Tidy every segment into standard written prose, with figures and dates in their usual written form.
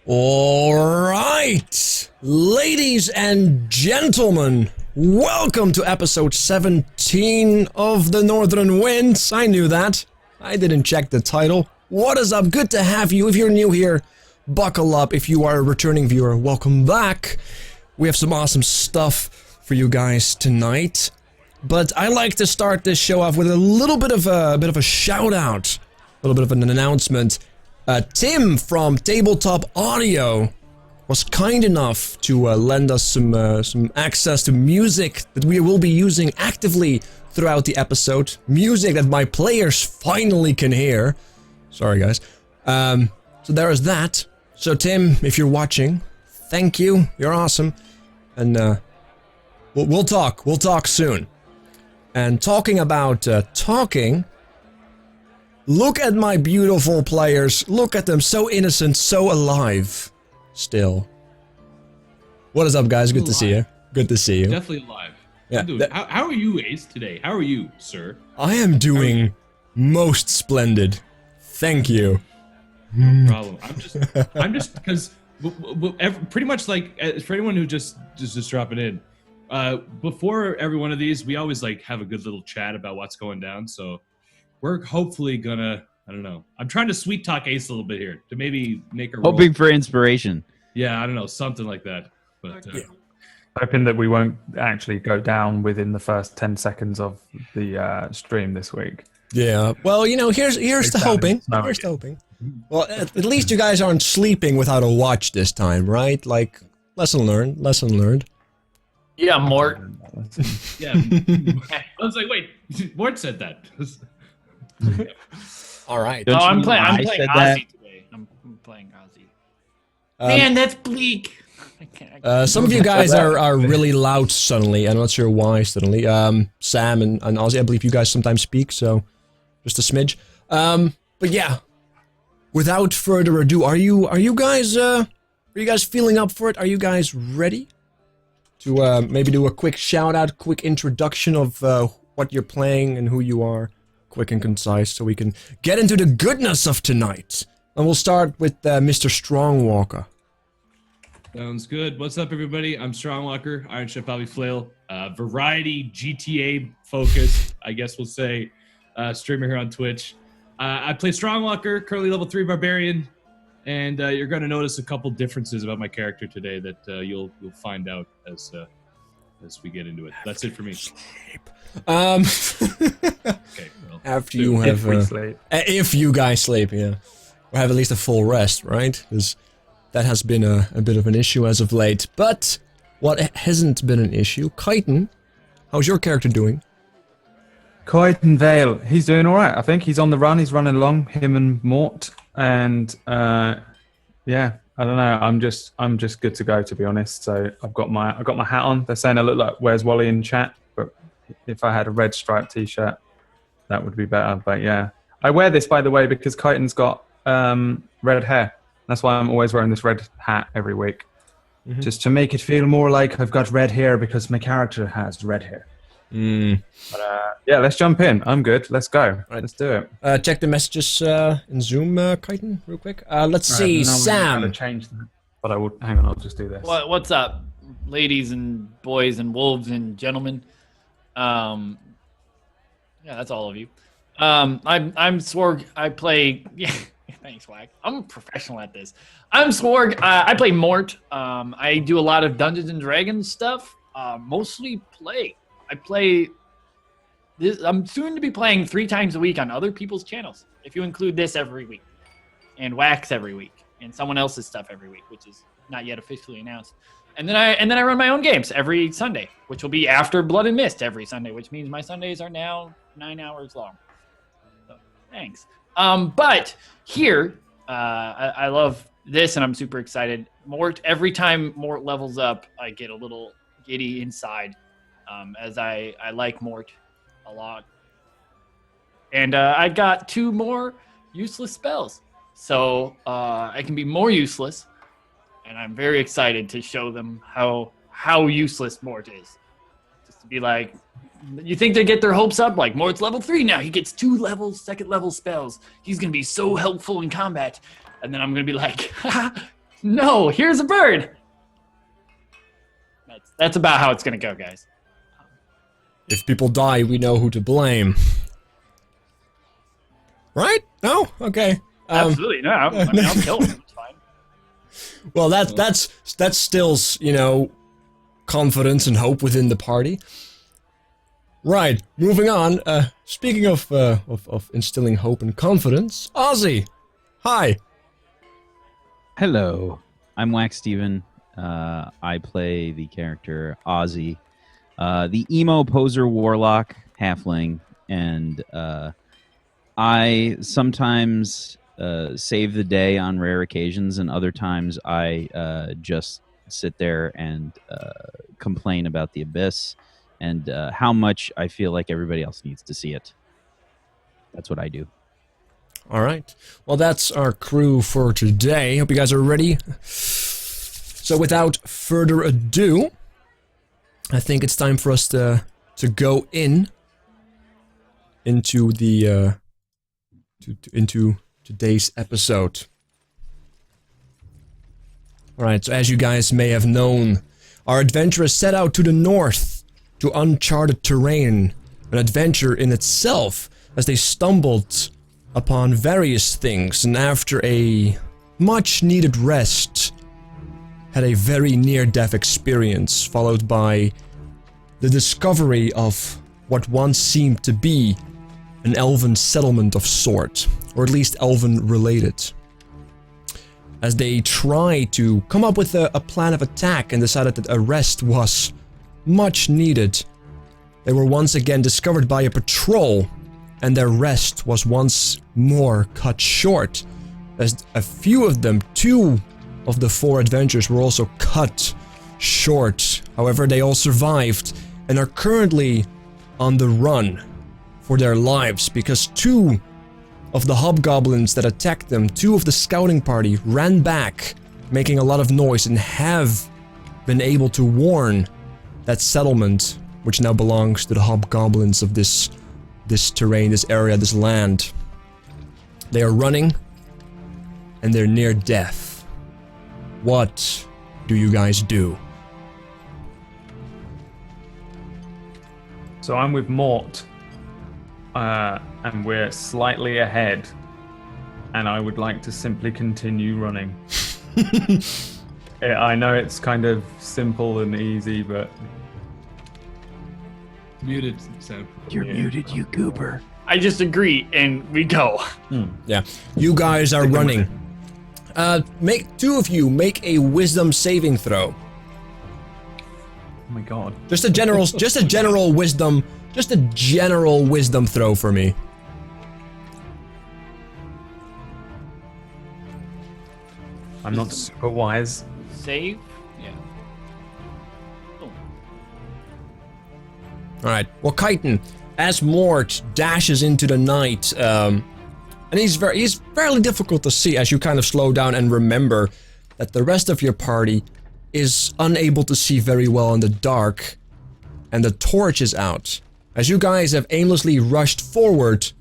All right, ladies and gentlemen, welcome to episode 17 of the Northern Winds. I knew that. I didn't check the title. What is up? Good to have you. If you're new here, buckle up. If you are a returning viewer, welcome back. We have some awesome stuff for you guys tonight. But I like to start this show off with a little bit of a shout out, a little bit of an announcement. Tim from Tabletop Audio was kind enough to lend us some access to music that we will be using actively throughout the episode. Music that my players finally can hear. Sorry, guys. So there is that. So Tim, if you're watching, thank you. You're awesome. And we'll talk. We'll talk soon. And talking about talking. Look at my beautiful players. Look at them, so innocent, so alive. Still. What is up, guys? Good to see you. Good to see you. Definitely alive. Yeah. How are you, Ace, today? How are you, sir? I am doing most splendid. Thank you. No problem. I'm just because pretty much like for anyone who just dropping in, before every one of these, we always like have a good little chat about what's going down. So. We're hopefully gonna, I don't know. I'm trying to sweet talk Ace a little bit here to maybe make a hoping for inspiration. Yeah, I don't know, something like that. But hoping that we won't actually go down within the first 10 seconds of the stream this week. Yeah. Well, you know, here's the hoping. Here's the hoping. Well, at least you guys aren't sleeping without a watch this time, right? Like, lesson learned. Lesson learned. Yeah, Mort. Yeah. I was like, wait, Mort said that. All right. I'm playing Ozzy today. I'm playing Ozzy. Man, that's bleak. Some of you guys are really loud suddenly. I'm not sure why suddenly. Sam and Ozzy, I believe you guys sometimes speak, so just a smidge. But yeah, without further ado, are you guys feeling up for it? Are you guys ready to maybe do a quick shout out, quick introduction of what you're playing and who you are? Quick and concise, so we can get into the goodness of tonight. And we'll start with Mr. Strongwalker. Sounds good. What's up, everybody? I'm Strongwalker, Iron Chef Bobby Flail. Variety GTA focused, I guess we'll say, streamer here on Twitch. I play Strongwalker, currently level 3 Barbarian, and you're going to notice a couple differences about my character today that you'll find out as we get into it. That's it for me. Okay, well, after you have, if we sleep. If you guys sleep, yeah, or have at least a full rest, right? Because that has been a bit of an issue as of late. But what hasn't been an issue? Kyton, how's your character doing? Coyton Vale, he's doing all right. I think he's on the run. He's running along, him and Mort, and yeah. I don't know. I'm just good to go, to be honest. So I got my hat on. They're saying I look like Where's Wally in chat, but if I had a red striped t-shirt, that would be better. But yeah, I wear this, by the way, because Kyton's got red hair. That's why I'm always wearing this red hat every week, just to make it feel more like I've got red hair because my character has red hair. But yeah, let's jump in. I'm good. Let's go. Right. Let's do it. Check the messages in Zoom, Kyton, real quick. Let's see, Sam. Change that. But I will. Hang on, I'll just do this. What's up, ladies and boys and wolves and gentlemen? Yeah, that's all of you. I'm Swarg. I play. Yeah, thanks, Wack. I'm a professional at this. I'm Swarg. I play Mort. I do a lot of Dungeons and Dragons stuff. Mostly play. I play this. I'm soon to be playing 3 times a week on other people's channels. If you include this every week, and Wax every week, and someone else's stuff every week, which is not yet officially announced. And then I run my own games every Sunday, which will be after Blood and Mist every Sunday, which means my Sundays are now 9 hours long. So, thanks. But here, I love this, and I'm super excited. Mort, every time Mort levels up, I get a little giddy inside. As I like Mort a lot. And I got 2 more useless spells. So I can be more useless. And I'm very excited to show them how useless Mort is. Just to be like, you think they get their hopes up? Like, Mort's level 3 now. He gets 2 levels, 2nd level spells. He's going to be so helpful in combat. And then I'm going to be like, haha, No, here's a bird. That's about how it's gonna go, guys. If people die, we know who to blame. Right? No? Okay. Absolutely, no. I mean, I'll kill him. It's fine. Well, that's still, you know, confidence and hope within the party. Right, moving on. Speaking of instilling hope and confidence, Ozzy, hi. Hello, I'm Wax Steven. I play the character Ozzy, the emo poser warlock halfling, and I sometimes save the day on rare occasions, and other times I just sit there and complain about the abyss and how much I feel like everybody else needs to see it. That's what I do. All right. Well, that's our crew for today. Hope you guys are ready. So without further ado, I think it's time for us to go into the into today's episode. All right. So as you guys may have known, our adventurers set out to the north to uncharted terrain, an adventure in itself, as they stumbled upon various things, and after a much-needed rest, had a very near-death experience, followed by the discovery of what once seemed to be an elven settlement of sort, or at least elven-related. As they tried to come up with a plan of attack and decided that a rest was much needed, they were once again discovered by a patrol, and their rest was once more cut short, as a few of them, 2 of the 4 adventurers, were also cut short. However, they all survived and are currently on the run for their lives, because 2 of the hobgoblins that attacked them, 2 of the scouting party, ran back, making a lot of noise, and have been able to warn that settlement, which now belongs to the hobgoblins of this terrain, this area, this land. They are running, and they're near death. What do you guys do? So I'm with Mort, and we're slightly ahead, and I would like to simply continue running. I know it's kind of simple and easy, but... Muted, so. You're muted, you goober. I just agree, and we go. Yeah, you guys are running. Make 2 of you make a wisdom saving throw. Oh my god. Just a general wisdom throw for me. I'm not super wise. Save? Yeah. Oh. Alright, well, Chiton, as Mort dashes into the night, and he's fairly difficult to see as you kind of slow down and remember that the rest of your party is unable to see very well in the dark, and the torch is out. As you guys have aimlessly rushed forward,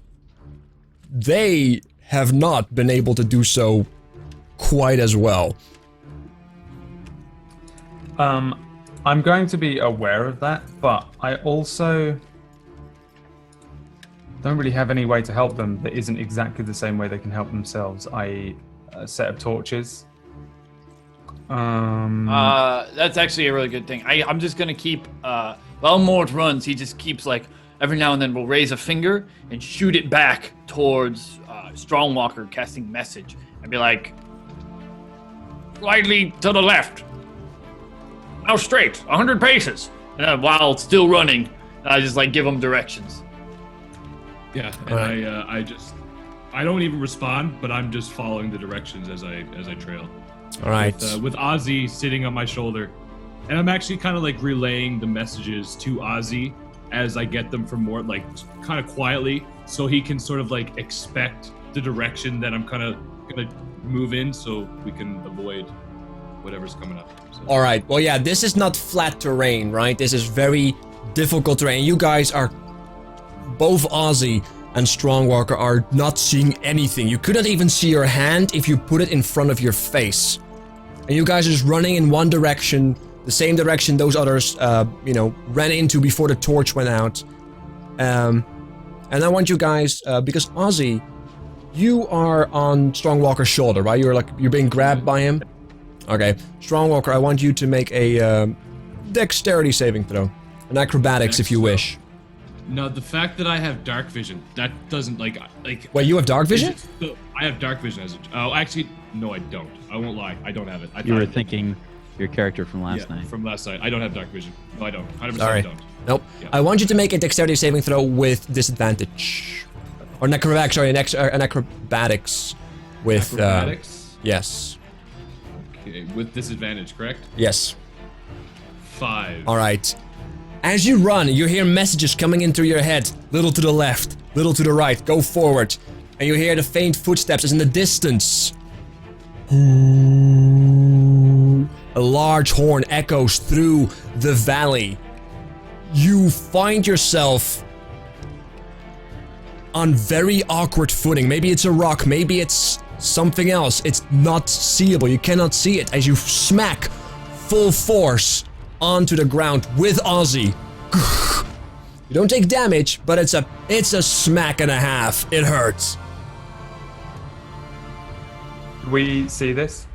they have not been able to do so quite as well. I'm going to be aware of that, but I also don't really have any way to help them that isn't exactly the same way they can help themselves, i.e. a set of torches. That's actually a really good thing. I'm just gonna keep, while Mort runs, he just keeps, like, every now and then we'll raise a finger and shoot it back towards Strongwalker casting message and be like, slightly to the left. Now straight, 100 paces. And while still running, I just, like, give him directions. Yeah, and I don't even respond, but I'm just following the directions as I trail. All right. With Ozzy sitting on my shoulder, and I'm actually kind of like relaying the messages to Ozzy as I get them from Mort, like kind of quietly, so he can sort of like expect the direction that I'm kind of gonna move in, so we can avoid whatever's coming up. So. All right. Well, yeah, this is not flat terrain, right? This is very difficult terrain. You guys are, both Ozzy and Strongwalker, are not seeing anything. You couldn't even see your hand if you put it in front of your face. and you guys are just running in one direction, the same direction those others, ran into before the torch went out. And I want you guys, because Ozzy, you are on Strongwalker's shoulder, right? You're being grabbed by him. Okay, Strongwalker, I want you to make a dexterity saving throw, an acrobatics if you wish. No, the fact that I have dark vision, that doesn't like. Wait, you have dark vision? I have dark vision as a. Oh, actually, no, I don't. I won't lie. I don't have it. You were thinking your character from last night. From last night. I don't have dark vision. No, I don't. 100% Sorry. I don't. Nope. Yeah. I want you to make a dexterity saving throw with disadvantage. Or an acrobatics, sorry, an acrobatics with... Acrobatics? Yes. Okay, with disadvantage, correct? Yes. 5. Alright. As you run, you hear messages coming in through your head. Little to the left, little to the right, go forward. And you hear the faint footsteps as in the distance. A large horn echoes through the valley. You find yourself on very awkward footing. Maybe it's a rock, maybe it's something else. It's not seeable. You cannot see it as you smack full force onto the ground with Ozzy. You don't take damage, but it's a smack and a half. It hurts. We see this?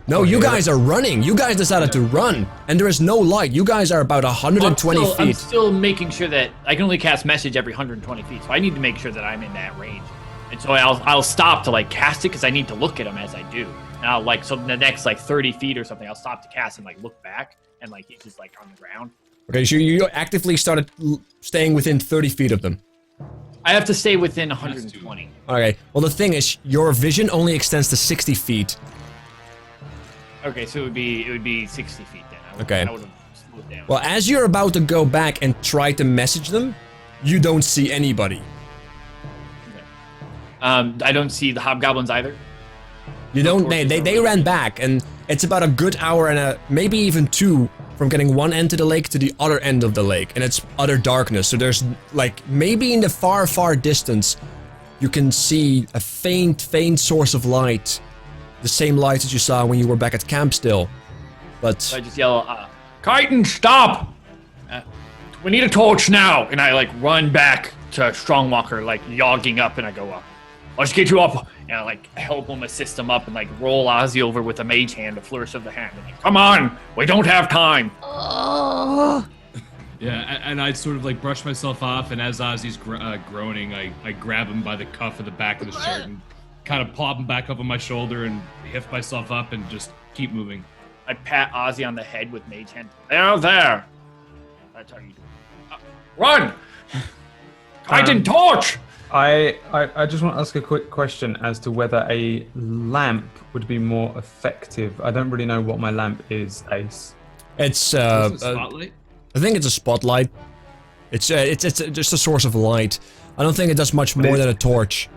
No, you guys are running. You guys decided to run, and there is no light. You guys are about 120 feet. I'm still making sure that I can only cast message every 120 feet, so I need to make sure that I'm in that range. And so I'll stop to like cast it because I need to look at him as I do. And I'll so the next 30 feet or something, I'll stop to cast and look back, and he's just on the ground. Okay, so you actively started staying within 30 feet of them. I have to stay within 120. Okay, well the thing is, your vision only extends to 60 feet. Okay, so it would be 60 feet then. Okay. I would have slowed down. Well, as you're about to go back and try to message them, you don't see anybody. Okay. I don't see the hobgoblins either. You don't. They ran back, and it's about a good hour and maybe even 2 from getting one end of the lake to the other end of the lake, and it's utter darkness. So there's maybe in the far, far distance, you can see a faint source of light. The same light that you saw when you were back at camp still. But So I just yell, Chitin, stop! We need a torch now! And I run back to Strongwalker, yogging up, and I go, let's get you up! And I help him, assist him up, and roll Ozzy over with a mage hand, a flourish of the hand. And come on! We don't have time! Yeah, and I sort of brush myself off, and as Ozzy's groaning, I grab him by the cuff of the back of the shirt and kind of pop him back up on my shoulder and lift myself up and just keep moving. I pat Ozzy on the head with mage hand. There! That's how you do it. Run! Chitin, torch! I just want to ask a quick question as to whether a lamp would be more effective. I don't really know what my lamp is, Ace. it's Is this a spotlight? I think it's a spotlight. It's just a source of light. I don't think it does much more than a torch.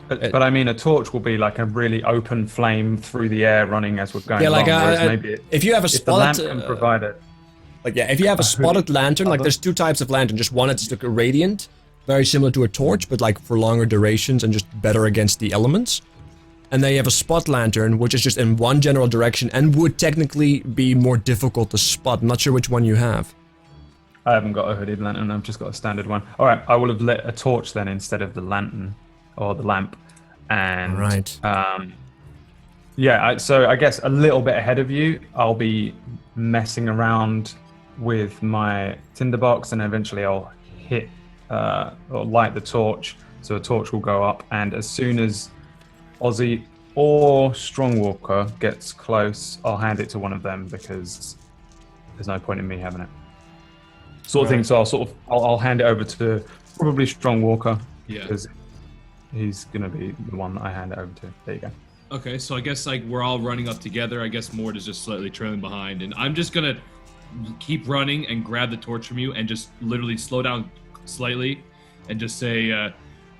But I mean, a torch will be a really open flame through the air running as we're going along. Whereas maybe if you have a if the lamp spotted, can provide it. if you have a spotted lantern, there's 2 types of lantern. Just one that's a radiant, very similar to a torch, but for longer durations and just better against the elements. And then you have a spot lantern, which is just in one general direction and would technically be more difficult to spot. I'm not sure which one you have. I haven't got a hooded lantern. I've just got a standard one. All right, I will have lit a torch then instead of the lantern or the lamp. And Right. So I guess a little bit ahead of you, I'll be messing around with my tinderbox, and eventually I'll hit or light the torch. So a torch will go up, and as soon as Ozzy or Strongwalker gets close, I'll hand it to one of them because there's no point in me having it. Sort of thing. So I'll hand it over to probably Strongwalker. Yeah. Because he's gonna be the one that I hand it over to. There you go. Okay, so I guess we're all running up together. I guess Mort is just slightly trailing behind, and I'm just gonna keep running and grab the torch from you and just literally slow down slightly and just say,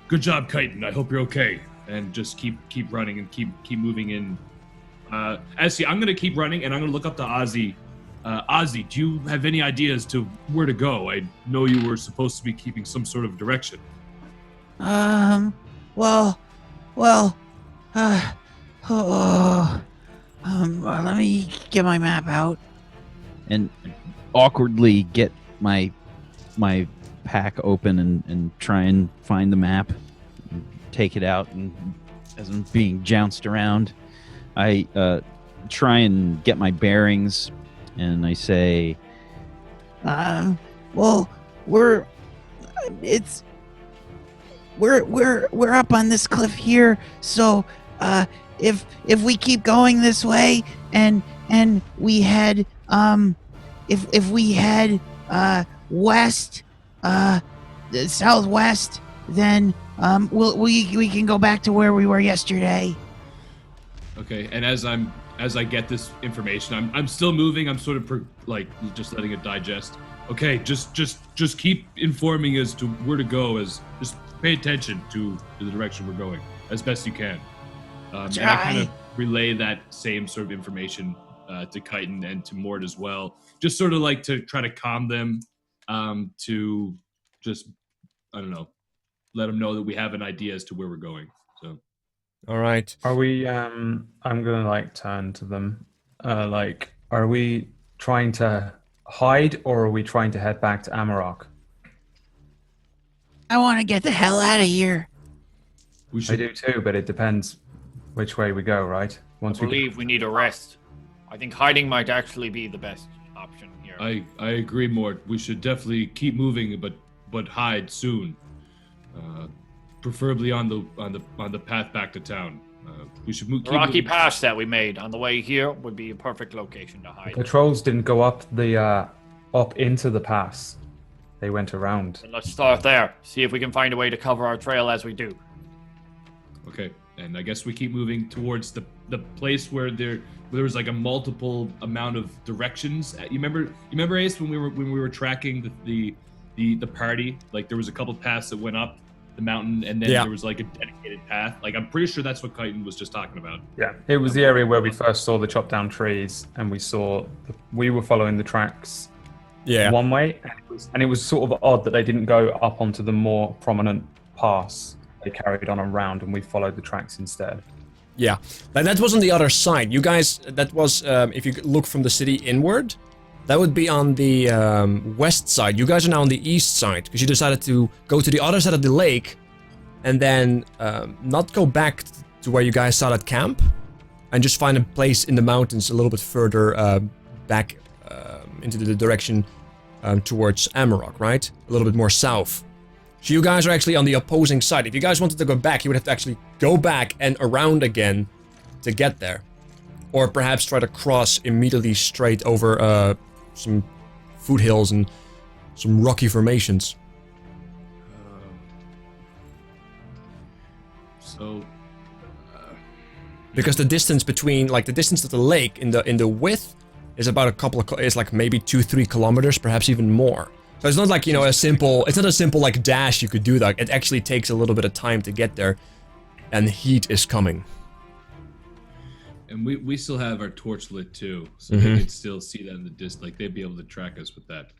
"Good job, Chitin. I hope you're okay." And just keep running and keep moving in. Actually, I'm gonna keep running and I'm gonna look up to Ozzy. Ozzy, do you have any ideas to where to go? I know you were supposed to be keeping some sort of direction. Let let me get my map out and awkwardly get my pack open and try and find the map, and take it out, and as I'm being jounced around, I try and get my bearings, and I say, well, we're up on this cliff here, so if we keep going this way and we head if we head west southwest, then we can go back to where we were yesterday. Okay, and as I get this information, I'm still moving. I'm sort of just letting it digest. Okay, just keep informing as to where to go. Just pay attention to the direction we're going as best you can. And I kind of relay that same sort of information to Chitin and to Mort as well. Just sort of like to try to calm them, to just, I don't know, let them know that we have an idea as to where we're going. So, All right. Are we? I'm gonna turn to them. Are we trying to hide, or are we trying to head back to Amarok? I want to get the hell out of here. I do too, but it depends which way we go, right? I believe we need a rest. I think hiding might actually be the best option here. I agree, Mort. We should definitely keep moving, but hide soon. Preferably on the path back to town. We should move. The rocky pass that we made on the way here would be a perfect location to hide. Patrols didn't go up into the pass. They went around. And let's start there. See if we can find a way to cover our trail as we do. Okay, and I guess we keep moving towards the place where there was like a multiple amount of directions. You remember Ace when we were tracking the party? Like there was a couple paths that went up the mountain, and then there was like a dedicated path. Like I'm pretty sure that's what Chitin was just talking about. Yeah, it was the area where we first saw the chopped down trees, and we were following the tracks. Yeah. One way, and it was sort of odd that they didn't go up onto the more prominent pass. They carried on around, and we followed the tracks instead. Yeah, that was on the other side. You guys, that was, if you look from the city inward, that would be on the west side. You guys are now on the east side, because you decided to go to the other side of the lake, and then not go back to where you guys saw that camp, and just find a place in the mountains a little bit further back into the direction towards Amarok, right? A little bit more south. So you guys are actually on the opposing side. If you guys wanted to go back, you would have to actually go back and around again to get there. Or perhaps try to cross immediately straight over some foothills and some rocky formations. Because the distance between, like the distance to the lake in the width is about it's like maybe 2-3 kilometers, perhaps even more. So it's not like, it's not a simple like dash you could do that. It actually takes a little bit of time to get there, and heat is coming. And we still have our torch lit too, so they could still see that in the distance. Like they'd be able to track us with that.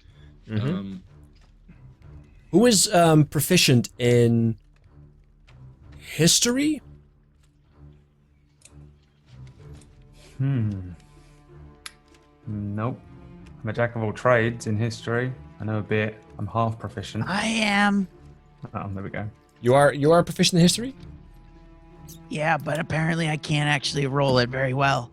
Who is proficient in history? Nope. I'm a jack of all trades in history. I know a bit. I'm half proficient. I am. Oh, there we go. You are proficient in history? Yeah, but apparently I can't actually roll it very well.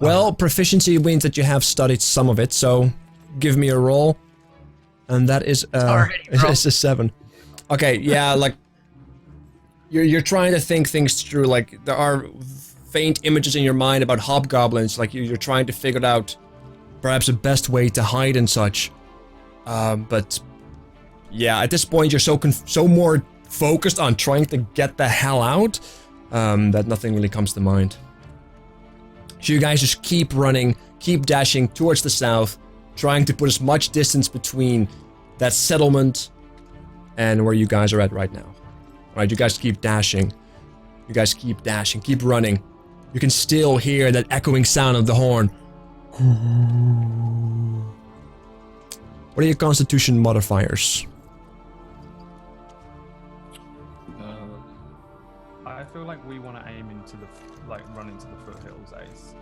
Well, proficiency means that you have studied some of it, so give me a roll. And that is it's a 7. Okay, yeah, like you're trying to think things through. Like there are faint images in your mind about hobgoblins. Like you're trying to figure out perhaps the best way to hide and such. But yeah, at this point you're so more focused on trying to get the hell out that nothing really comes to mind. So you guys just keep running, keep dashing towards the south, trying to put as much distance between that settlement and where you guys are at right now. Alright, you guys keep dashing. You guys keep dashing, keep running. You can still hear that echoing sound of the horn. What are your constitution modifiers? feel like we want to aim into run into the foothills, Ace.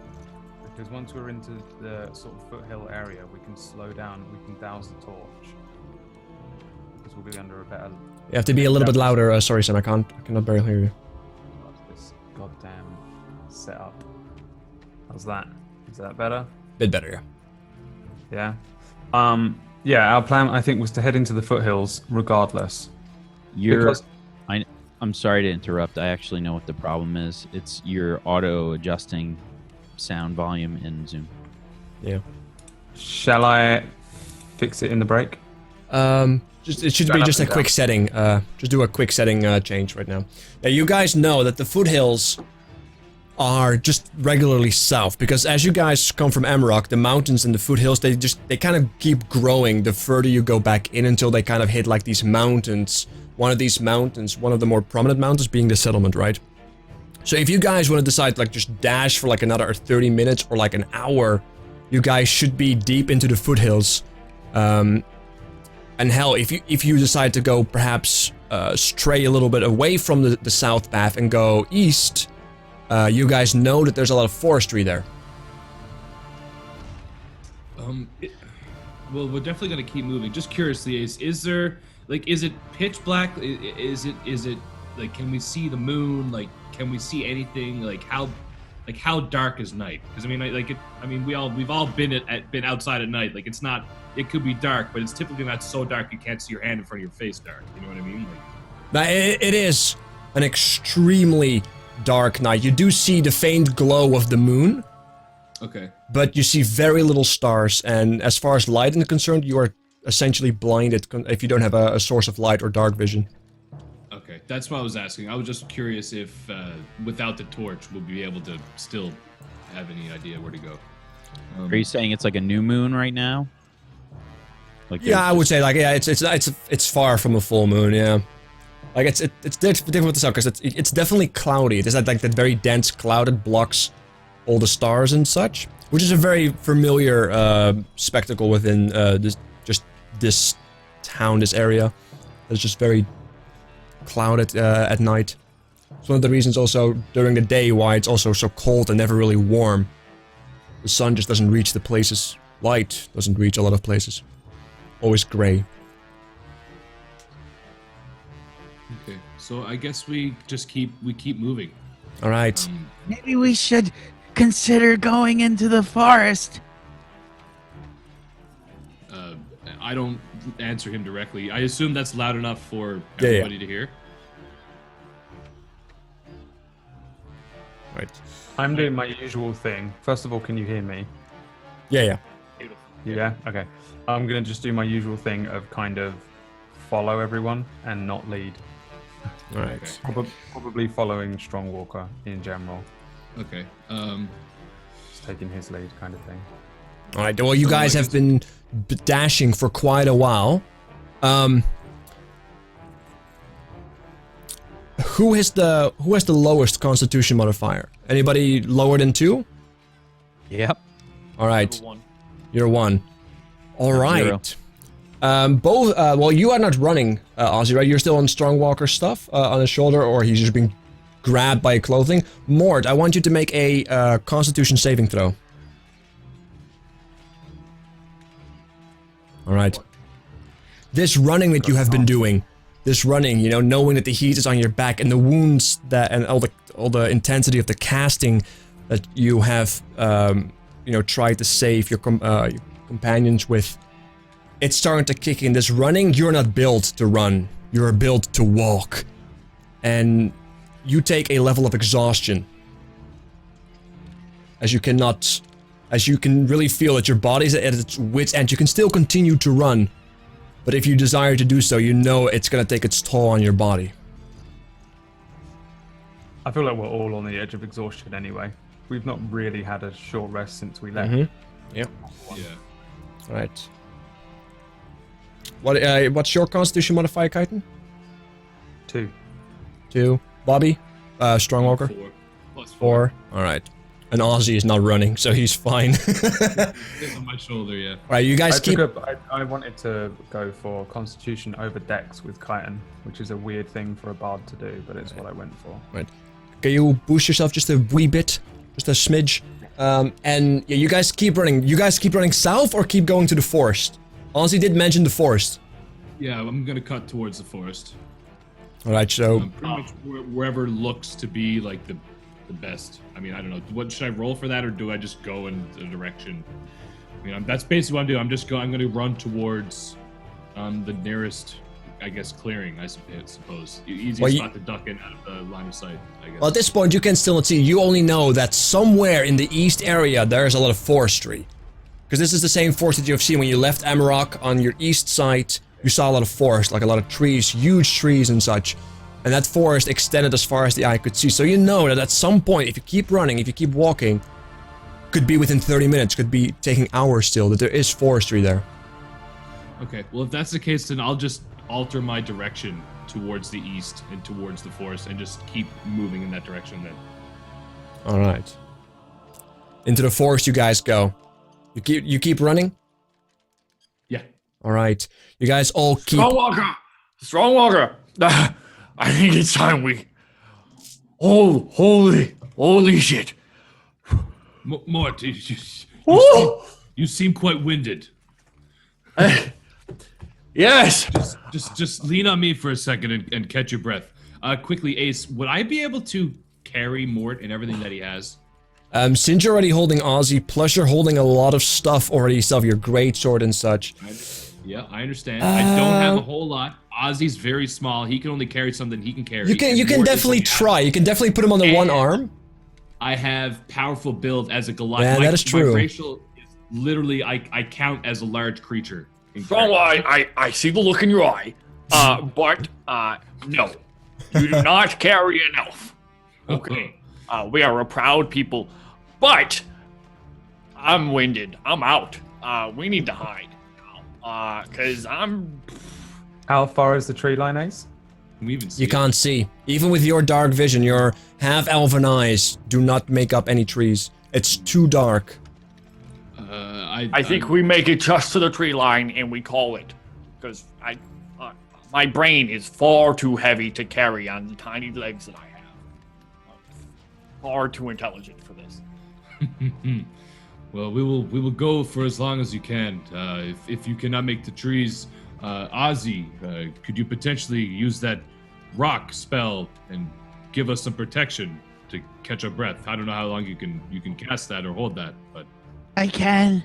Because once we're into the sort of foothill area, we can slow down. We can douse the torch. Because we'll be under a better. You have to be a little bit louder. Sorry, Sam. I cannot barely hear you. This goddamn setup. How's that? Is that better? Bit better, yeah. Yeah. Yeah. Our plan, I think, was to head into the foothills regardless. I'm sorry to interrupt. I actually know what the problem is. It's your auto-adjusting sound volume in Zoom. Yeah. Shall I fix it in the break? It should be just a quick setting. Just do a quick setting change right now. Now, you guys know that the foothills are just regularly south, because as you guys come from Amarok, the mountains and the foothills, they kind of keep growing the further you go back in until they kind of hit like these mountains. One of these mountains, one of the more prominent mountains being the settlement, right? So if you guys want to decide like just dash for like another 30 minutes or like an hour, you guys should be deep into the foothills. And hell, if you decide to go perhaps stray a little bit away from the south path and go east, you guys know that there's a lot of forestry there. Well, we're definitely gonna keep moving. Just curiously, is there like, is it pitch black? Is it like, can we see the moon? Like, can we see anything? Like how dark is night? Because I mean, we've all been outside at night. Like, it's not. It could be dark, but it's typically not so dark you can't see your hand in front of your face dark. You know what I mean? Like, Now, it is an extremely dark night. You do see the faint glow of the moon. okay. But you see very little stars, and as far as light is concerned, you are essentially blinded if you don't have a source of light or dark vision. Okay, that's what I was asking. I was just curious if, without the torch, we'll be able to still have any idea where to go. Are you saying it's like a new moon right now? Like Yeah, I would say like it's far from a full moon. Yeah, like it's difficult to tell because it's definitely cloudy. There's like that very dense cloud that blocks all the stars and such, which is a very familiar spectacle within this town, this area. It's just very clouded at night. It's one of the reasons also during the day why it's also so cold and never really warm. The sun just doesn't reach the places. Light doesn't reach a lot of places. Always gray. Okay, so I guess we just keep moving. All right. Maybe we should consider going into the forest. I don't answer him directly. I assume that's loud enough for everybody to hear. Right. I'm doing my usual thing. First of all, can you hear me? Yeah. Beautiful. Yeah? Okay. I'm going to just do my usual thing of kind of follow everyone and not lead. All right. Probably following Strongwalker in general. Okay. Just taking his lead kind of thing. All right. Well, you guys have been dashing for quite a while. Who has the lowest Constitution modifier? Anybody lower than 2? Yep. All right. Number 1. You're 1. All right. 0. Both. Well, you are not running, Ozzy, right? You're still on Strongwalker stuff on his shoulder, or he's just being grabbed by clothing. Mort, I want you to make a Constitution saving throw. All right. This running that you have been doing, knowing that the heat is on your back and the wounds and all the intensity of the casting that you have, tried to save your companions with, it's starting to kick in. This running, you're not built to run. You're built to walk, and you take a level of exhaustion as you can really feel that your body's at its wit's end. You can still continue to run, but if you desire to do so, you know it's gonna take its toll on your body. I feel like we're all on the edge of exhaustion anyway. We've not really had a short rest since we left. Yep. Yeah. All right. What's your Constitution modifier, Kaiten? 2. 2. Bobby? Strongwalker? 4. Plus 4. All right. And Ozzy is not running, so he's fine. It's on my shoulder, yeah. All right, you guys keep. I wanted to go for Constitution over Dex with Kaiten, which is a weird thing for a bard to do, but it's what I went for. Right. Can you boost yourself just a wee bit? Just a smidge? And yeah, you guys keep running. You guys keep running south or keep going to the forest? Ozzy did mention the forest. Yeah, I'm gonna cut towards the forest. Alright, so... Pretty much wherever looks to be like the best. I mean, I don't know. What should I roll for that, or do I just go in the direction? I mean, that's basically what I'm doing. I'm gonna run towards the nearest, I guess, clearing. I suppose easiest spot to duck in out of the line of sight. I guess. Well, at this point, you can still not see. You only know that somewhere in the east area there is a lot of forestry, because this is the same forest that you have seen when you left Amarok. On your east side, you saw a lot of forest, like a lot of trees, huge trees and such. And that forest extended as far as the eye could see. So you know that at some point, if you keep running, if you keep walking, could be within 30 minutes, could be taking hours still, that there is forestry there. Okay, well, if that's the case, then I'll just alter my direction towards the east and towards the forest and just keep moving in that direction then. Alright. Into the forest you guys go. You keep running? Yeah. Alright. You guys all keep... Strong walker! I think it's time we... Oh, holy shit. Mort, you seem quite winded. Yes! Just lean on me for a second and catch your breath. Quickly, Ace, would I be able to carry Mort and everything that he has? Since you're already holding Ozzy, plus you're holding a lot of stuff already yourself, your greatsword and such. Yeah, I understand. I don't have a whole lot. Ozzy's very small. He can only carry something he can carry. You can definitely try. You can definitely put him on the one arm. I have powerful build as a Goliath. Yeah, that is true. My racial is literally, I count as a large creature. Strong, I see the look in your eye. But no. You do not carry an elf. Okay. We are a proud people. But I'm winded. I'm out. We need to hide. Cause I'm... How far is the tree line, Ace? You can't see. Even with your dark vision, your half-elven eyes do not make up any trees. It's too dark. I think we make it just to the tree line and we call it. Because my brain is far too heavy to carry on the tiny legs that I have. Far too intelligent for this. Well, we will go for as long as you can. If you cannot make the trees, Ozzy, could you potentially use that rock spell and give us some protection to catch our breath? I don't know how long you can cast that or hold that, but I can.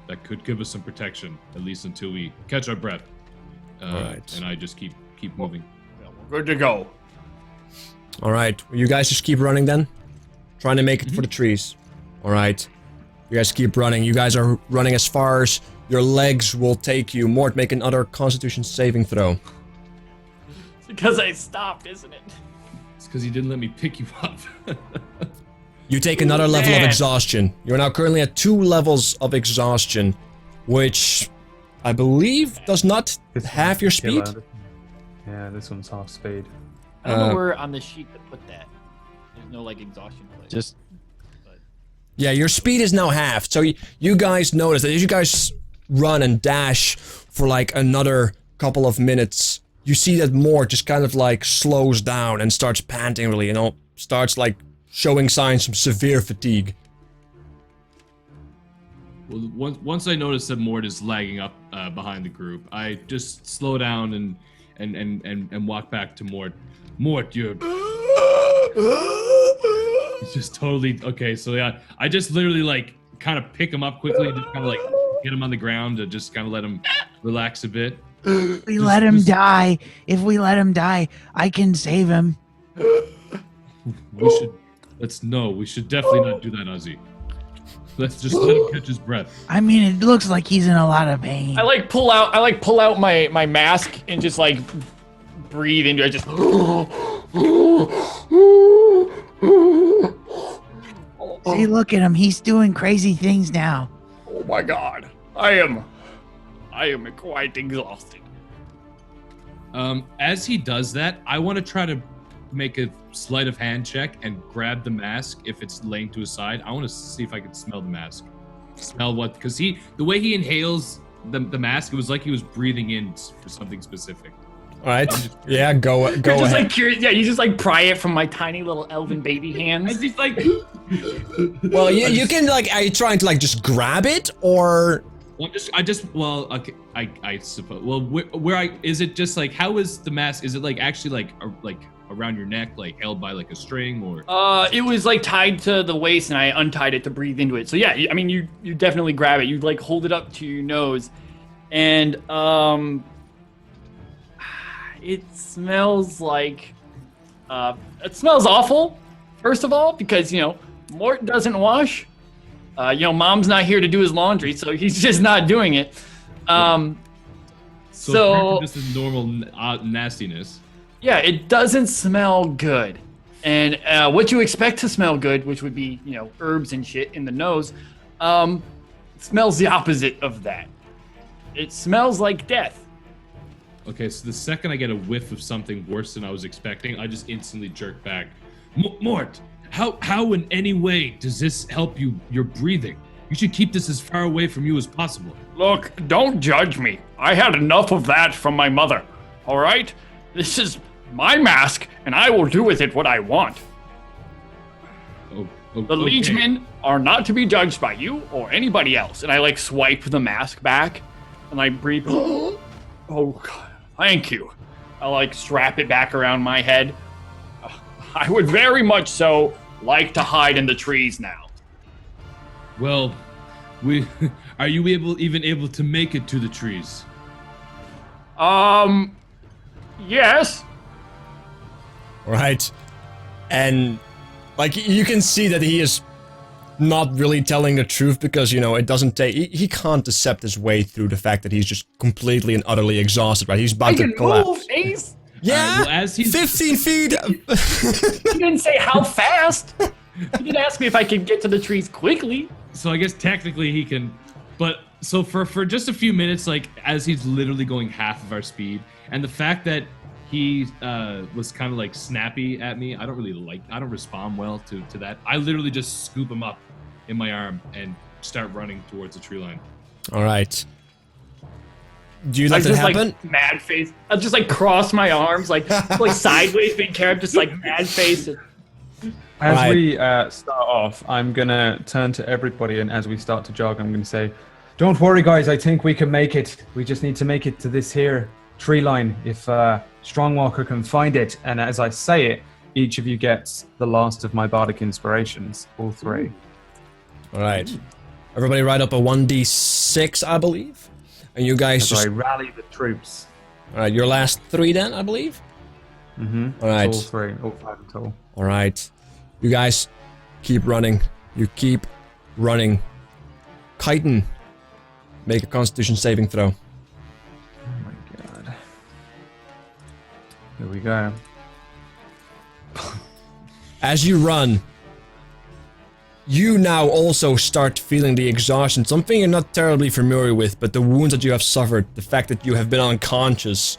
That could give us some protection, at least until we catch our breath. Alright. And I just keep moving. Well, we're good to go. Alright, you guys just keep running then? Trying to make it for the trees. Alright. You guys keep running. You guys are running as far as your legs will take you. Mort, make another Constitution saving throw. It's because I stopped, isn't it? It's because you didn't let me pick you up. You take another level of exhaustion. You're now currently at 2 levels of exhaustion, which I believe does not half your speed. Yeah, this one's half speed. I don't know where on the sheet to put that. There's no like exhaustion place. Just Yeah, your speed is now halved. So you guys notice that as you guys run and dash for like another couple of minutes, you see that Mort just kind of like slows down and starts panting really, starts like showing signs of severe fatigue. Well, once I notice that Mort is lagging up behind the group, I just slow down and walk back to Mort. Mort, you're... He's just totally... Okay, so yeah, I just literally like kind of pick him up quickly and just kind of like get him on the ground to just kind of let him relax a bit. If we let him die, I can save him. We should... we should definitely not do that, Ozzy. Let's just let him catch his breath. I mean, it looks like he's in a lot of pain. I pull out my mask and just like breathe into it. Just See, look at him. He's doing crazy things now. Oh my god. I am quite exhausted. As he does that, I want to try to make a sleight of hand check and grab the mask if it's laying to his side. I want to see if I can smell the mask. Smell what? Because the way he inhales the mask, it was like he was breathing in for something specific. All right. Yeah, go You're just ahead. like curious. Yeah, you just like pry it from my tiny little elven baby hands. And he's like, Well, you can like. Are you trying to like just grab it or? well, well, okay, I suppose. Well, is it just like, how is the mask? Is it like actually like around your neck, like held by like a string, or? It was like tied to the waist, and I untied it to breathe into it. So yeah, I mean, you definitely grab it. You like hold it up to your nose, and it smells like it smells awful. First of all, because Mort doesn't wash. Mom's not here to do his laundry, so he's just not doing it. So this is normal nastiness. yeah, it doesn't smell good. And what you expect to smell good, which would be, herbs and shit in the nose, smells the opposite of that. It smells like death. Okay, so the second I get a whiff of something worse than I was expecting, I just instantly jerk back. Mort, how in any way does this help your breathing? You should keep this as far away from you as possible. Look, don't judge me. I had enough of that from my mother. All right? This is my mask, and I will do with it what I want. The liegemen are not to be judged by you or anybody else. And I like swipe the mask back, and I breathe. Oh God, thank you. I like strap it back around my head. I would very much so like to hide in the trees now. Well, are you even able to make it to the trees? Yes. Right. And like you can see that he is not really telling the truth because it doesn't take. He can't decept his way through the fact that he's just completely and utterly exhausted. Right. He's about to collapse. Move, Ace. Yeah. Well, as he's 15 feet. He didn't say how fast. He didn't ask me if I could get to the trees quickly. So I guess technically he can, but so for just a few minutes, like as he's literally going half of our speed, and the fact that he was kind of like snappy at me, I don't respond well to that. I literally just scoop him up in my arm and start running towards the tree line. All right. Do you let that happen? Like mad face. I'll just like cross my arms like sideways, big carrot, just like mad face. As we start off, I'm going to turn to everybody, and as we start to jog, I'm going to say, don't worry, guys, I think we can make it. We just need to make it to this here tree line if Strongwalker can find it. And as I say it, each of you gets the last of my bardic inspirations, all three. All right. Everybody write up a 1d6, I believe. And you guys I rally the troops. All right, your last 3 then, I believe? Mm-hmm. All right. All three, all 5 in total. All right. You guys keep running. You keep running. Chitin, make a Constitution saving throw. Oh my god. Here we go. As you run, you now also start feeling the exhaustion, something you're not terribly familiar with, but the wounds that you have suffered, the fact that you have been unconscious,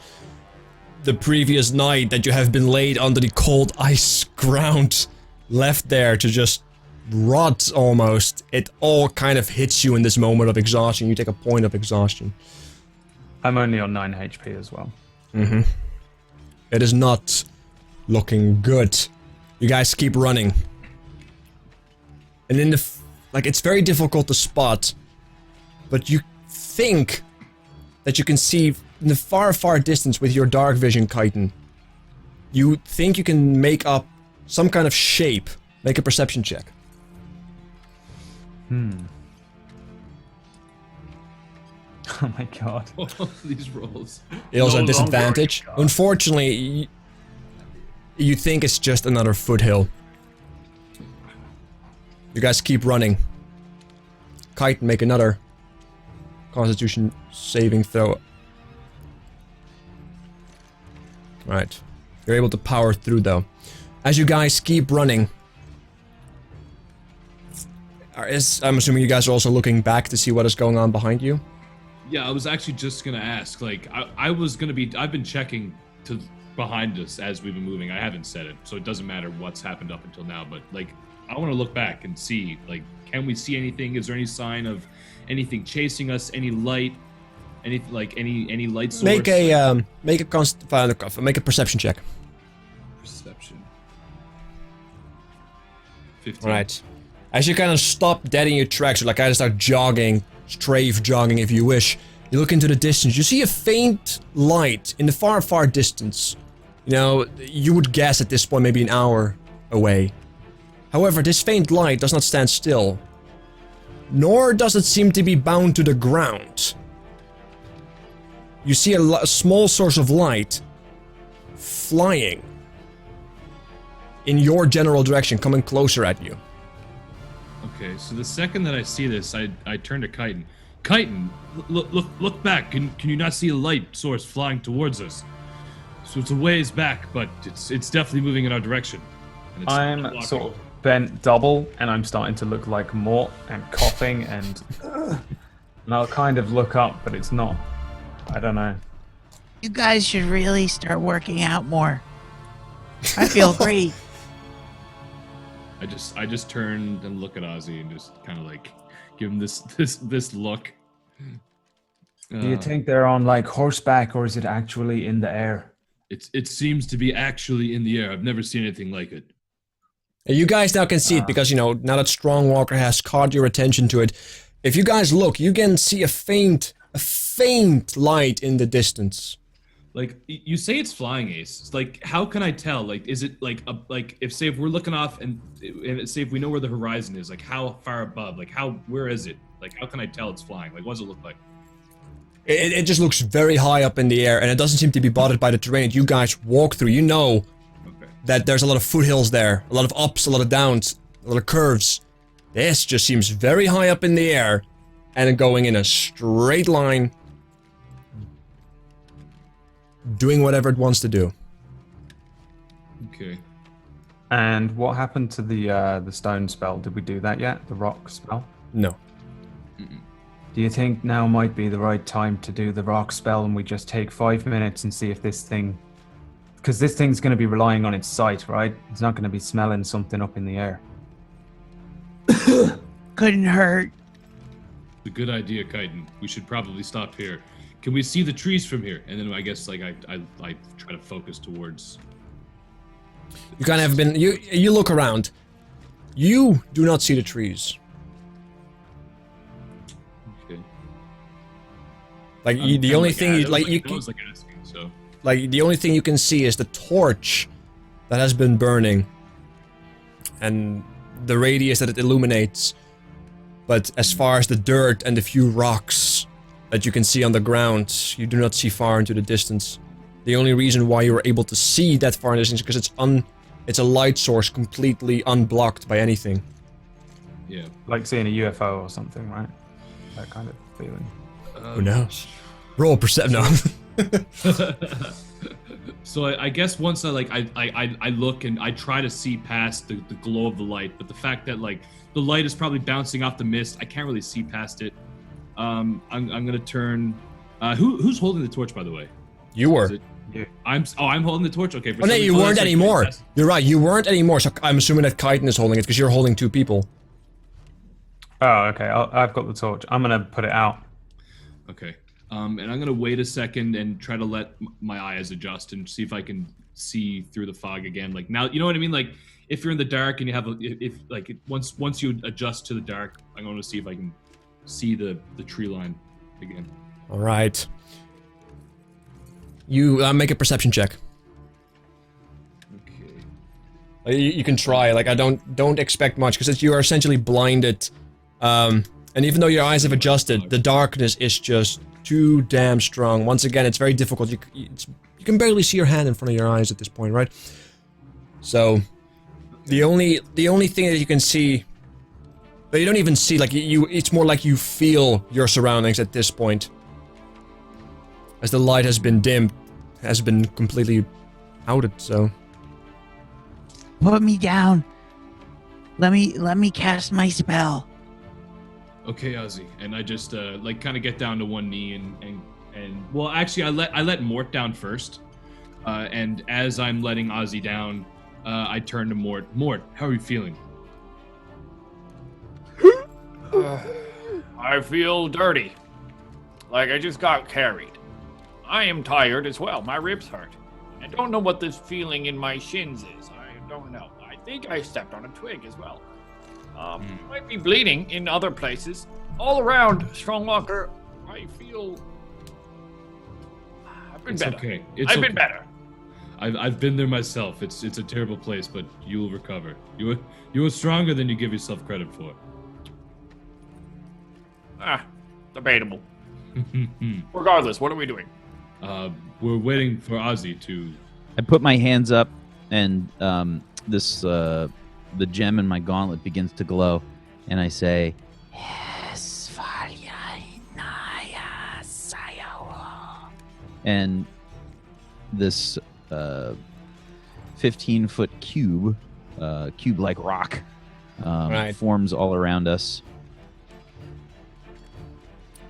the previous night that you have been laid under the cold ice ground, left there to just rot almost, it all kind of hits you in this moment of exhaustion. You take a point of exhaustion. I'm only on 9 HP as well. Mm-hmm. It is not looking good. You guys keep running. And in the it's very difficult to spot, but you think that you can see in the far, far distance with your dark vision, Chitin. You think you can make up some kind of shape. Make a perception check. Oh my god. These rolls. It also No a disadvantage. longer. Unfortunately, you think it's just another foothill. You guys keep running. Kite, make another Constitution saving throw. Right. You're able to power through though. As you guys keep running, I'm assuming you guys are also looking back to see what is going on behind you. Yeah, I was actually just gonna ask. Like, I've been checking to behind us as we've been moving. I haven't said it, so it doesn't matter what's happened up until now. But like, I want to look back and see. Like, can we see anything? Is there any sign of anything chasing us? Any light? any light source? Make a make a perception check. Perception. 15. All right. As you kind of stop dead in your tracks, or like kind of start jogging, strafe jogging if you wish, you look into the distance. You see a faint light in the far, far distance. You know, you would guess at this point maybe an hour away. However, this faint light does not stand still, nor does it seem to be bound to the ground. You see a small source of light flying in your general direction, coming closer at you. Okay, so the second that I see this, I turn to Chitin. Chitin, look back. Can you not see a light source flying towards us? So it's a ways back, but it's definitely moving in our direction. And it's I'm blocking. sort of bent double, and I'm starting to look like Mort and coughing, and I'll kind of look up, but it's not. I don't know. You guys should really start working out more. I feel great. I just turn and look at Ozzy and just kind of like give him this look. Do you think they're on like horseback, or is it actually in the air? It seems to be actually in the air. I've never seen anything like it. You guys now can see it because, you know, now that Strongwalker has caught your attention to it, if you guys look, you can see a faint light in the distance. Like, you say it's flying, Ace. It's like, how can I tell? Like, is it like if we're looking off and say if we know where the horizon is, like how far above, like where is it? Like, how can I tell it's flying? Like, what does it look like? It just looks very high up in the air, and it doesn't seem to be bothered by the terrain that you guys walk through. You know that there's a lot of foothills there, a lot of ups, a lot of downs, a lot of curves. This just seems very high up in the air, and going in a straight line, doing whatever it wants to do. Okay. And what happened to the stone spell? Did we do that yet? The rock spell? No. Do you think now might be the right time to do the rock spell, and we just take 5 minutes and see if this thing... Because this thing's going to be relying on its sight, right? It's not going to be smelling something up in the air. Couldn't hurt. It's a good idea, Chitin. We should probably stop here. Can we see the trees from here? And then I guess like I try to focus towards. You kind of have been. You look around. You do not see the trees. Okay. Like the only thing I you was like asking, so. Like, the only thing you can see is the torch that has been burning. And the radius that it illuminates. But as far as the dirt and the few rocks that you can see on the ground, you do not see far into the distance. The only reason why you were able to see that far in the distance is because it's a light source completely unblocked by anything. Yeah. Like seeing a UFO or something, right? That kind of feeling. Who knows? Roll perception. No. So I guess once I look and I try to see past the glow of the light, but the fact that like the light is probably bouncing off the mist, I can't really see past it. I'm gonna turn. Who's holding the torch, by the way? You were. I'm holding the torch. Okay. Oh no, you weren't anymore. You're right. You weren't anymore. So I'm assuming that Chitin is holding it because you're holding two people. Oh, okay. I've got the torch. I'm gonna put it out. Okay. And I'm gonna wait a second and try to let my eyes adjust and see if I can see through the fog again. Like now, you know what I mean? Like if you're in the dark and you have once you adjust to the dark, I'm going to see if I can see the tree line again. All right. You make a perception check. Okay. You can try. Like I don't expect much because you are essentially blinded. And even though your eyes have adjusted, the darkness is just too damn strong. Once again, it's very difficult. You can barely see your hand in front of your eyes at this point, right? So, the only thing that you can see, but you don't even see, like it's more like you feel your surroundings at this point, as the light has been dimmed, has been completely outed. So, Put me down. Let me cast my spell. Okay, Ozzy, and I just like kind of get down to one knee and well, actually, I let Mort down first, and as I'm letting Ozzy down, I turn to Mort. Mort, how are you feeling? I feel dirty. like I just got carried. I am tired as well. My ribs hurt. I don't know what this feeling in my shins is. I don't know. I think I stepped on a twig as well. Might be bleeding in other places. All around, Strongwalker, I feel... I've been better. Okay. I've been better. I've been there myself. It's a terrible place, but you will recover. You are stronger than you give yourself credit for. Debatable. Regardless, what are we doing? We're waiting for Ozzy to... I put my hands up, and the gem in my gauntlet begins to glow, and I say, and this 15-foot cube-like rock forms all around us.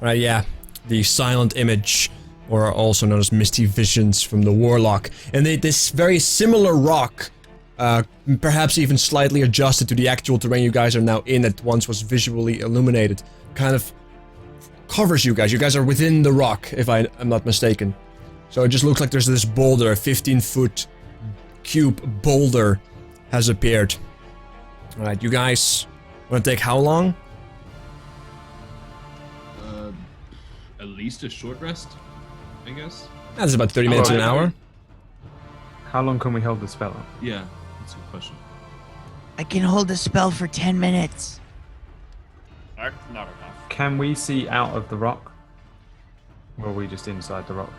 Right, yeah. The silent image, or also known as misty visions from the warlock. And this very similar rock, perhaps even slightly adjusted to the actual terrain you guys are now in that once was visually illuminated, kind of covers you guys. You guys are within the rock, if I'm not mistaken. So it just looks like there's this boulder, a 15-foot cube boulder has appeared. Alright, you guys want to take how long? At least a short rest, I guess. That's about 30 minutes to an hour. How long can we hold the spell up? Yeah, that's a good question. I can hold the spell for 10 minutes. Not enough. Can we see out of the rock? Or are we just inside the rock?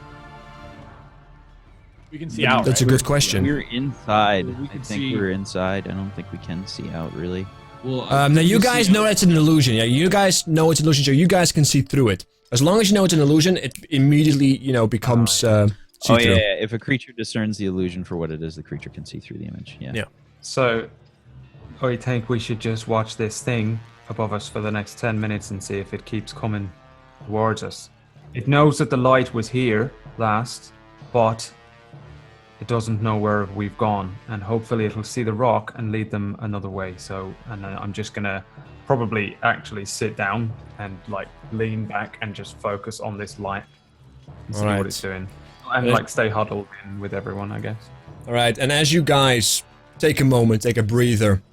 We can see out. That's a good question. We're inside. We I can think see- we're inside. I don't think we can see out, really. Well, Now you guys know that's an illusion. Yeah, you guys know it's an illusion, so you guys can see through it. As long as you know it's an illusion, it immediately, becomes see-through. Oh, yeah. If a creature discerns the illusion for what it is, the creature can see through the image. Yeah. Yeah. So, I think we should just watch this thing above us for the next 10 minutes and see if it keeps coming towards us. It knows that the light was here last, but it doesn't know where we've gone, and hopefully it'll see the rock and lead them another way. So, and then I'm just gonna probably actually sit down and lean back and just focus on this light and see Alright. what it's doing, and stay huddled in with everyone, I guess. Alright, and as you guys take a moment, take a breather,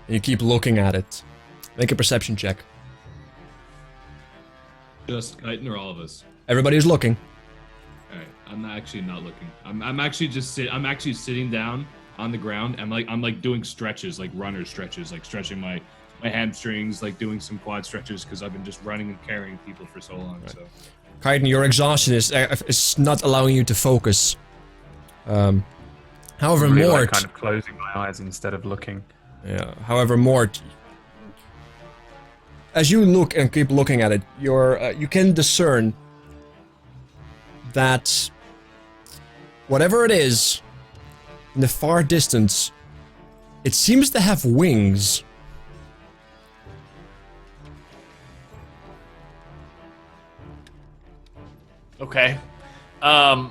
and you keep looking at it, make a perception check. just Chitin or all of us? Everybody's looking. Alright, I'm actually not looking. I'm actually sitting down on the ground. I'm doing stretches, like runner stretches, like stretching my hamstrings, like doing some quad stretches because I've been just running and carrying people for so long. So Chitin, your exhaustion is not allowing you to focus. However, I'm really, Mort... kind of closing my eyes instead of looking. Yeah. However, Mort, as you look and keep looking at it, you can discern that whatever it is in the far distance, it seems to have wings. Okay. I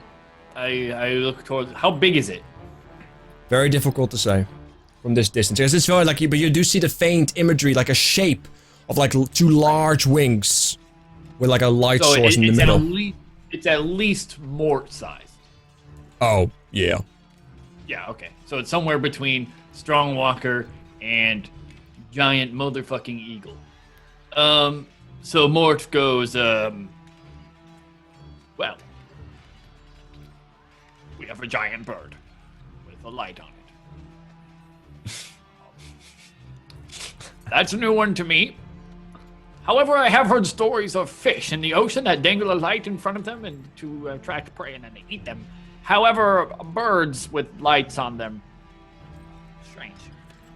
look towards. How big is it? Very difficult to say from this distance. Because it's very but you do see the faint imagery, like a shape of two large wings with a light source in the middle. It's at least Mort sized. Oh, yeah. Yeah, okay. So it's somewhere between Strongwalker and giant motherfucking eagle. So Mort goes, well, we have a giant bird with a light on it. That's a new one to me. However, I have heard stories of fish in the ocean that dangle a light in front of them and to attract prey and then they eat them. However, birds with lights on them, strange.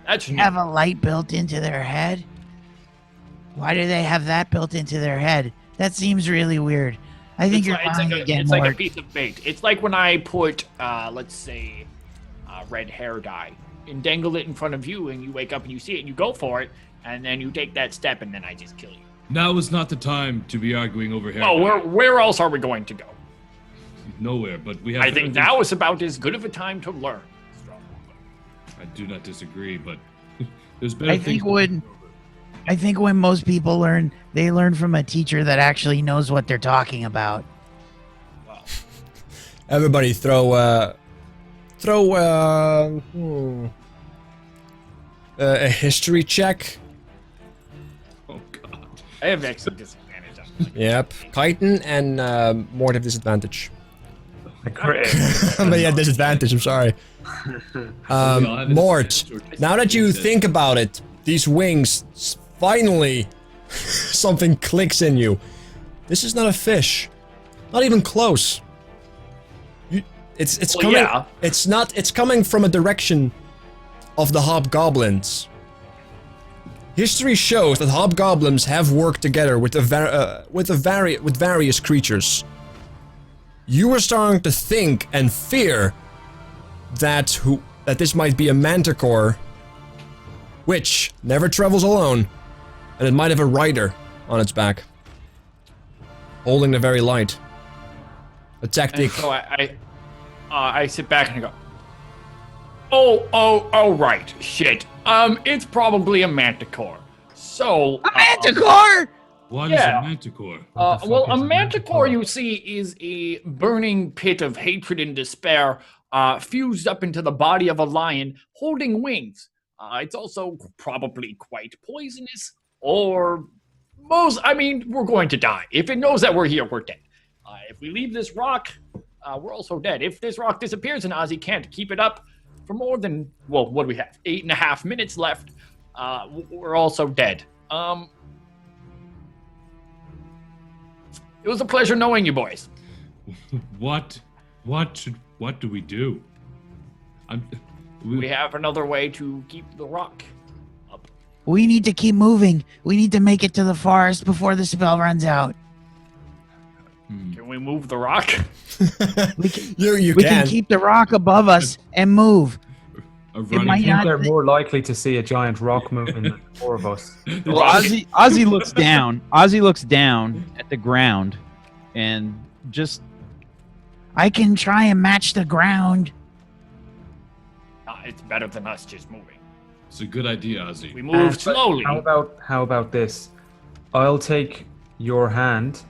That's new. Have a light built into their head? Why do they have that built into their head? That seems really weird. I think It's like a piece of bait. It's like when I put, let's say, red hair dye and dangle it in front of you, and you wake up and you see it and you go for it, and then you take that step, and then I just kill you. now is not the time to be arguing over hair. Oh, where else are we going to go? Nowhere, but we have. I think now is about as good of a time to learn. I do not disagree, but there's better I things. think I think when most people learn, they learn from a teacher that actually knows what they're talking about. Everybody throw a history check. Oh god. I have extra disadvantage on this. Yep. Chitin and Mort have disadvantage. I crit. But yeah, disadvantage, I'm sorry. We all have Mort, disadvantage. now that you think about it, these wings, finally, something clicks in you. This is not a fish. Not even close. It's Well, coming. yeah. It's not. It's coming from a direction of the hobgoblins. History shows that hobgoblins have worked together with various creatures. You were starting to think and fear that this might be a manticore, which never travels alone, and it might have a rider on its back, holding the very light. A tactic. And so I sit back and I go, oh, right, shit. It's probably a manticore. So, Manticore! What is Yeah. a manticore? well, a manticore, you see, is a burning pit of hatred and despair, fused up into the body of a lion, holding wings. It's also probably quite poisonous, or we're going to die. If it knows that we're here, we're dead. If we leave this rock, we're also dead. If this rock disappears and Ozzy can't keep it up for more than, well, what do we have? 8.5 minutes left. We're also dead. It was a pleasure knowing you boys. What do we do? We have another way to keep the rock up. We need to keep moving. We need to make it to the forest before the spell runs out. Can we move the rock? We can, You we can. can keep the rock above us and move. A It running might I think not. they're more likely to see a giant rock moving than the four of us. Well, Ozzy looks down. Ozzy looks down at the ground, and just I can try and match the ground. It's better than us just moving. It's a good idea, Ozzy. We move But slowly. How about this? I'll take your hand,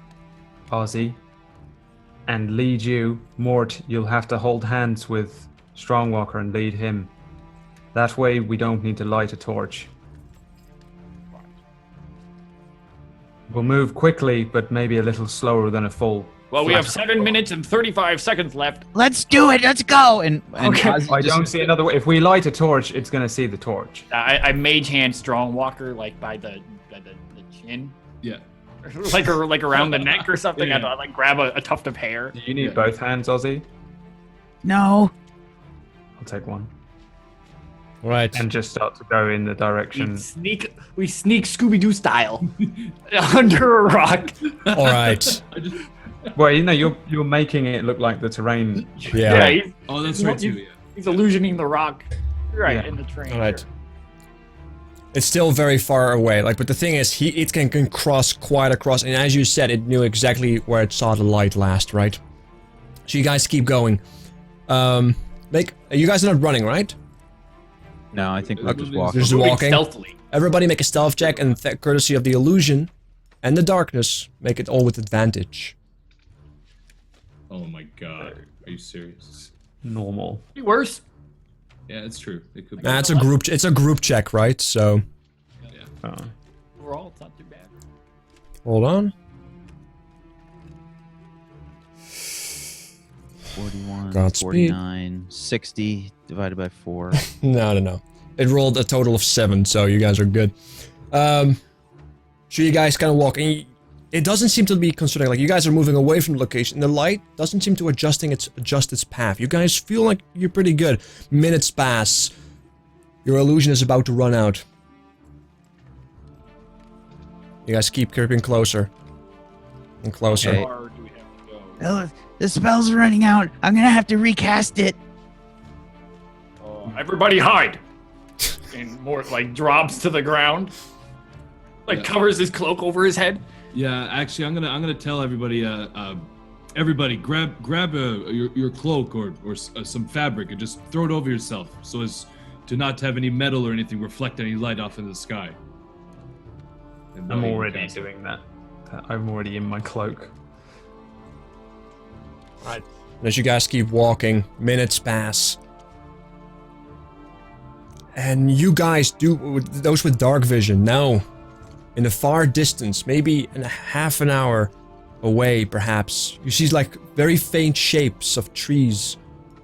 Ozzy, and lead you. Mort, you'll have to hold hands with Strongwalker and lead him. That way we don't need to light a torch. We'll move quickly, but maybe a little slower than a full. Well, we have 7 minutes and 35 seconds left. Let's do it. Let's go. and Okay. Ozzy I just- don't see another way. If we light a torch, it's going to see the torch. I mage hand strong walker like by the chin, Yeah. like around the neck or something. Yeah. I like grab a tuft of hair. Do you need Yeah. both hands, Ozzy? No. I'll take one. Right. And just start to go in the direction. We sneak Scooby Doo style under a rock. All right. Well, you know, you're making it look like the terrain. Yeah. he's, Oh, that's right too. Yeah. he's illusioning the rock. Right Yeah. in the train. All right. It's still very far away. Like, but the thing is, it can cross quite across, and as you said, it knew exactly where it saw the light last, right? So you guys keep going. You guys are not running, right? No, I think we're just Okay. walking. Just Moving walking. stealthily. Everybody make a stealth check, and courtesy of the illusion and the darkness, make it all with advantage. Oh my god. Are you serious? Normal. Be worse. Yeah, it's true. It could be. Nah, it's a group check, right? So Overall, it's not too bad. hold on. 41, Godspeed. 49, 60 divided by 4. No. It rolled a total of 7, so you guys are good. So you guys kind of walk, and it doesn't seem to be considering, like, you guys are moving away from the location. The light doesn't seem to adjust its path. You guys feel like you're pretty good. Minutes pass. Your illusion is about to run out. You guys keep creeping closer and closer. Okay. How far do we have to go? Oh, the spell's running out. I'm gonna have to recast it. Everybody hide. And more like drops to the ground. Like Yeah. covers his cloak over his head. Yeah, actually, I'm gonna tell everybody. Everybody, grab your cloak or some fabric and just throw it over yourself, so as to not have any metal or anything reflect any light off in the sky. I'm already doing that. I'm already in my cloak. Right. And as you guys keep walking, minutes pass. And you guys do, those with dark vision, now, in the far distance, maybe in a half an hour away perhaps, you see like very faint shapes of trees.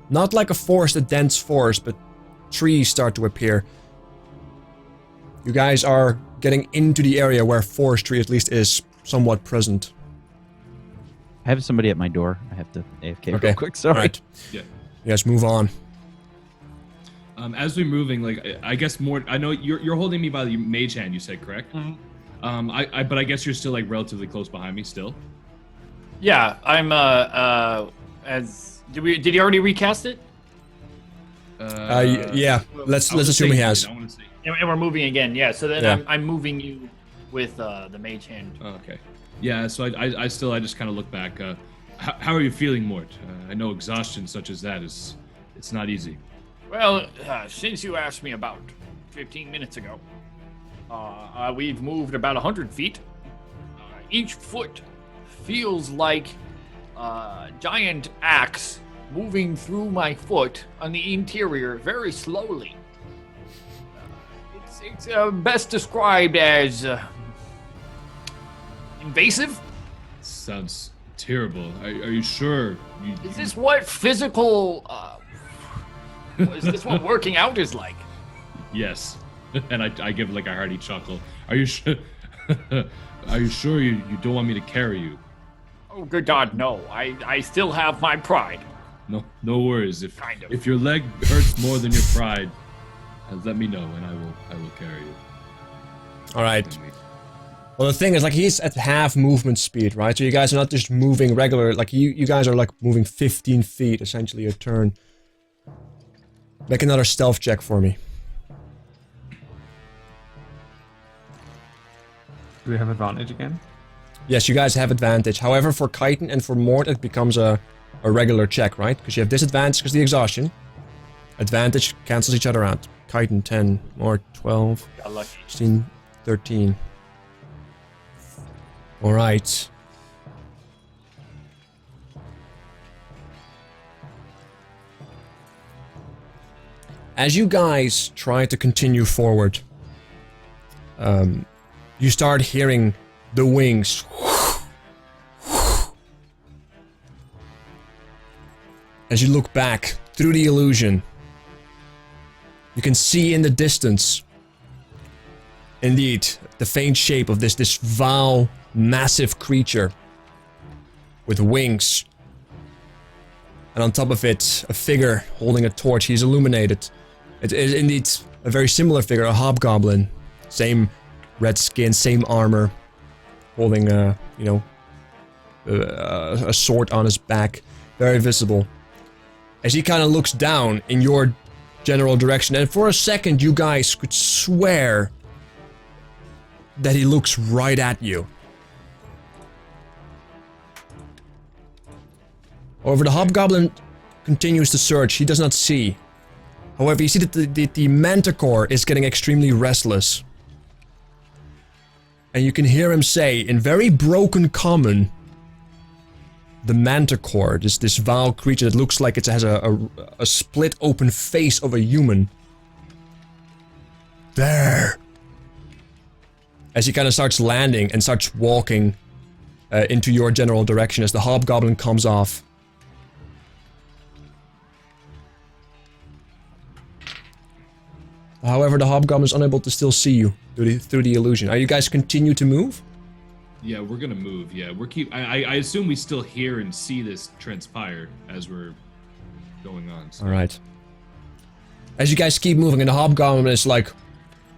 Not like a forest, a dense forest, but trees start to appear. You guys are getting into the area where forestry at least is somewhat present. I have somebody at my door. I have to AFK Okay. real quick. Sorry. Right. Yeah. You guys move on. As we're moving, like I guess more. I know you're holding me by the mage hand. You said correct. Mhm. But I guess you're still like relatively close behind me still. Yeah, I'm as did he already recast it? Yeah. Let's assume he has. I want to say. And we're moving again. Yeah, so then Yeah. I'm moving you with the mage hand. Oh, okay. Yeah. So I just kind of look back. How are you feeling, Mort? I know exhaustion such as that it's not easy. Well, since you asked me about 15 minutes ago, we've moved about 100 feet. Each foot feels like a giant axe moving through my foot on the interior very slowly. It's best described as invasive. Sounds terrible. Are you sure? Is this what physical? Is this what working out is like? Yes. And I give like a hearty chuckle. Are you sure? Are you sure you don't want me to carry you? Oh, good God, no. I still have my pride. No worries. Kind of. If your leg hurts more than your pride, let me know and I will carry you. All right. Well, the thing is, like, he's at half movement speed, right? So you guys are not just moving regular, like, you guys are, like, moving 15 feet, essentially, a turn. Make another stealth check for me. Do we have advantage again? Yes, you guys have advantage. However, for Chitin and for Mort, it becomes a regular check, right? Because you have disadvantage because of the exhaustion. Advantage cancels each other out. Chitin 10, Mort 12, Got lucky. 16, 13. Alright. As you guys try to continue forward, you start hearing the wings. As you look back through the illusion, you can see in the distance, indeed, the faint shape of this vile, massive creature with wings. And on top of it, a figure holding a torch. He's illuminated. It is indeed a very similar figure, a hobgoblin. Same red skin, same armor, holding a sword on his back, very visible. As he kind of looks down in your general direction, and for a second you guys could swear that he looks right at you. However, the hobgoblin continues to search. He does not see. However, you see that the manticore is getting extremely restless. And you can hear him say, in very broken common, the manticore, this vile creature that looks like it has a split open face of a human. There! As he kind of starts landing and starts walking into your general direction as the hobgoblin comes off. However, the hobgoblin is unable to still see you through the illusion. Are you guys continue to move? Yeah, we're gonna move. Yeah, I assume we still hear and see this transpire as we're going on. So. All right. As you guys keep moving, and the hobgoblin is like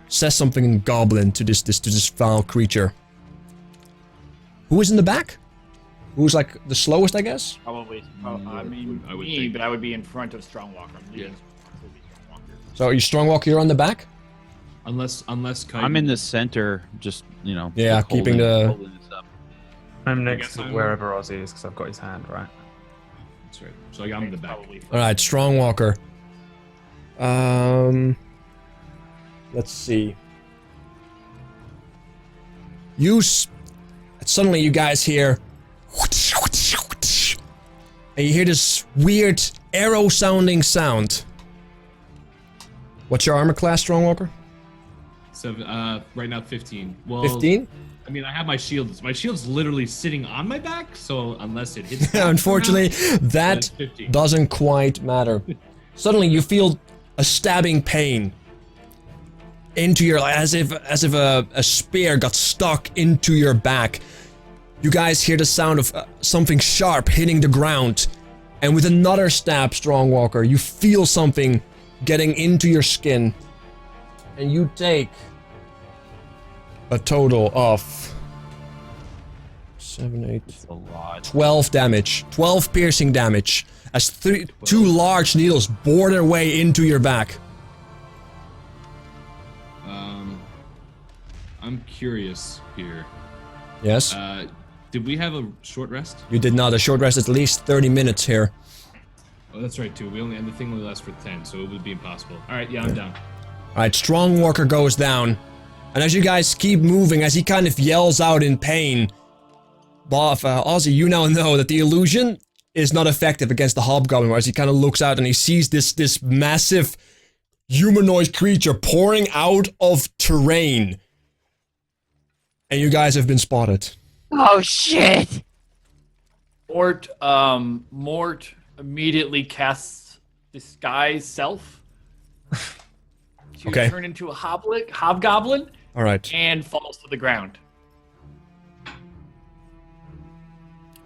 says something in goblin to this foul creature. Who is in the back? Who's like the slowest, I guess? Probably. I would Me, think. but I would be in front of Strongwalker. Yeah. So you strongwalk here on the back? Unless Chitin, I'm in the center, just Yeah, like keeping the- holding this up. I'm guess next to I'm- wherever Ozzy is because I've got his hand, right? That's right. So I'm in the back. Probably. All right, strongwalker. Let's see. Suddenly you guys hear, and you hear this weird arrow-sounding sound. What's your armor class, Strongwalker? So, right now 15. Well, 15? I mean, I have my shield. My shield's literally sitting on my back, so unless it hits back Unfortunately, somehow, that it's 15. doesn't quite matter. Suddenly you feel a stabbing pain into your, as if a spear got stuck into your back. You guys hear the sound of something sharp hitting the ground, and with another stab, Strongwalker, you feel something getting into your skin, and you take a total of 7, 8, It's a lot. 12 damage. 12 piercing damage as two large needles bore their way into your back. I'm curious here. Yes? Did we have a short rest? You did not. A short rest at least 30 minutes here. Oh, that's right, too. And the thing only lasts for 10, so it would be impossible. Alright, yeah, I'm down. Alright, Strongwalker goes down. And as you guys keep moving, as he kind of yells out in pain, Ozzy, you now know that the illusion is not effective against the hobgoblin, as he kind of looks out and he sees this massive humanoid creature pouring out of terrain. And you guys have been spotted. Oh shit! Mort immediately casts disguise self to Okay. turn into a hobgoblin Alright. and falls to the ground.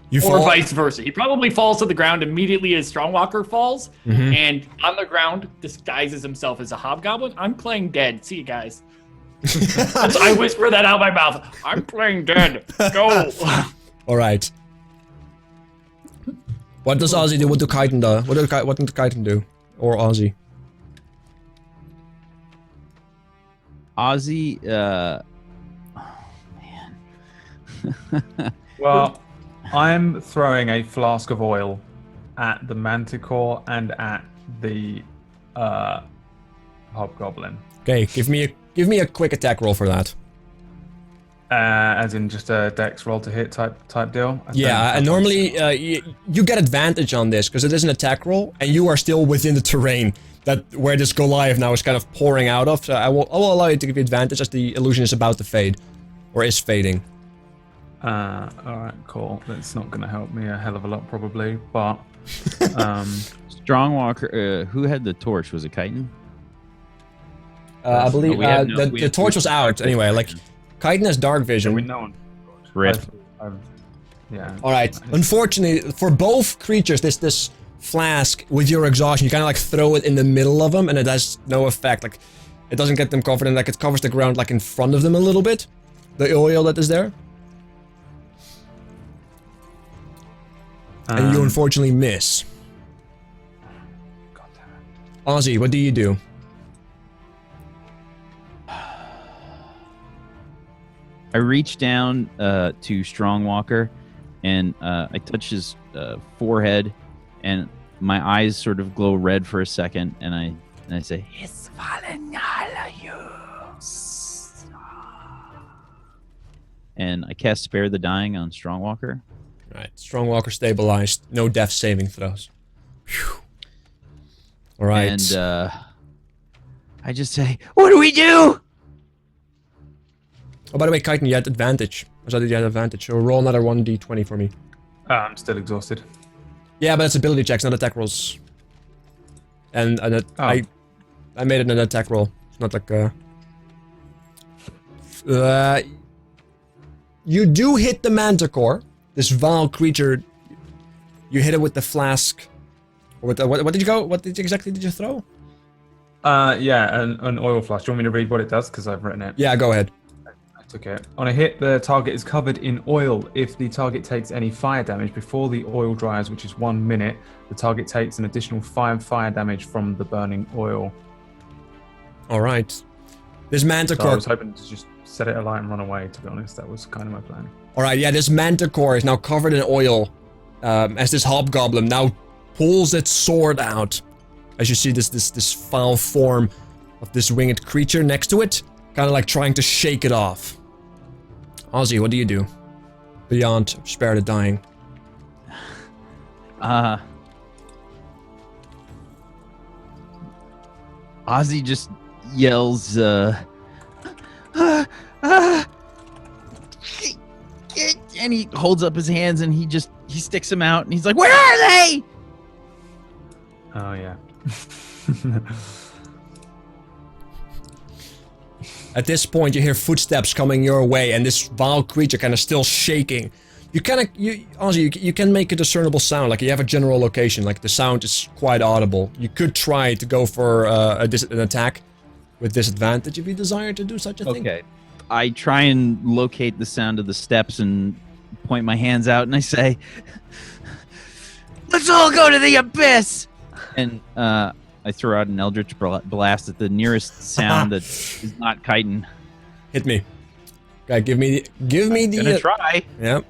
You Or fall. vice versa. He probably falls to the ground immediately as Strongwalker falls, and on the ground disguises himself as a hobgoblin. I'm playing dead. See you guys. So I whisper that out my mouth. I'm playing dead. Go. Alright. What does Ozzy do? What do Kaiten do? What did Kaiten do? Or Ozzy? Ozzy, oh man. Well, I'm throwing a flask of oil at the manticore and at the hobgoblin. Okay, give me a quick attack roll for that. As in just a dex roll to hit type deal? Yeah, and normally you get advantage on this because it is an attack roll, and you are still within the terrain where this Goliath now is kind of pouring out of. So I will allow you to give you advantage as the illusion is about to fade, or is fading. Alright, cool. That's not going to help me a hell of a lot probably, but... Strongwalker, who had the torch? Was it Chitin? I believe we have the torch was out anyway. Like, Kaiten has dark vision. we know. Rip. Yeah. All right. Unfortunately, for both creatures, this flask with your exhaustion, you kind of like throw it in the middle of them, and it has no effect. Like, it doesn't get them covered, and like it covers the ground like in front of them a little bit. The oil that is there, and you unfortunately miss. God damn it. Ozzy, what do you do? I reach down to Strongwalker, and I touch his forehead, and my eyes sort of glow red for a second, and I say, It's fallen all of you. and I cast Spare the Dying on Strongwalker. All right. Strongwalker stabilized. No death saving throws. Phew. All right. And I just say, What do we do? Oh, by the way, Kaiten, you had advantage. I thought you had advantage. So roll another 1d20 for me. I'm still exhausted. Yeah, but it's ability checks, not attack rolls. And I made it an attack roll. It's not like you do hit the manticore, this vile creature. You hit it with the flask. Or with the, what did you go? What exactly did you throw? Yeah, an oil flask. Do you want me to read what it does? Because I've written it. Yeah, go ahead. Okay. On a hit, the target is covered in oil. If the target takes any fire damage before the oil dries, which is 1 minute, the target takes an additional 5 fire damage from the burning oil. All right. This So I manticore. was hoping to just set it alight and run away, to be honest. That was kind of my plan. All right, yeah, this manticore is now covered in oil as this hobgoblin now pulls its sword out. As you see this foul form of this winged creature next to it, kind of like trying to shake it off. Ozzy, what do you do? Beyond spare the dying. Ozzy just yells, and he holds up his hands and he sticks them out and he's like, "Where are they?" Oh yeah. At this point, you hear footsteps coming your way, and this vile creature kind of still shaking. Ozzy, you can make a discernible sound, like you have a general location, like the sound is quite audible. You could try to go for an attack with disadvantage if you desire to do such a thing. Okay. I try and locate the sound of the steps and point my hands out and I say, "Let's all go to the abyss!" And I throw out an Eldritch Blast at the nearest sound that is not chitin. Hit me. Okay, give me the. Gonna try. Yep.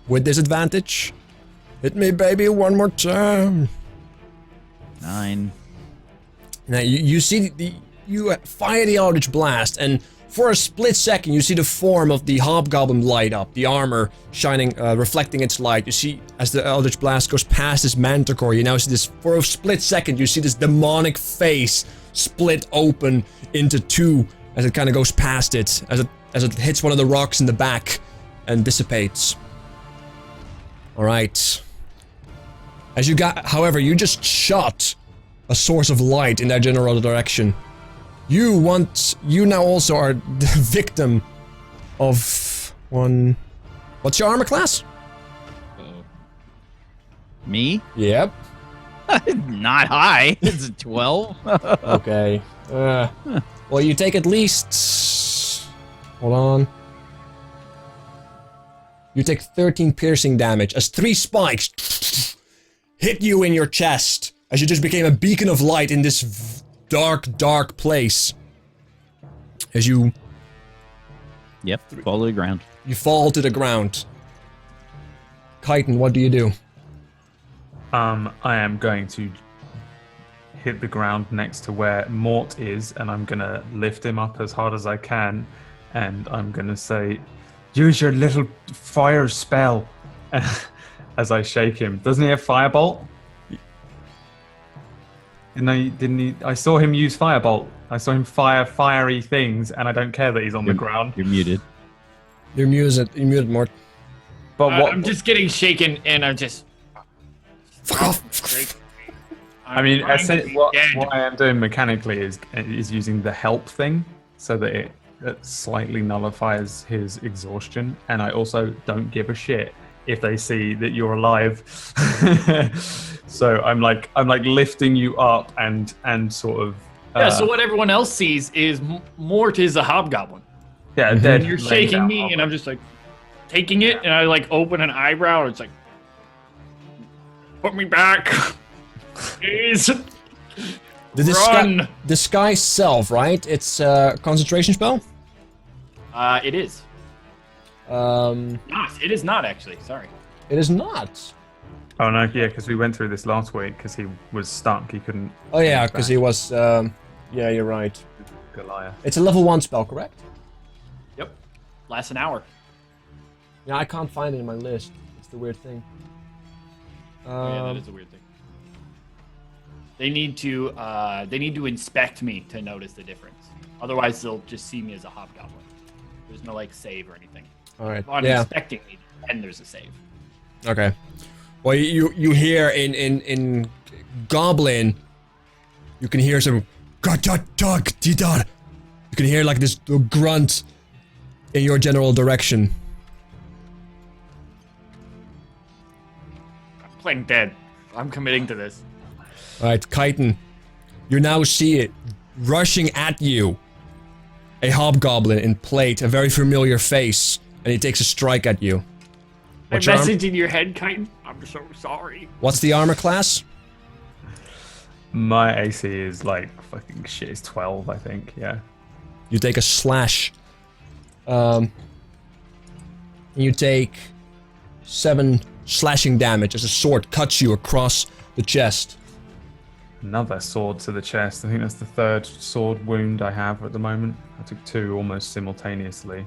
With disadvantage. Hit me, baby, one more time. 9. Now you see you fire the Eldritch Blast, and for a split second you see the form of the hobgoblin light up, the armor shining, reflecting its light. You see as the Eldritch Blast goes past this manticore, you now see this, for a split second you see this demonic face split open into two as it kind of goes past it, as it hits one of the rocks in the back and dissipates. Alright. However, you just shot a source of light in that general direction. You now also are the victim of one. What's your armor class? Uh-oh. Me? Yep. Not high. It's a 12. Okay. Well, you take at least. Hold on. You take 13 piercing damage as 3 spikes hit you in your chest as you just became a beacon of light in this dark place. As you Fall to the ground. You fall to the ground. Chitin, what do you do? I am going to hit the ground next to where Mort is, and I'm gonna lift him up as hard as I can, and I'm gonna say, "Use your little fire spell," as I shake him. Doesn't he have firebolt? Didn't he? I saw him use firebolt. I saw him fire fiery things, and I don't care that he's on the ground. You're muted. You're muted, Mort. But what? I'm just getting shaken, and I'm just. Fuck off. I mean, what dead. I am doing mechanically is using the help thing, so that it slightly nullifies his exhaustion, and I also don't give a shit if they see that you're alive. So I'm like lifting you up and sort of. Yeah. So what everyone else sees is Mort is a hobgoblin. Yeah, Mhm. dead. And you're laying shaking down me, on and I'm just like taking it, and I like open an eyebrow, and it's like, put me back, please. Run. The disguise self, right? It's a concentration spell? It is. Um, It is not actually. Sorry. it is not. Oh no, yeah, because we went through this last week because he was stuck. He couldn't. Oh yeah, because he was, yeah, you're right. Goliath. It's a level 1 spell, correct? Yep. Lasts an hour. Yeah, I can't find it in my list. It's the weird thing. Yeah, that is a weird thing. They need to inspect me to notice the difference. Otherwise, they'll just see me as a hobgoblin. There's no like save or anything. Alright, On yeah. inspecting me, then there's a save. Okay. Well, you hear in Goblin, you can hear some you can hear like this grunt in your general direction. I'm playing dead. I'm committing to this. Alright, Chitin, you now see it rushing at you. A hobgoblin in plate, a very familiar face, and he takes a strike at you. My What's your message in your head, Chitin. I'm so sorry. What's the armor class? My AC is like fucking shit. It's 12, I think. Yeah. You take a slash. You take 7 slashing damage as a sword cuts you across the chest. Another sword to the chest. I think that's the 3rd sword wound I have at the moment. I took 2 almost simultaneously.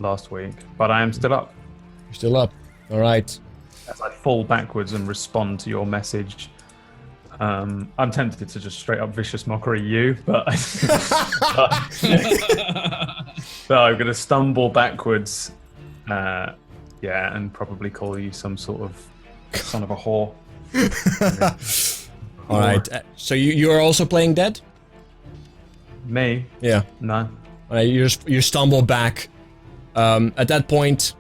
last week, but I am still up. You're still up. All right. As I fall backwards and respond to your message, I'm tempted to just straight up vicious mockery you, but so I'm going to stumble backwards, and probably call you some sort of son of a whore. All right. So you are also playing dead? Me? Yeah. No. All right. You stumble back. At that point,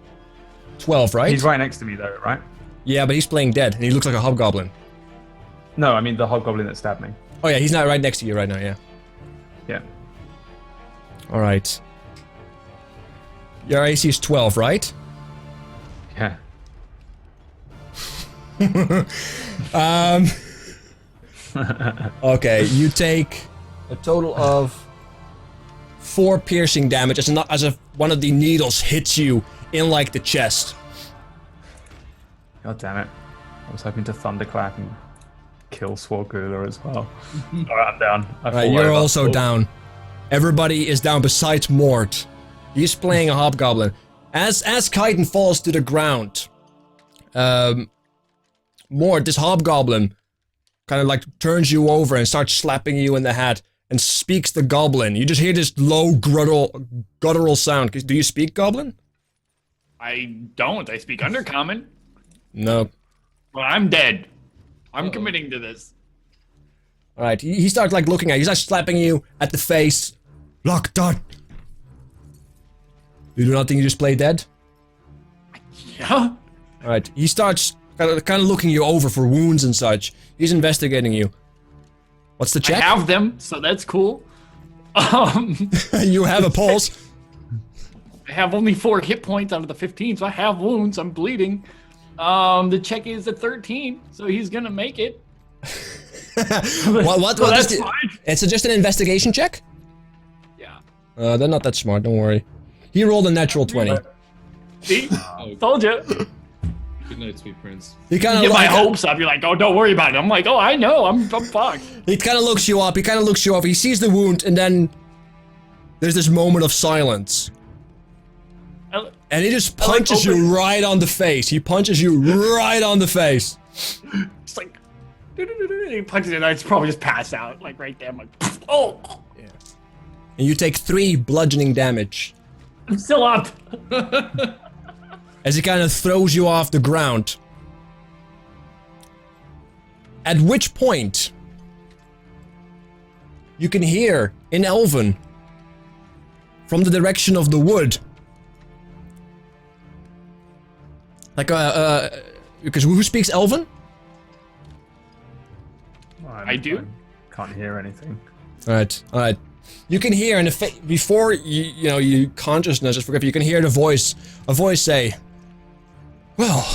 12, right? He's right next to me though, right? Yeah, but he's playing dead, and he looks like a hobgoblin. No, I mean the hobgoblin that stabbed me. Oh yeah, he's not right next to you right now. Yeah. Yeah. All right. Your AC is 12, right? Yeah. Okay, you take a total of 4 piercing damage as if one of the needles hits you in like the chest. God damn it. I was hoping to thunderclap and kill Swogula as well. Alright, I'm down. Alright, you're also down. Everybody is down besides Mort. He's playing a hobgoblin. As Kaiten falls to the ground, Mort, this hobgoblin, kind of like turns you over and starts slapping you in the head and speaks the goblin. You just hear this low guttural sound. Do you speak goblin? I don't. I speak Undercommon. No. Well, I'm dead. I'm committing to this. Alright, he starts like looking at you. He starts slapping you at the face. Lock that. You do not think you just play dead? Yeah. Alright, he starts kind of looking you over for wounds and such. He's investigating you. What's the check? I have them, so that's cool. You have a pulse. I have only 4 hit points out of the 15, so I have wounds. I'm bleeding. The check is at 13, so he's gonna make it. What? So that's fine. It's just an investigation check? Yeah. They're not that smart, don't worry. He rolled a natural 20. See? Told you. Good night, sweet prince. He kind of Get my hopes up. You're like, oh, don't worry about it. I'm like, oh, I know. I'm fucked. He kind of looks you up. He sees the wound, and then there's this moment of silence. And he just punches you right on the face. He punches you right on the face. It's like, he punches it, and I probably just pass out, like right there. I'm like, oh. Yeah. And you take 3 bludgeoning damage. I'm still up. As he kind of throws you off the ground. At which point, you can hear in Elven, from the direction of the wood, like because who speaks Elven? I do. Can't hear anything. All right. You can hear in the before you consciousness is forgiven. You can hear a voice say, "Well,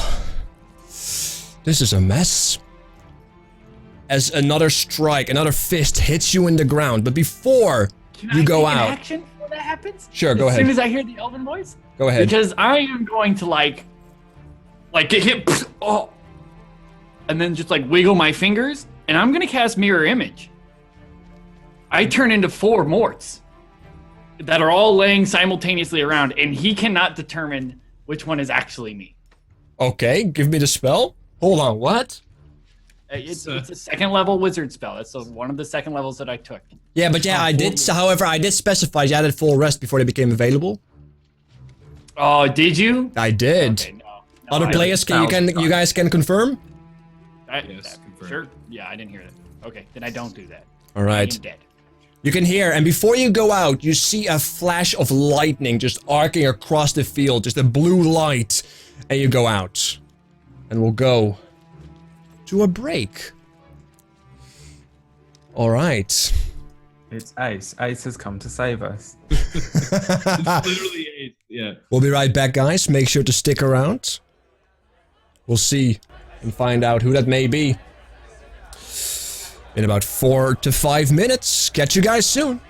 this is a mess." As another fist hits you in the ground, but before you go out, Action before that happens. Sure, go ahead. As soon as I hear the Elven voice. Go ahead. Because I am going to like get hit, and then just like wiggle my fingers, and I'm gonna cast Mirror Image. I turn into 4 Morts that are all laying simultaneously around, and he cannot determine which one is actually me. Okay, give me the spell. Hold on, what? It's a 2nd level wizard spell. That's one of the 2nd levels that I took. Yeah, but yeah, I did. However, I did specify you added full rest before they became available. Oh, did you? I did. Okay, no, Other players, you guys can confirm? Yes, confirmed. Sure. Yeah, I didn't hear that. Okay, then I don't do that. All right. I'm dead. You can hear, and before you go out, you see a flash of lightning just arcing across the field, just a blue light, and you go out. And we'll go to a break. All right. It's Ace. Ace has come to save us. It's literally 8. Yeah. We'll be right back, guys. Make sure to stick around. We'll see and find out who that may be in about 4 to 5 minutes. Catch you guys soon.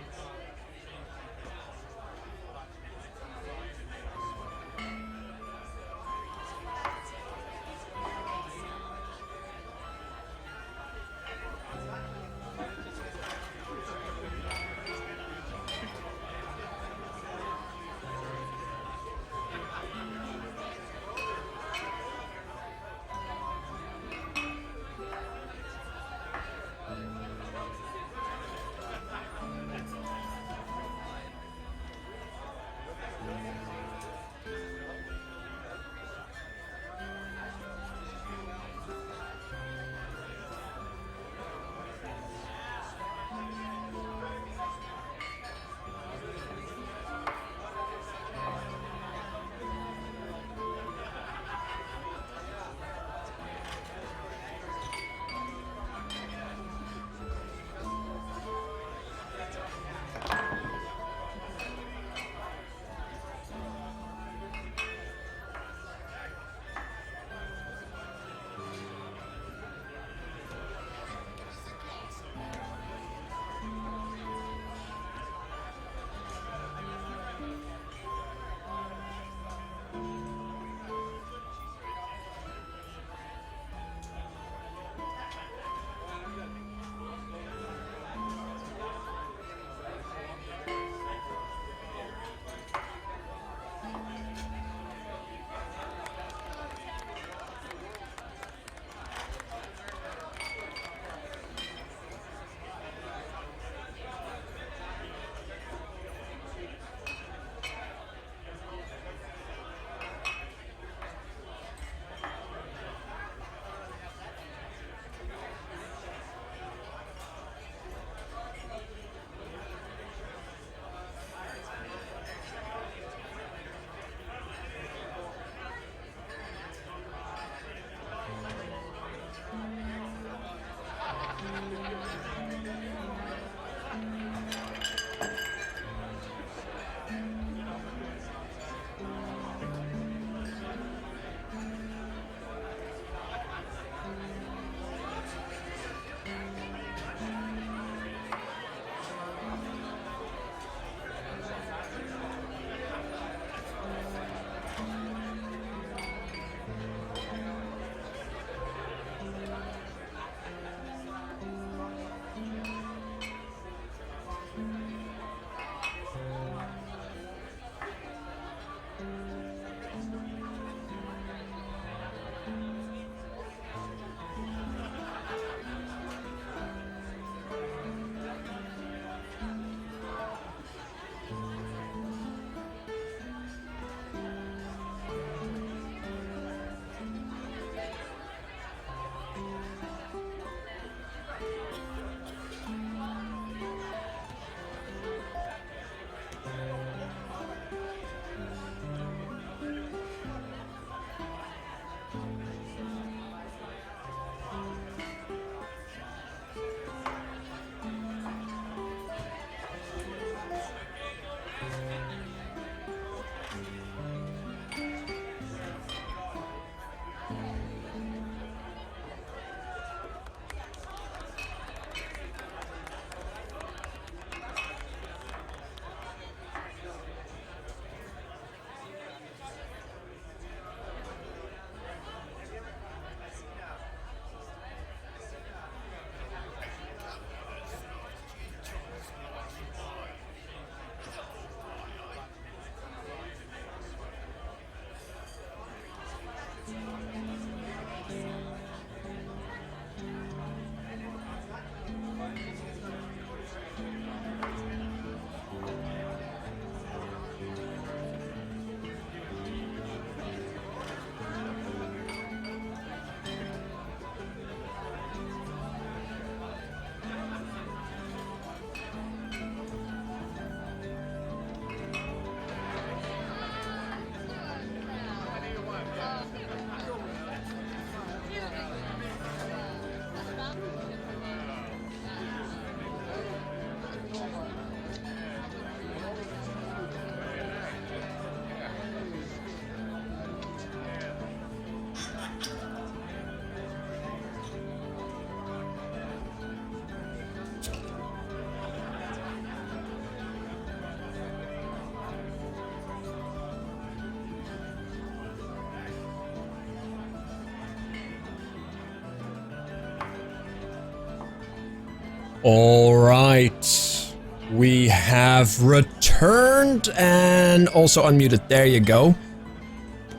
All right. We have returned and also unmuted. There you go.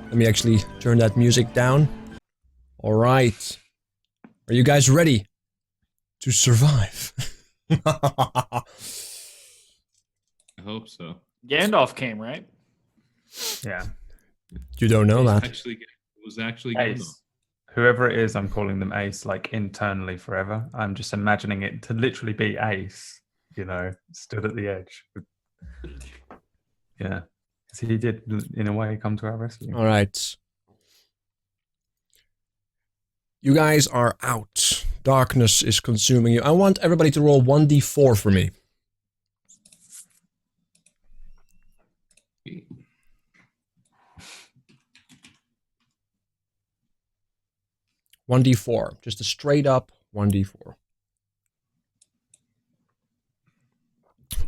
Let me actually turn that music down. All right. Are you guys ready to survive? I hope so. Gandalf came, right? Yeah. You don't know that. It was actually Gandalf. Ace. Whoever it is, I'm calling them Ace, like internally forever. I'm just imagining it to literally be Ace, stood at the edge. Yeah. So he did, in a way, come to our rescue. All right. You guys are out. Darkness is consuming you. I want everybody to roll 1d4 for me. One d4, just a straight up 1d4.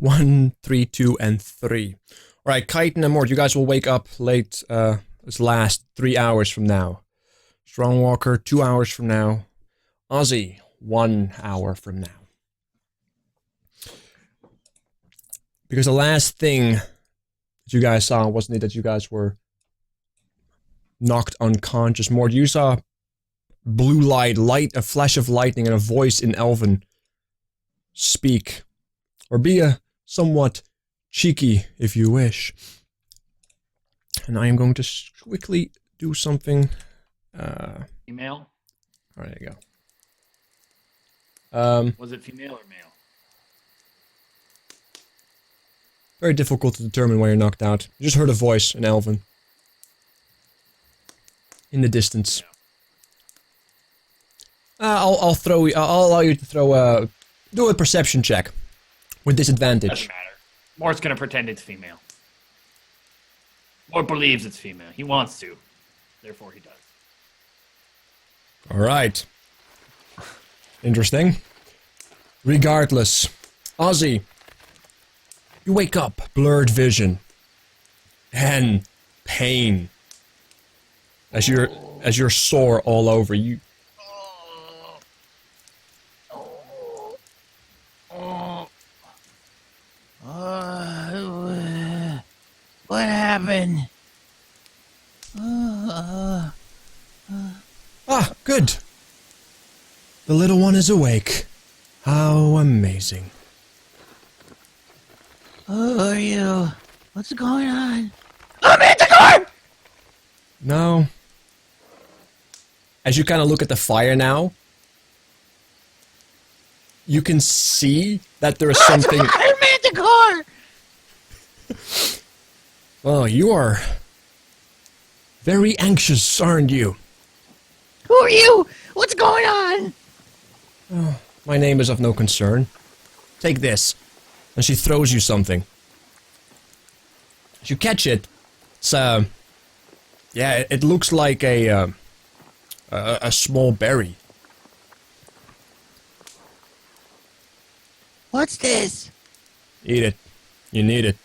1, 3, 2, and 3. All right, Chitin and Mort, you guys will wake up late. This last 3 hours from now. Strongwalker, 2 hours from now. Ozzy, 1 hour from now. Because the last thing that you guys saw, wasn't it that you guys were knocked unconscious? Mort, you saw blue light, a flash of lightning, and a voice in Elven speak. Or be a somewhat cheeky, if you wish. And I am going to quickly do something. Female? Oh, there you go. Was it female or male? Very difficult to determine when you're knocked out. You just heard a voice in Elven. In the distance. I'll allow you to throw do a perception check. With disadvantage. Doesn't matter. Mort's gonna pretend it's female. Mort believes it's female. He wants to. Therefore he does. Alright. Interesting. Regardless. Ozzy. You wake up. Blurred vision. And pain. As you're sore all over you. What happened? Ah, good. The little one is awake. How amazing. Who are you? What's going on? I'm Manticore! No. As you kind of look at the fire now, you can see that there is something... I'm Manticore! Well, you are very anxious, aren't you? Who are you? What's going on? My name is of no concern. Take this. And she throws you something. As you catch it, it's yeah, it looks like a small berry. What's this? Eat it. You need it.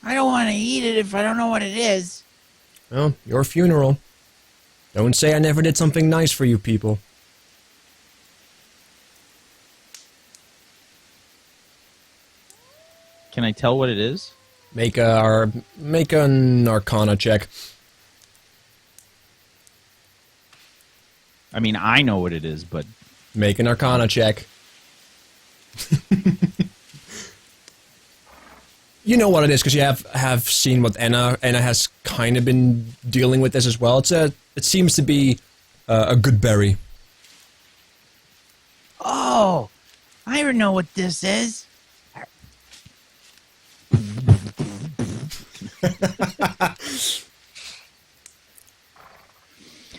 I don't want to eat it if I don't know what it is. Well, your funeral. Don't say I never did something nice for you people. Can I tell what it is? Make an Arcana check. I mean, I know what it is, but Make an Arcana check. You know what it is because you have seen what Anna has kind of been dealing with this as well. It seems to be a good berry. Oh, I don't know what this is.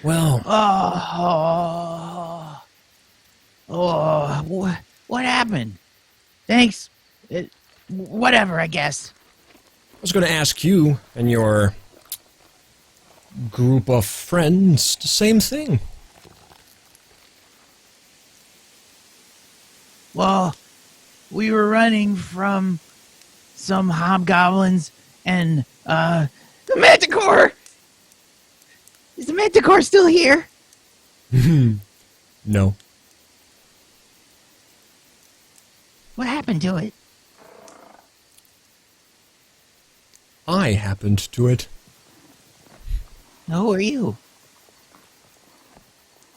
Well, What happened? Thanks. Whatever, I guess. I was going to ask you and your group of friends the same thing. Well, we were running from some hobgoblins and, the Manticore! Is the Manticore still here? No. What happened to it? I happened to it. Who are you?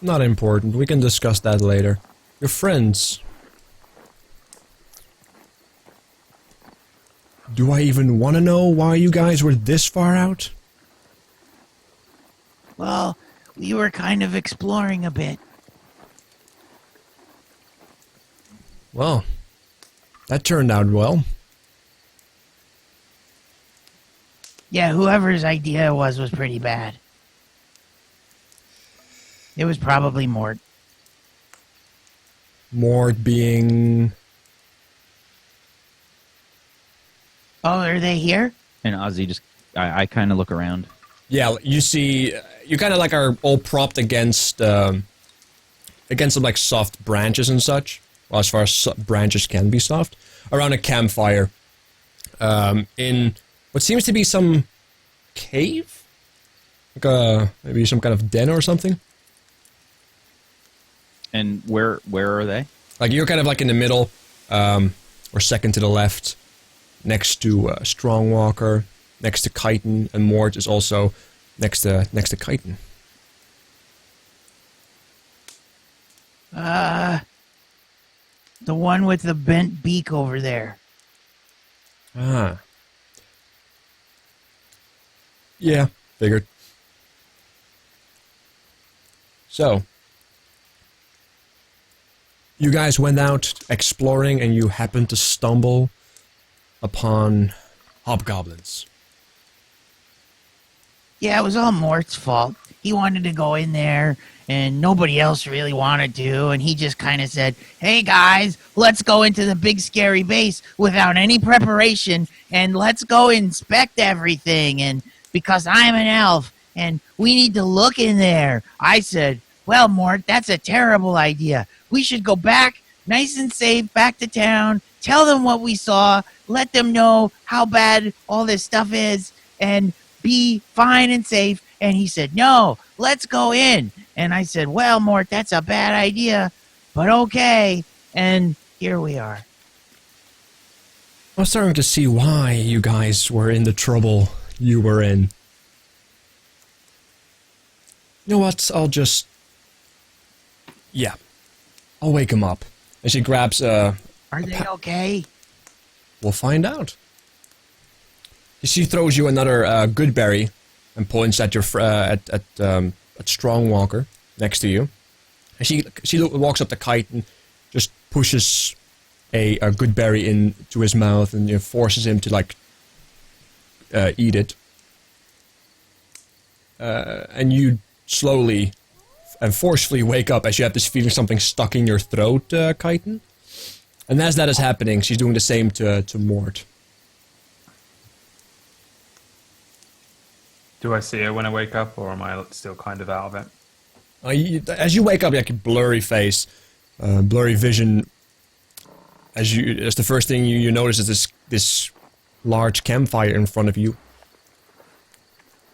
Not important. We can discuss that later. Your friends. Do I even want to know why you guys were this far out? Well, we were kind of exploring a bit. Well, that turned out well. Yeah, whoever's idea it was pretty bad. It was probably Mort. Mort being... Oh, are they here? And Ozzy just, I kind of look around. Yeah, you see, you kind of like are all propped against some like soft branches and such. Well, as far as branches can be soft, around a campfire, in what seems to be some cave, like maybe some kind of den or something. And where are they? Like you're kind of like in the middle, or second to the left, next to Strongwalker, next to Chitin, and Mort is also next to Chitin. The one with the bent beak over there. Ah. Yeah, figured. So, you guys went out exploring and you happened to stumble upon hobgoblins. Yeah, it was all Mort's fault. He wanted to go in there, and nobody else really wanted to, and he just kind of said, hey guys, let's go into the big scary base without any preparation, and let's go inspect everything, and because I'm an elf, and we need to look in there. I said, well, Mort, that's a terrible idea. We should go back, nice and safe, back to town, tell them what we saw, let them know how bad all this stuff is, and be fine and safe. And he said, no, let's go in. And I said, well, Mort, that's a bad idea, but okay. And here we are. I'm starting to see why you guys were in the trouble you were in. You know what? I'll just... Yeah. I'll wake him up. And she grabs Are they okay? We'll find out. She throws you another good berry and points at your at Strongwalker next to you. And she walks up to Kite and just pushes a good berry into his mouth and forces him to like eat it. And you slowly and forcefully wake up as you have this feeling something stuck in your throat, Chitin. And as that is happening, she's doing the same to Mort. Do I see her when I wake up, or am I still kind of out of it? As you wake up, you have a blurry face, blurry vision. As the first thing you notice is this large campfire in front of you.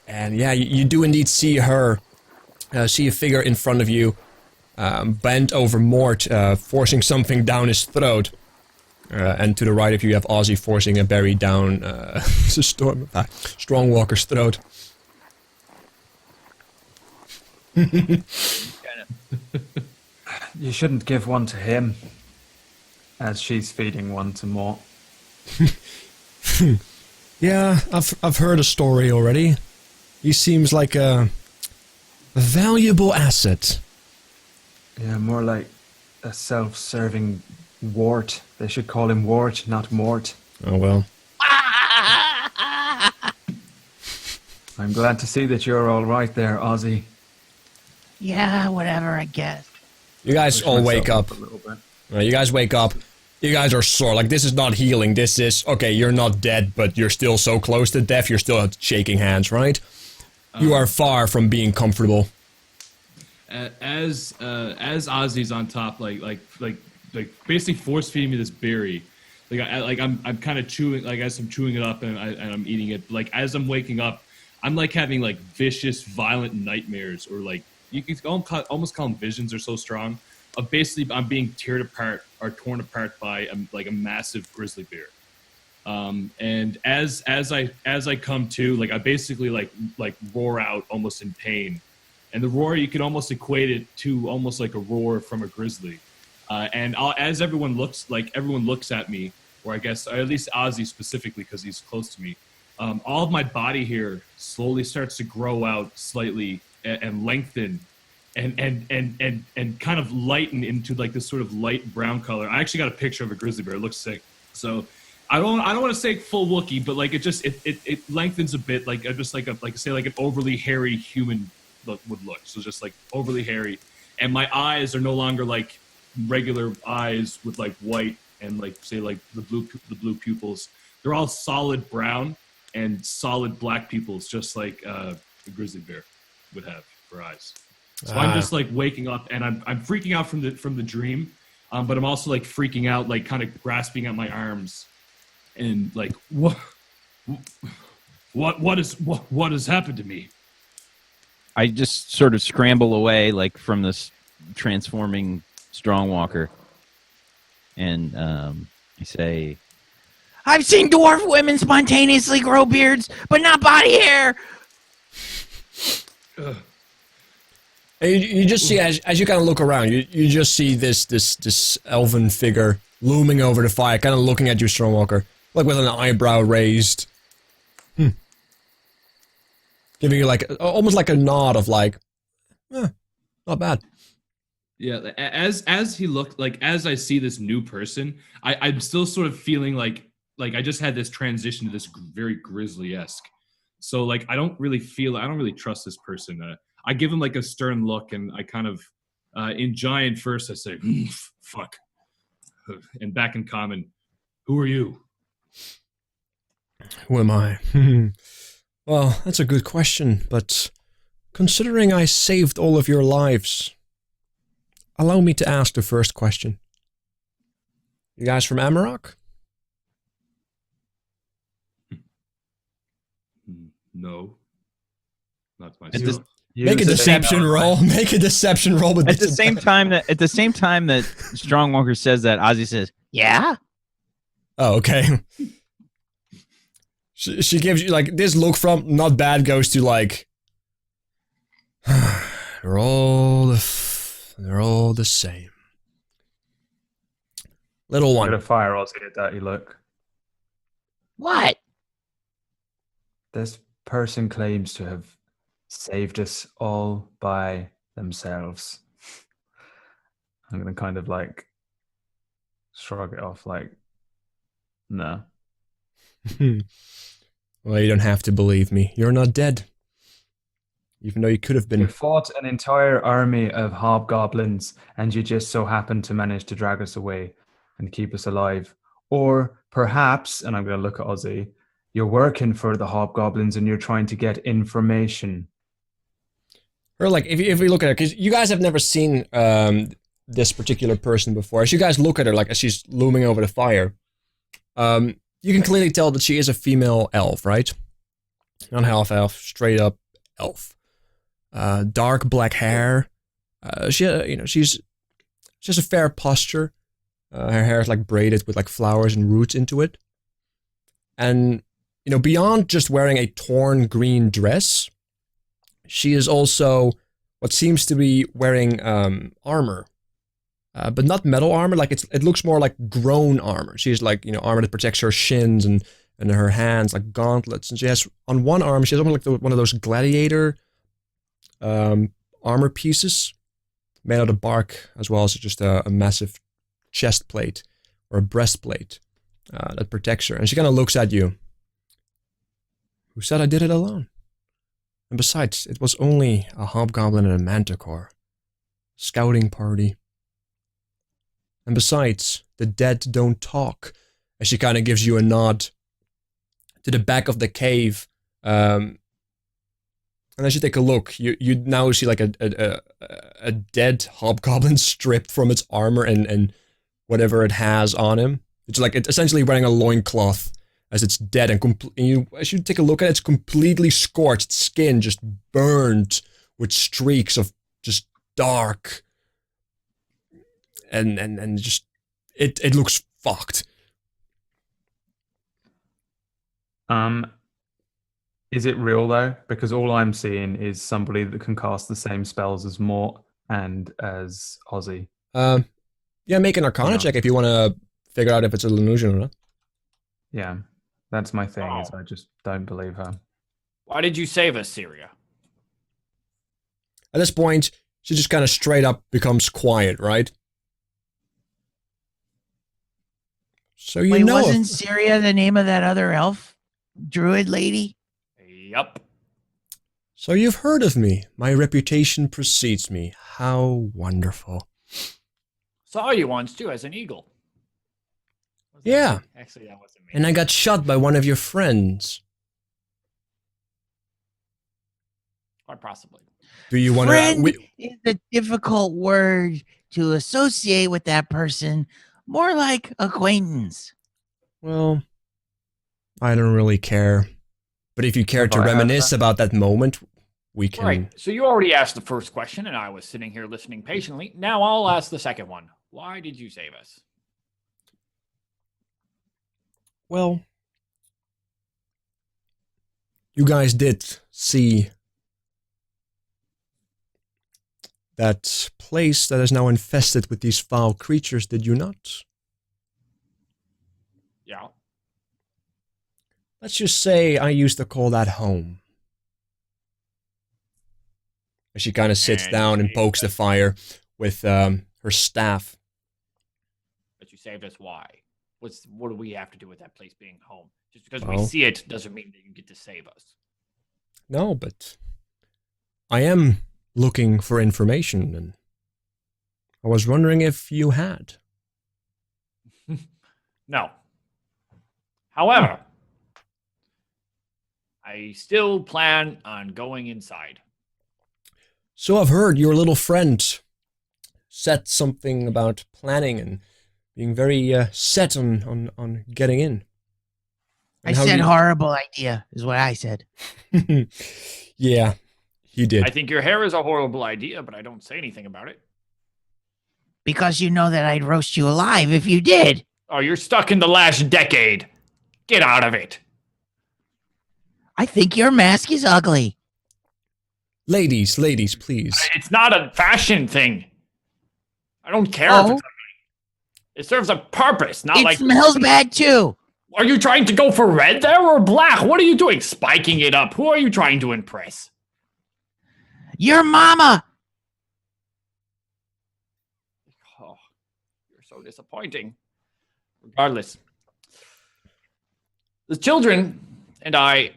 And yeah, you do indeed see her, see a figure in front of you, bent over Mort, forcing something down his throat. And to the right of you have Ozzy forcing a berry down Strongwalker's throat. You shouldn't give one to him, as she's feeding one to Mort. Yeah, I've heard a story already. He seems like a valuable asset. Yeah, more like a self-serving wart. They should call him Wart, not Mort. Oh well. I'm glad to see that you're all right there, Ozzy. Yeah, whatever, I guess. You guys all wake up. A little bit. You guys wake up. You guys are sore. Like, this is not healing. This is, okay, you're not dead, but you're still so close to death, you're still shaking hands, right? You are far from being comfortable. As Ozzy's on top, like basically force feeding me this berry, I'm kind of chewing, like as I'm chewing it up and I'm eating it. Like as I'm waking up, I'm like having like vicious, violent nightmares, or like you can almost call them visions. They're so strong basically I'm being torn apart by like a massive grizzly bear. And as I come to, like, I basically like roar out almost in pain, and the roar, you can almost equate it to almost like a roar from a grizzly. As everyone looks at me, or I guess, or at least Ozzy specifically, because he's close to me, all of my body here slowly starts to grow out slightly and lengthen and kind of lighten into like this sort of light brown color. I actually got a picture of a grizzly bear. It looks sick. So I don't want to say full Wookiee, but like it lengthens a bit, like just like an overly hairy human would look. So just like overly hairy, and my eyes are no longer like regular eyes with like white and like say like the blue pupils. They're all solid brown and solid black pupils, just like a grizzly bear would have for eyes. So I'm just like waking up, and I'm freaking out from the dream, but I'm also like freaking out, like kind of grasping at my arms, and like what has happened to me? I just sort of scramble away, like from this transforming Strongwalker, and I say, I've seen dwarf women spontaneously grow beards, but not body hair. You just see, as you kind of look around, you just see this elven figure looming over the fire, kind of looking at you, Strongwalker, like with an eyebrow raised. Giving you like, almost like a nod of like, not bad. Yeah, as he looked, like as I see this new person, I'm still sort of feeling like I just had this transition to this very grizzly-esque. So like I don't really trust this person. I give him like a stern look, and I kind of, in giant first, I say, fuck. And back in common, who are you? Who am I? Well, that's a good question, but considering I saved all of your lives, allow me to ask the first question. You guys from Amarok? No. Not myself. Make a deception roll. Make a deception roll. at the same time that Strongwalker says that, Ozzy says, Yeah? Oh, okay. She gives you like this look from not bad goes to like they're all the same. Little one. Get a fire Ozzy a dirty look. What? This person claims to have saved us all by themselves. I'm gonna kind of like shrug it off, like, no. Well, you don't have to believe me. You're not dead. Even though you could have You been. fought an entire army of hobgoblins, and you just so happened to manage to drag us away and keep us alive. Or perhaps, and I'm going to look at Ozzy, you're working for the hobgoblins and you're trying to get information. Or like, if we look at her, because you guys have never seen this particular person before. As you guys look at her, like as she's looming over the fire, you can clearly tell that she is a female elf, right? Not half elf, straight up elf. Dark black hair. She has a fair posture. Her hair is like braided with like flowers and roots into it. And, beyond just wearing a torn green dress, she is also what seems to be wearing armor. But not metal armor, like it looks more like grown armor. She's like, armor that protects her shins and her hands, like gauntlets. And she has, on one arm, she has almost like one of those gladiator armor pieces made out of bark, as well as just a massive chest plate or a breastplate that protects her. And she kind of looks at you. Who said I did it alone? And besides, it was only a hobgoblin and a manticore. Scouting party. And besides, the dead don't talk. As she kind of gives you a nod to the back of the cave. And as you take a look, you now see like a dead hobgoblin stripped from its armor and whatever it has on him. It's like it's essentially wearing a loincloth as it's dead, and as you take a look at it, it's completely scorched, skin just burned with streaks of just dark, and just it looks fucked. Is it real though? Because all I'm seeing is somebody that can cast the same spells as Mort and as Ozzy. Yeah, make an Arcana Yeah. check if you want to figure out if it's an illusion or not. Yeah, that's my thing. Is Oh. I just don't believe her. Why did you save us, Syria? At this point, she just kind of straight up becomes quiet, right? So you Wait, know. wasn't Syria the name of that other elf druid lady? Yup. So you've heard of me. My reputation precedes me. How wonderful. Saw you once too as an eagle. Was that- Yeah. Actually, that wasn't me. And I got shot by one of your friends. Quite possibly. Do you want Friend to? is a difficult word to associate with that person. More like acquaintance. Well, I don't really care. But if you care Have to I heard reminisce that? about that moment, we can. Right. So you already asked the first question, and I was sitting here listening patiently. Now I'll ask the second one. Why did you save us? Well, you guys did see that place that is now infested with these foul creatures, did you not? Yeah. Let's just say I used to call that home. As she kind of sits And down and she- pokes the fire with her staff. But you saved us. Why? What do we have to do with that place being home? Just because we Well- see it doesn't mean that you get to save us. No, but I am looking for information, and I was wondering if you had. No. However, I still plan on going inside. So I've heard your little friend said something about planning and being very set on getting in. I And how said you- horrible idea, is what I said. Yeah, he did. I think your hair is a horrible idea, but I don't say anything about it. Because you know that I'd roast you alive if you did. Oh, you're stuck in the last decade. Get out of it. I think your mask is ugly. Ladies, please. It's not a fashion thing. I don't care if Oh, it's ugly. It serves a purpose, not it like. smells bad too. Are you trying to go for red there or black? What are you doing? Spiking it up. Who are you trying to impress? Your mama. Oh, you're so disappointing. Regardless, the children and I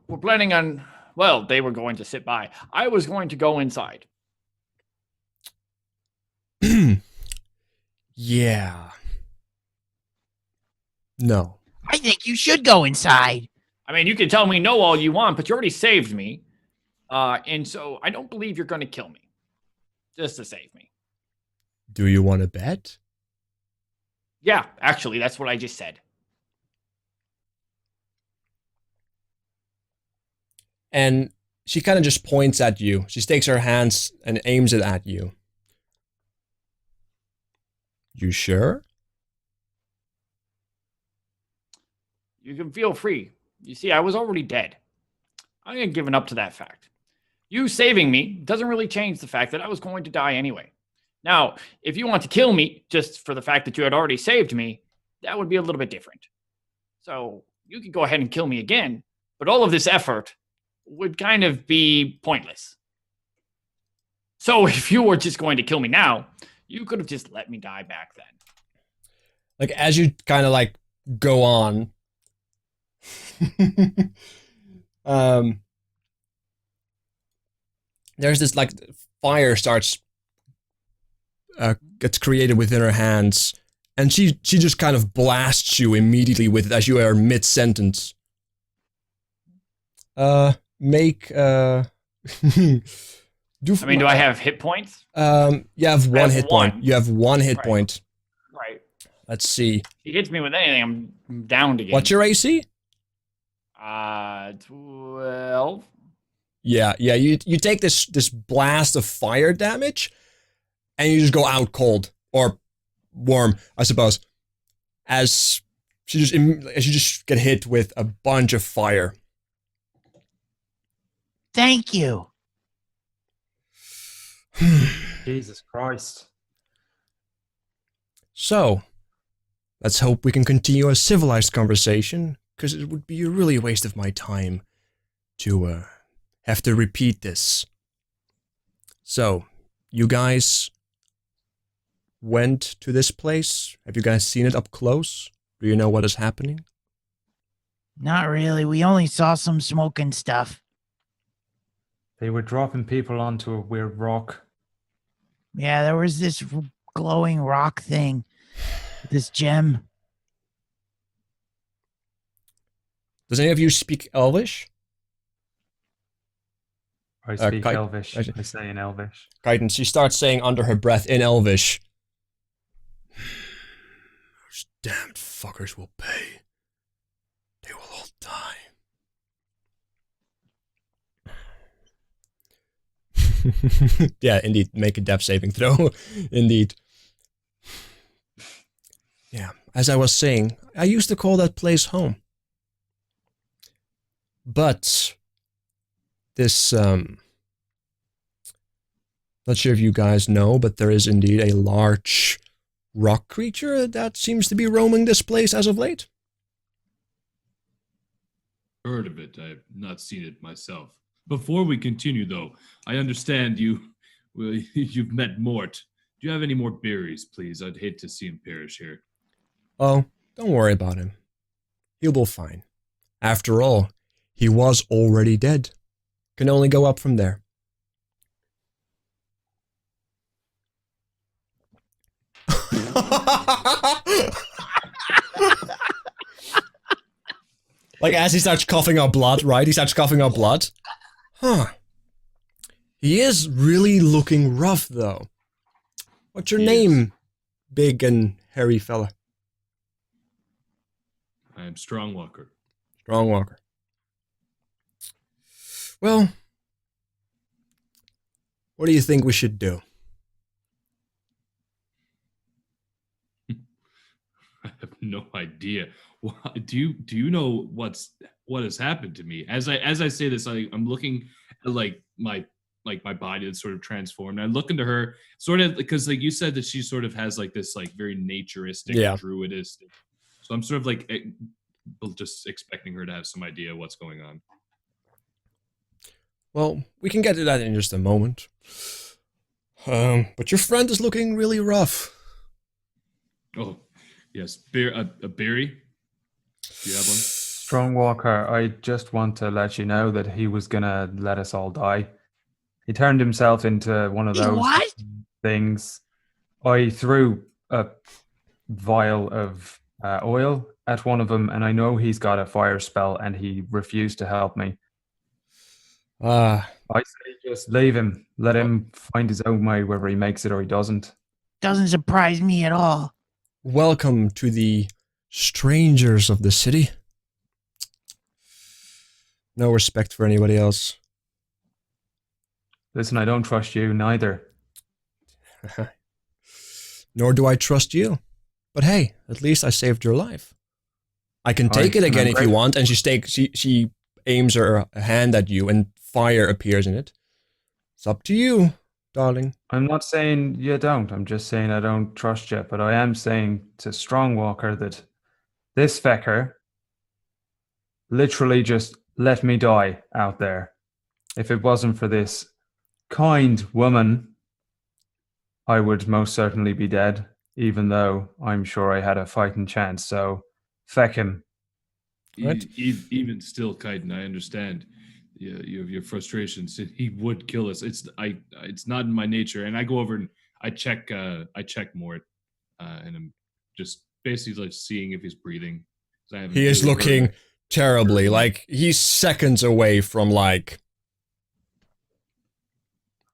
were planning on, well, they were going to sit by. I was going to go inside. Yeah. No. I think you should go inside. I mean, you can tell me no all you want, but you already saved me. And so I don't believe you're going to kill me just to save me. Do you want to bet? Yeah, actually, that's what I just said. And she kind of just points at you. She takes her hands and aims it at you. You sure? You can feel free. You see, I was already dead. I had given up to that fact. You saving me doesn't really change the fact that I was going to die anyway. Now, if you want to kill me just for the fact that you had already saved me, that would be a little bit different. So you could go ahead and kill me again, but all of this effort would kind of be pointless. So if you were just going to kill me now, you could have just let me die back then. Like, as you kind of like go on, there's this like fire starts gets created within her hands, and she just kind of blasts you immediately with it as you are mid sentence. Make do I mean, do I have hit points? you have one have hit point. one. You have one hit Right. point. Right. Let's see. If he hits me with anything, I'm down again. What's your AC? 12. Yeah. You take this blast of fire damage, and you just go out cold, or warm, I suppose. As you just get hit with a bunch of fire. Thank you. Jesus Christ. So, let's hope we can continue a civilized conversation, because it would be a really waste of my time to have to repeat this. So, you guys went to this place? Have you guys seen it up close? Do you know what is happening? Not really. We only saw some smoke and stuff. They were dropping people onto a weird rock. Yeah, there was this glowing rock thing. This gem. Does any of you speak Elvish? I speak Kite- Elvish. I say in Elvish. Guidance, she starts saying under her breath in Elvish. Those damned fuckers will pay. They will all die. Yeah, indeed. Make a death saving throw. Indeed. Yeah, as I was saying, I used to call that place home. But this, not sure if you guys know, but there is indeed a large rock creature that seems to be roaming this place as of late. Heard of it. I've not seen it myself. Before we continue, though, I understand you've met Mort. Do you have any more berries, please? I'd hate to see him perish here. Oh, don't worry about him. He'll be fine. After all, he was already dead. Can only go up from there. Like, as he starts coughing up blood, right? He starts coughing up blood. Huh. He is really looking rough, though. What's your name, big and hairy fella? I am Strongwalker. Strongwalker. Well, what do you think we should do? I have no idea. Do you know what has happened to me? As I say this, I'm looking at my body that's sort of transformed. I look into her sort of because like you said that she sort of has like this like very naturistic, druidistic. So I'm sort of like just expecting her to have some idea what's going on. Well, we can get to that in just a moment. But your friend is looking really rough. Oh, yes, a berry. Do you have one? Strongwalker, I just want to let you know that he was gonna let us all die. He turned himself into one of those What? things. I threw a vial of oil at one of them, and I know he's got a fire spell, and he refused to help me. I say just leave him. Let him find his own way, whether he makes it or he doesn't. Doesn't surprise me at all. Welcome to the strangers of the city. No respect for anybody else. Listen, I don't trust you, neither. Nor do I trust you. But hey, at least I saved your life. I can take it again if you want. And she aims her hand at you and fire appears in it. It's up to you, darling. I'm not saying you don't. I'm just saying I don't trust you. But I am saying to Strongwalker that this fecker literally just let me die out there. If it wasn't for this kind woman, I would most certainly be dead, even though I'm sure I had a fighting chance. So, feck him. Right. Even still, Kaiden, I understand your frustrations. He would kill us. It's not in my nature. And I go over and I check Mort, and I'm just basically like seeing if he's breathing. He is looking terribly. Like he's seconds away from like.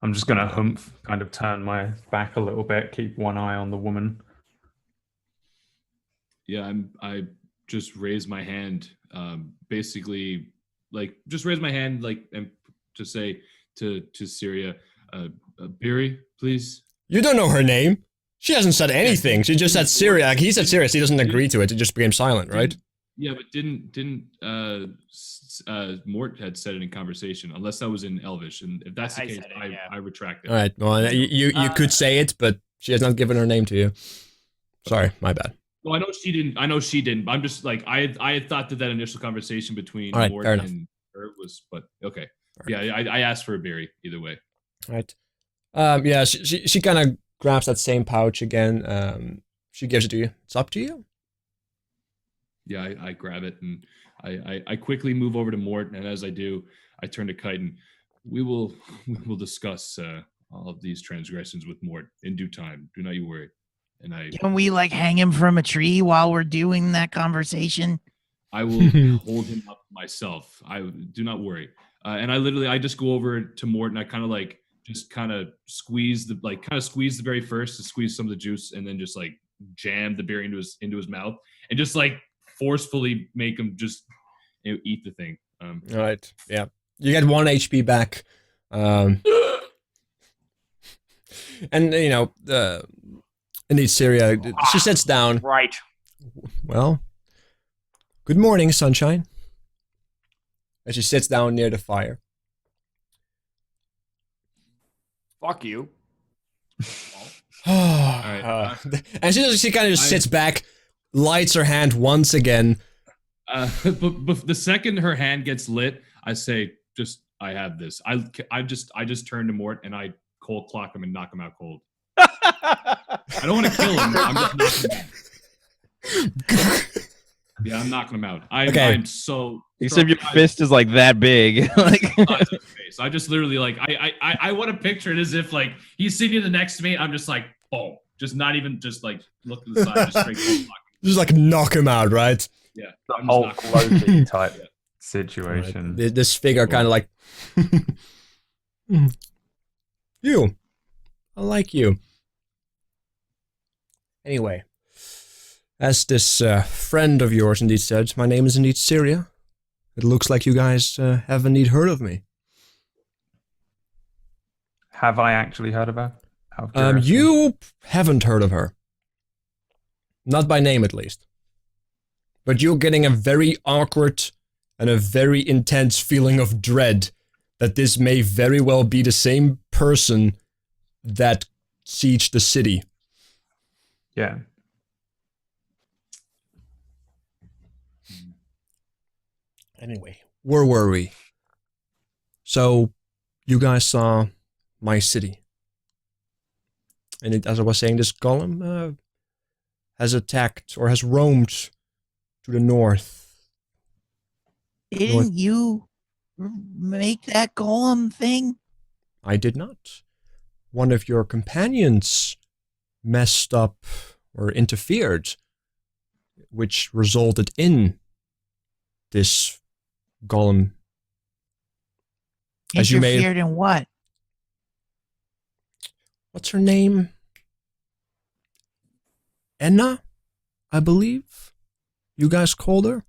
I'm just gonna humph, kind of turn my back a little bit, keep one eye on the woman. Yeah, I just raise my hand, basically, like just raise my hand, like, and to say to Syria, Beery, please. You don't know her name. She hasn't said anything. She just said serious. Like, he said serious. He doesn't agree to it. It just became silent, right? Yeah, but didn't Mort had said it in conversation, unless that was in Elvish, and if that's the case, I retract it. All right. Well, you could say it, but she has not given her name to you. Sorry, my bad. Well, I know she didn't. But I'm just like I had thought that initial conversation between Mort and her was, but okay. Yeah, I asked for a berry either way. All right. Yeah, she kind of grabs that same pouch again. She gives it to you. It's up to you. Yeah, I grab it and I quickly move over to Mort, and as I do, I turn to Chitin. We will discuss all of these transgressions with Mort in due time. Do not you worry. And Can we like hang him from a tree while we're doing that conversation? I will hold him up myself. I do not worry. And I just go over to Mort and I kind of squeeze the berry first to squeeze some of the juice, and then just like jam the berry into his mouth and just like forcefully make him just eat the thing. All right. Yeah. You get 1 HP back. And indeed, Syria, she sits down. Right. Well, good morning, sunshine. And she sits down near the fire. Fuck you. All right. And she kind of just sits back, lights her hand once again. But the second her hand gets lit, I say, I have this. I just turn to Mort and I cold clock him and knock him out cold. I don't want to kill him. I'm just knocking him out. Yeah, I'm knocking him out. I'm so. Except your fist is like that big. Like I just literally like I want to picture it as if like he's sitting next to me. I'm just like boom, just not even just like look to the side, just straight cold clock. Just like knock him out, right? Yeah, the Hulk Loki type situation. Right. This figure kind of like you. I like you. Anyway, as this friend of yours indeed said, my name is indeed Syria. It looks like you guys have indeed heard of me. Have I actually heard of her? You haven't heard of her. Not by name, at least. But you're getting a very awkward and a very intense feeling of dread that this may very well be the same person that sieged the city. Yeah. Anyway, where were we? So, you guys saw my city. And as I was saying, this golem has attacked or has roamed to the north. Didn't you make that golem thing? I did not. One of your companions messed up or interfered, which resulted in this golem. Interfered in what? What's her name? Enna, I believe. You guys called her?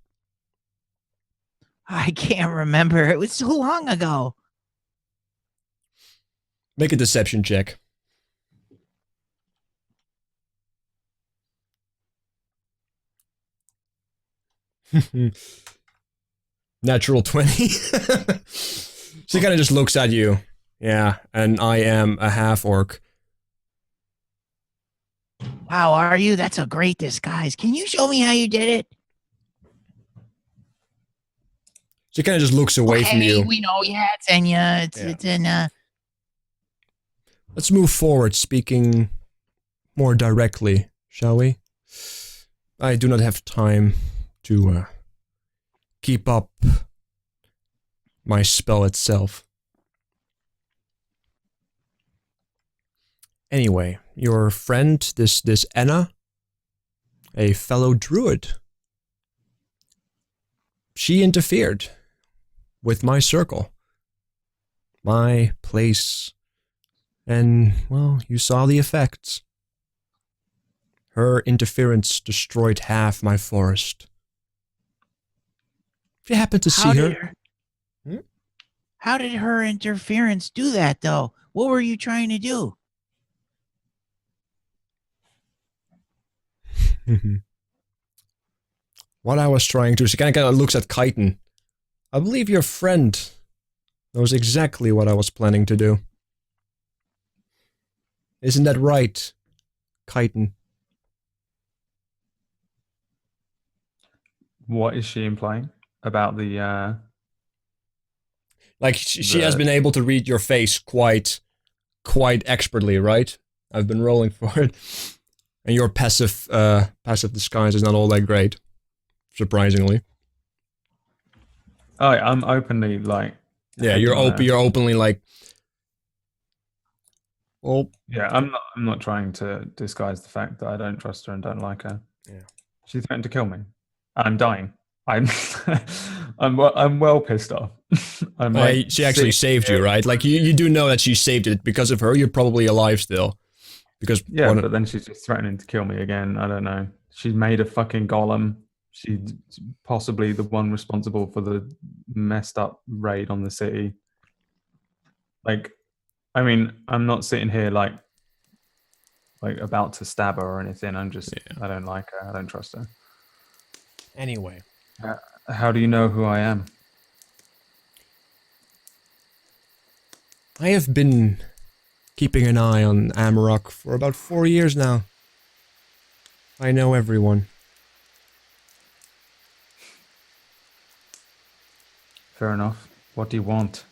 I can't remember. It was so long ago. Make a deception check. Natural 20. She kind of just looks at you. Yeah, and I am a half-orc. Wow, are you? That's a great disguise. Can you show me how you did it? She kind of just looks away from you. We know, it's Enya. It's Enya. Let's move forward, speaking more directly, shall we? I do not have time to keep up my spell itself. Anyway, your friend, this Enna, a fellow druid, she interfered with my circle, my place, and, well, you saw the effects. Her interference destroyed half my forest. If you happen to see her... How did her interference do that, though? What were you trying to do? What I was trying to... She kind of looks at Chitin. I believe your friend knows exactly what I was planning to do. Isn't that right, Chitin? What is she implying about the? Like, she has been able to read your face quite expertly, right? I've been rolling for it. And your passive disguise is not all that great. Surprisingly. Oh, I'm openly like. Yeah, hating you're on her. you're openly like... Well, Yeah, I'm not trying to disguise the fact that I don't trust her and don't like her. Yeah. She threatened to kill me. I'm dying. I'm I'm well pissed off. I'm like, she actually saved you, right? Like, you do know that she saved it. Because of her, you're probably alive still. Because yeah, but then she's just threatening to kill me again. I don't know. She made a fucking golem. She's possibly the one responsible for the messed up raid on the city. Like, I mean, I'm not sitting here like about to stab her or anything. I'm just, I don't like her. I don't trust her. Anyway. How do you know who I am? I have been keeping an eye on Amarok for about 4 years now. I know everyone. Fair enough. What do you want?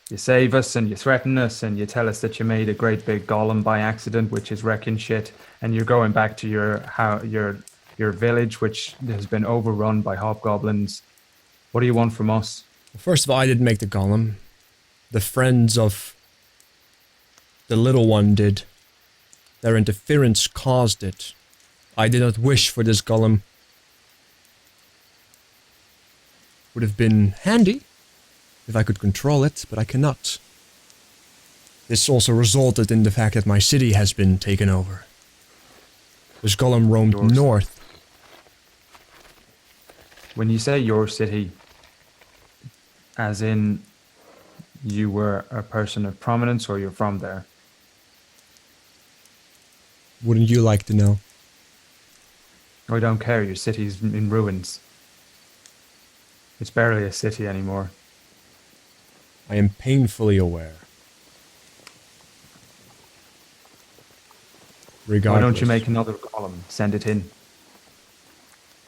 You save us and you threaten us and you tell us that you made a great big golem by accident, which is wrecking shit, and you're going back to your village, which has been overrun by hobgoblins. What do you want from us? First of all, I didn't make the golem. The friends of the little one did. Their interference caused it. I did not wish for this golem. Would have been handy if I could control it, but I cannot. This also resulted in the fact that my city has been taken over. This golem roamed north. When you say your city, as in you were a person of prominence or you're from there? Wouldn't you like to know? I don't care, your city's in ruins. It's barely a city anymore. I am painfully aware. Regardless. Why don't you make another column? Send it in.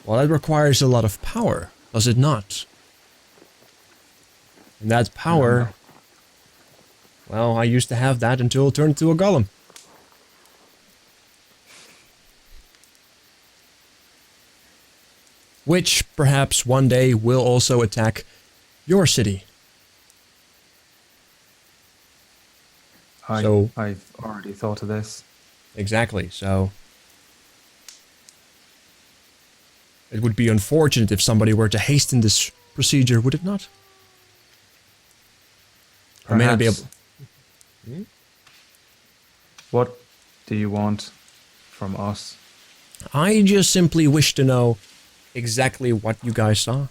Well, that requires a lot of power, does it not? And that power... Well, I used to have that until it turned into a golem. Which, perhaps, one day will also attack your city. I've already thought of this. Exactly, so... It would be unfortunate if somebody were to hasten this procedure, would it not? I may not be able... What do you want from us? I just simply wish to know exactly what you guys saw.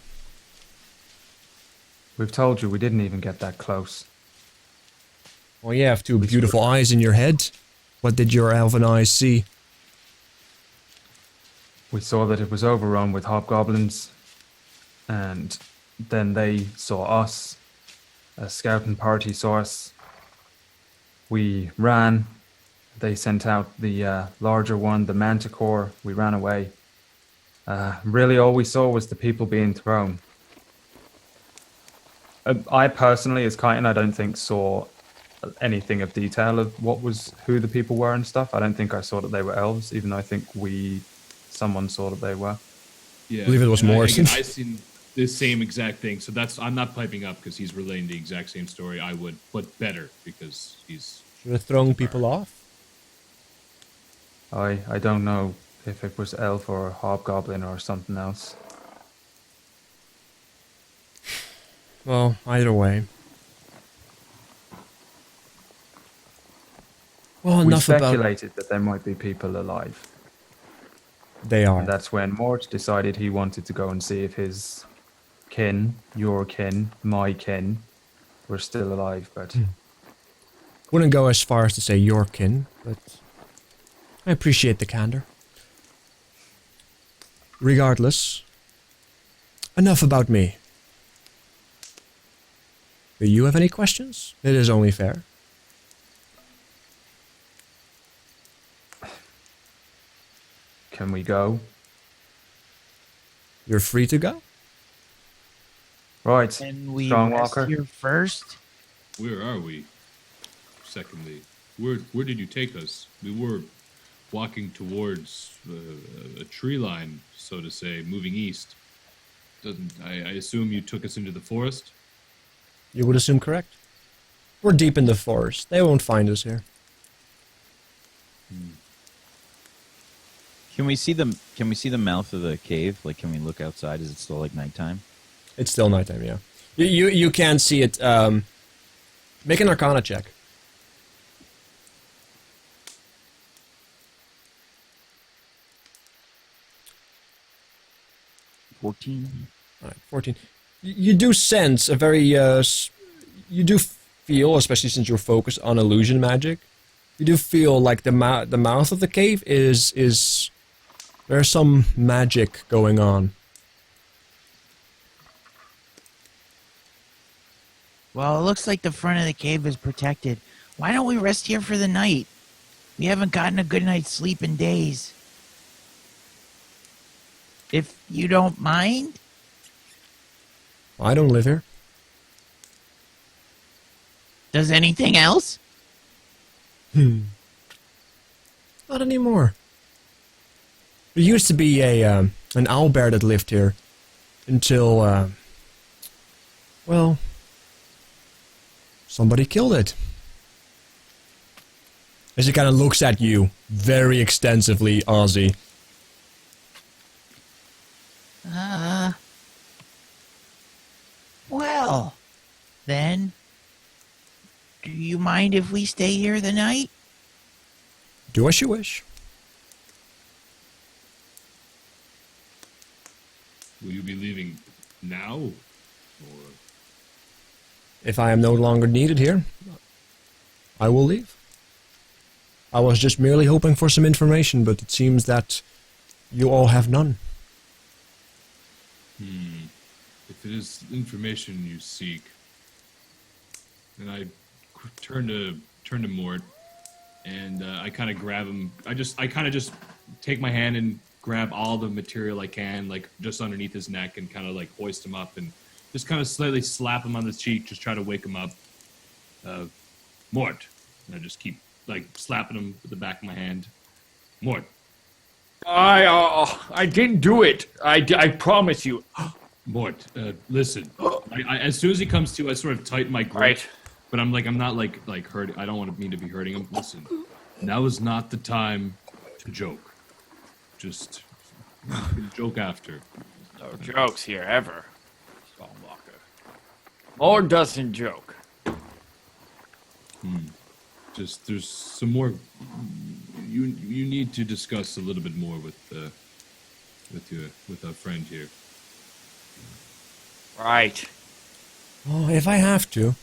We've told you we didn't even get that close. Well, you have two beautiful eyes in your head. What did your elven eyes see? We saw that it was overrun with hobgoblins, and then they saw us. A scouting party saw us. We ran. They sent out the larger one, the manticore. We ran away. Really, all we saw was the people being thrown. I personally, as Chitin, I don't think saw anything of detail of who the people were and stuff. I don't think I saw that they were elves, even though I think someone saw that they were. Yeah, I believe it was Morrison. I seen the same exact thing, so I'm not piping up because he's relaying the exact same story I would, but better because he's... Should have thrown people off? I don't know if it was elf or hobgoblin or something else. Well, either way. Well, We enough about... speculated that there might be people alive. They are. And that's when Mort decided he wanted to go and see if his kin, your kin, my kin, were still alive, but... Wouldn't go as far as to say your kin, but... I appreciate the candor. Regardless, enough about me. Do you have any questions? It is only fair. Can we go? You're free to go. Right. Can we Strong rest walker. here first? Where are we? Secondly, where did you take us? We were walking towards a tree line, so to say, moving east. I assume you took us into the forest? You would assume correct. We're deep in the forest. They won't find us here. Can we see the mouth of the cave? Like, can we look outside? Is it still like nighttime? It's still nighttime, yeah. You can see it. Make an Arcana check. 14. All right, 14. You do sense a very, you do feel, especially since you're focused on illusion magic, you do feel like the mouth of the cave is there's some magic going on. Well, it looks like the front of the cave is protected. Why don't we rest here for the night? We haven't gotten a good night's sleep in days. If you don't mind? I don't live here. Does anything else? Not anymore. There used to be an owlbear that lived here until, well, somebody killed it. As he kind of looks at you very extensively, Ozzy. Well, then, do you mind if we stay here the night? Do as you wish. Will you be leaving now? Or If I am no longer needed here, I will leave. I was just merely hoping for some information, but it seems that you all have none. if it is information you seek, then I turn to Mort, and I kind of grab him. I kind of just take my hand and grab all the material I can, like just underneath his neck, and kind of like hoist him up, and just kind of slightly slap him on the cheek, just try to wake him up. Mort, and I just keep like slapping him with the back of my hand. Mort. I didn't do it. I promise you. Mort, listen. As soon as he comes to, I sort of tighten my grip. Right. But I'm not like hurting. I don't want me to be hurting him. Listen, now is not the time to joke. Just joke after. No jokes here ever, Stormwalker. More doesn't joke. Just there's some more. You need to discuss a little bit more with our friend here. Right. Oh, if I have to.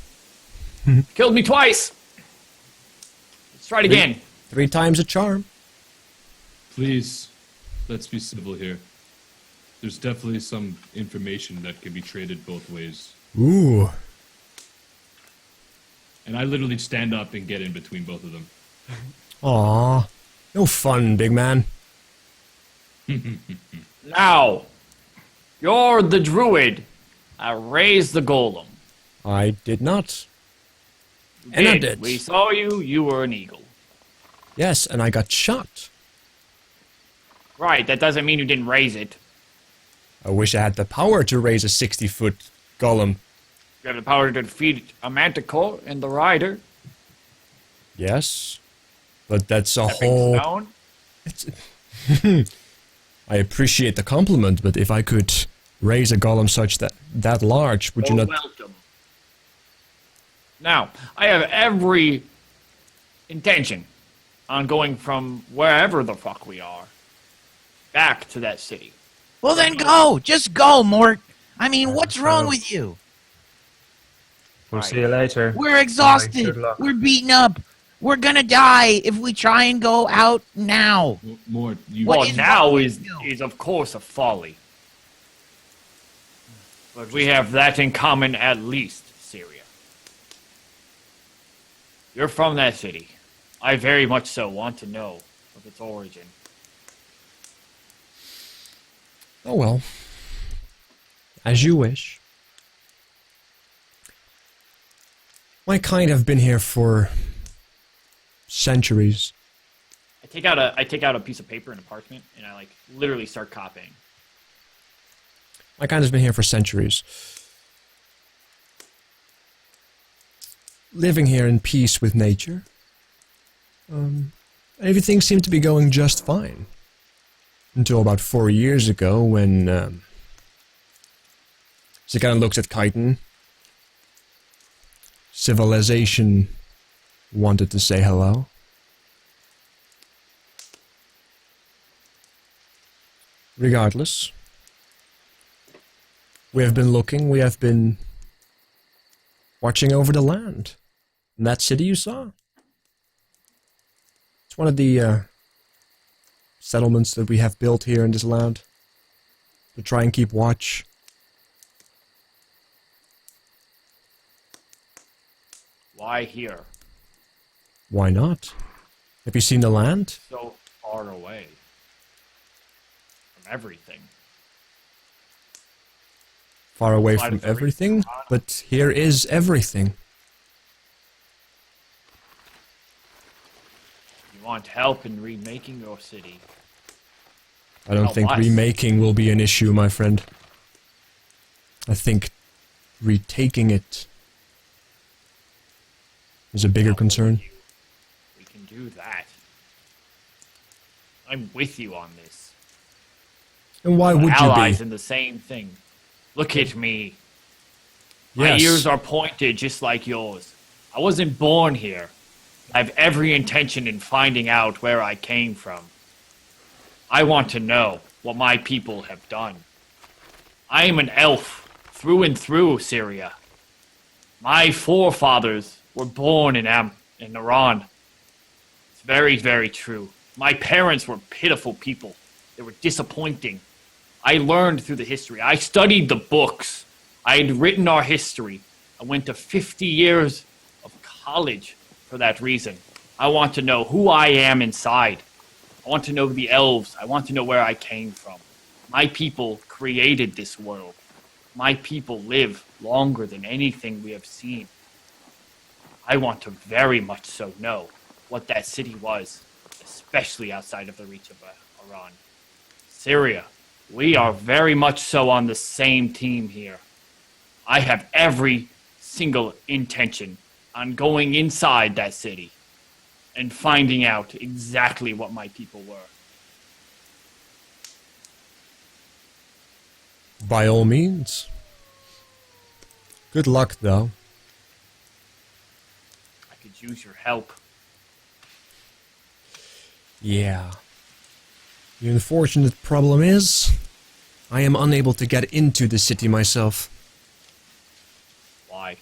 Killed me twice. Let's try it again. 3 times a charm. Please, let's be civil here. There's definitely some information that can be traded both ways. Ooh. And I literally stand up and get in between both of them. Aw. No fun, big man. Now, you're the druid. I raised the golem. I did not. You And I did. We saw you. You were an eagle. Yes, and I got shot. Right. That doesn't mean you didn't raise it. I wish I had the power to raise a 60-foot golem. You have the power to defeat a manticore and the rider. Yes. But that's a Stepping whole... stone. I appreciate the compliment, but if I could raise a golem such that large, would you You're not... welcome. Now, I have every intention on going from wherever the fuck we are back to that city. Well, then go. Just go, Mort. I mean, what's wrong with you? We'll see you later. We're Good exhausted. luck. We're beaten up. We're gonna die if we try and go out now. More you. What Well, is now wrong is with you? is of course a folly. But we have that in common at least, Syria. You're from that city. I very much so want to know of its origin. Oh well. As you wish. My kind have been here for centuries. I take out a piece of paper and a parchment, and I like literally start copying. My kind has been here for centuries. Living here in peace with nature. Everything seemed to be going just fine. Until about 4 years ago when, she kind of looks at Chiton. Civilization wanted to say hello. Regardless, we have been looking, we have been watching over the land. And that city you saw. It's one of the settlements that we have built here in this land to try and keep watch. Why here? Why not? Have you seen the land? So far away from everything. Far away Side from of the reef. everything, but here is everything. You want help in remaking your city? I don't Help think us. remaking will be an issue, my friend. I think retaking it is a bigger concern. We can do that. I'm with you on this. And why would you Allies be? in the same thing. Look at me. My Yes. ears are pointed just like yours. I wasn't born here. I have every intention in finding out where I came from. I want to know what my people have done. I am an elf through and through, Syria. My forefathers were born in Iran. It's very, very true. My parents were pitiful people. They were disappointing. I learned through the history. I studied the books. I had written our history. I went to 50 years of college for that reason. I want to know who I am inside. I want to know the elves. I want to know where I came from. My people created this world. My people live longer than anything we have seen. I want to very much so know what that city was, especially outside of the reach of Iran. Syria, we are very much so on the same team here. I have every single intention on going inside that city and finding out exactly what my people were. By all means. Good luck, though. I could use your help. Yeah. The unfortunate problem is, I am unable to get into the city myself. Why?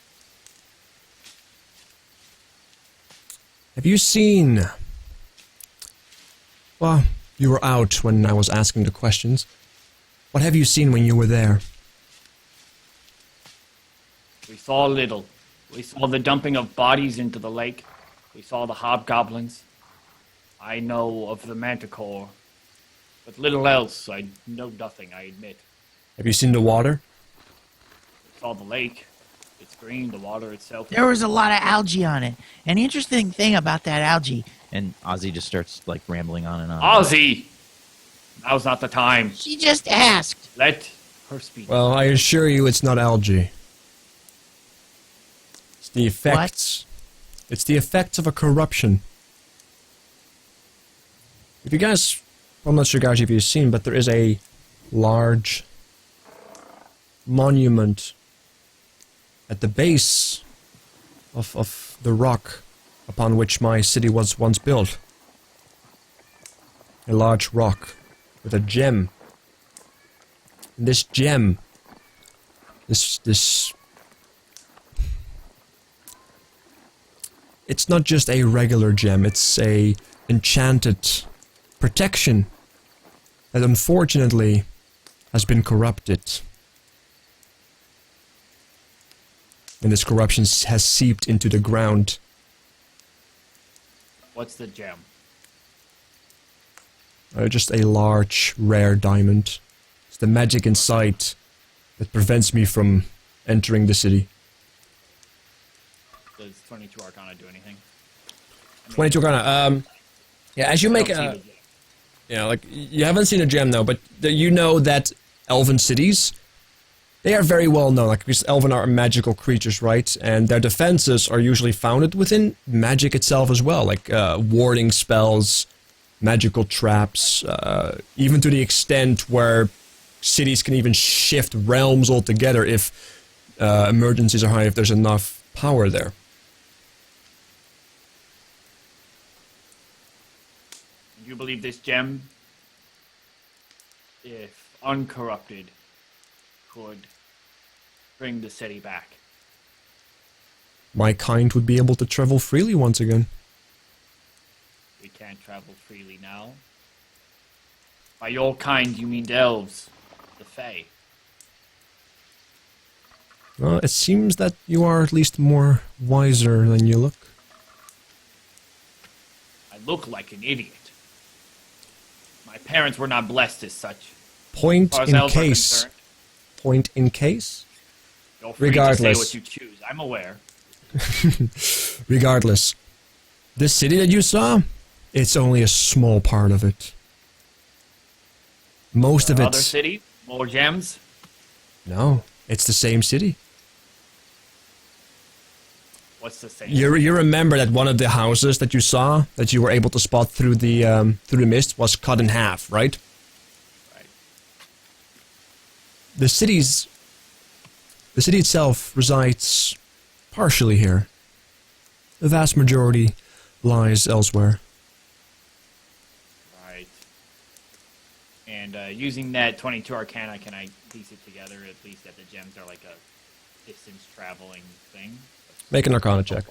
Have you seen... Well, you were out when I was asking the questions. What have you seen when you were there? We saw little. We saw the dumping of bodies into the lake. We saw the hobgoblins. I know of the manticore. But little else. I know nothing, I admit. Have you seen the water? We saw the lake. It's green, the water itself. There was a lot of algae on it. An interesting thing about that algae, And Ozzy just starts like rambling on and on. Ozzy! Now's not the time. she just asked. Let her speak. Well, I assure you it's not algae. It's the effects. It's the effects of a corruption. If you guys... I'm not sure guys if you've seen, but there is a large monument at the base of the rock upon which my city was once built. A large rock with a gem. And this gem, this it's not just a regular gem, it's a enchanted protection that unfortunately has been corrupted. And this corruption has seeped into the ground. What's the gem? Just a large, rare diamond. It's the magic inside that prevents me from entering the city. Does 22 Arcana do anything? 22 Arcana, yeah, as you make a... Yeah, like, you haven't seen a gem though, but you know that elven cities, they are very well known, like, because elven are magical creatures, right? And their defenses are usually founded within magic itself as well, like, warding spells, magical traps, even to the extent where cities can even shift realms altogether if emergencies are high, if there's enough power there. You believe this gem, if uncorrupted, could bring the city back? My kind would be able to travel freely once again. We can't travel freely now. By your kind, you mean the elves, the Fae. Well, it seems that you are at least more wiser than you look. I look like an idiot. My parents were not blessed as such. Point As far as in elves are case. concerned, Point in case. you're free to Regardless. say what you choose. I'm aware. Regardless, this city that you saw, it's only a small part of it. Most of Other it's... cities, more gems. No, it's the same city. What's the same? You remember that one of the houses that you saw, that you were able to spot through the mist, was cut in half, right? Right. The city itself resides partially here. The vast majority lies elsewhere. Right. And using that 22 Arcana, can I piece it together at least that the gems are like a distance traveling thing? Make an Arcana check.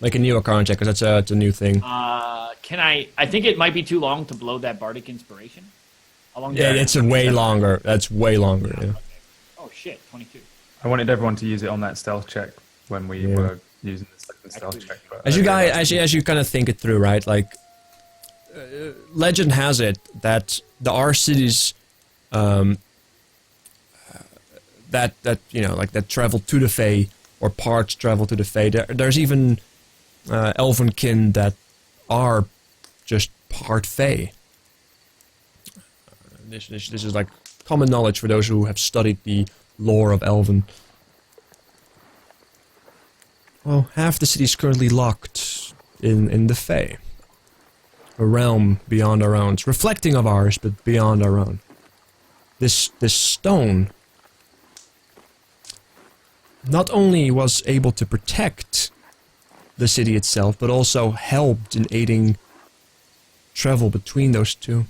Make a new Arcana check, because that's a new thing. Can I think it might be too long to blow that Bardic Inspiration. How long? Yeah, it's way longer. That's way longer, yeah. Oh shit, 22. I wanted everyone to use it on that stealth check when we were using the second stealth Actually, check. but As you I guys, as you kind of think it through, right? Like, legend has it that there are cities, that you know, like that travel to the Fae, or parts travel to the Fae. There's even elvenkin that are just part Fae. This is like common knowledge for those who have studied the lore of Elven. Well, half the city is currently locked in the Fae. A realm beyond our own. It's reflecting of ours, but beyond our own. This stone not only was able to protect the city itself, but also helped in aiding travel between those two.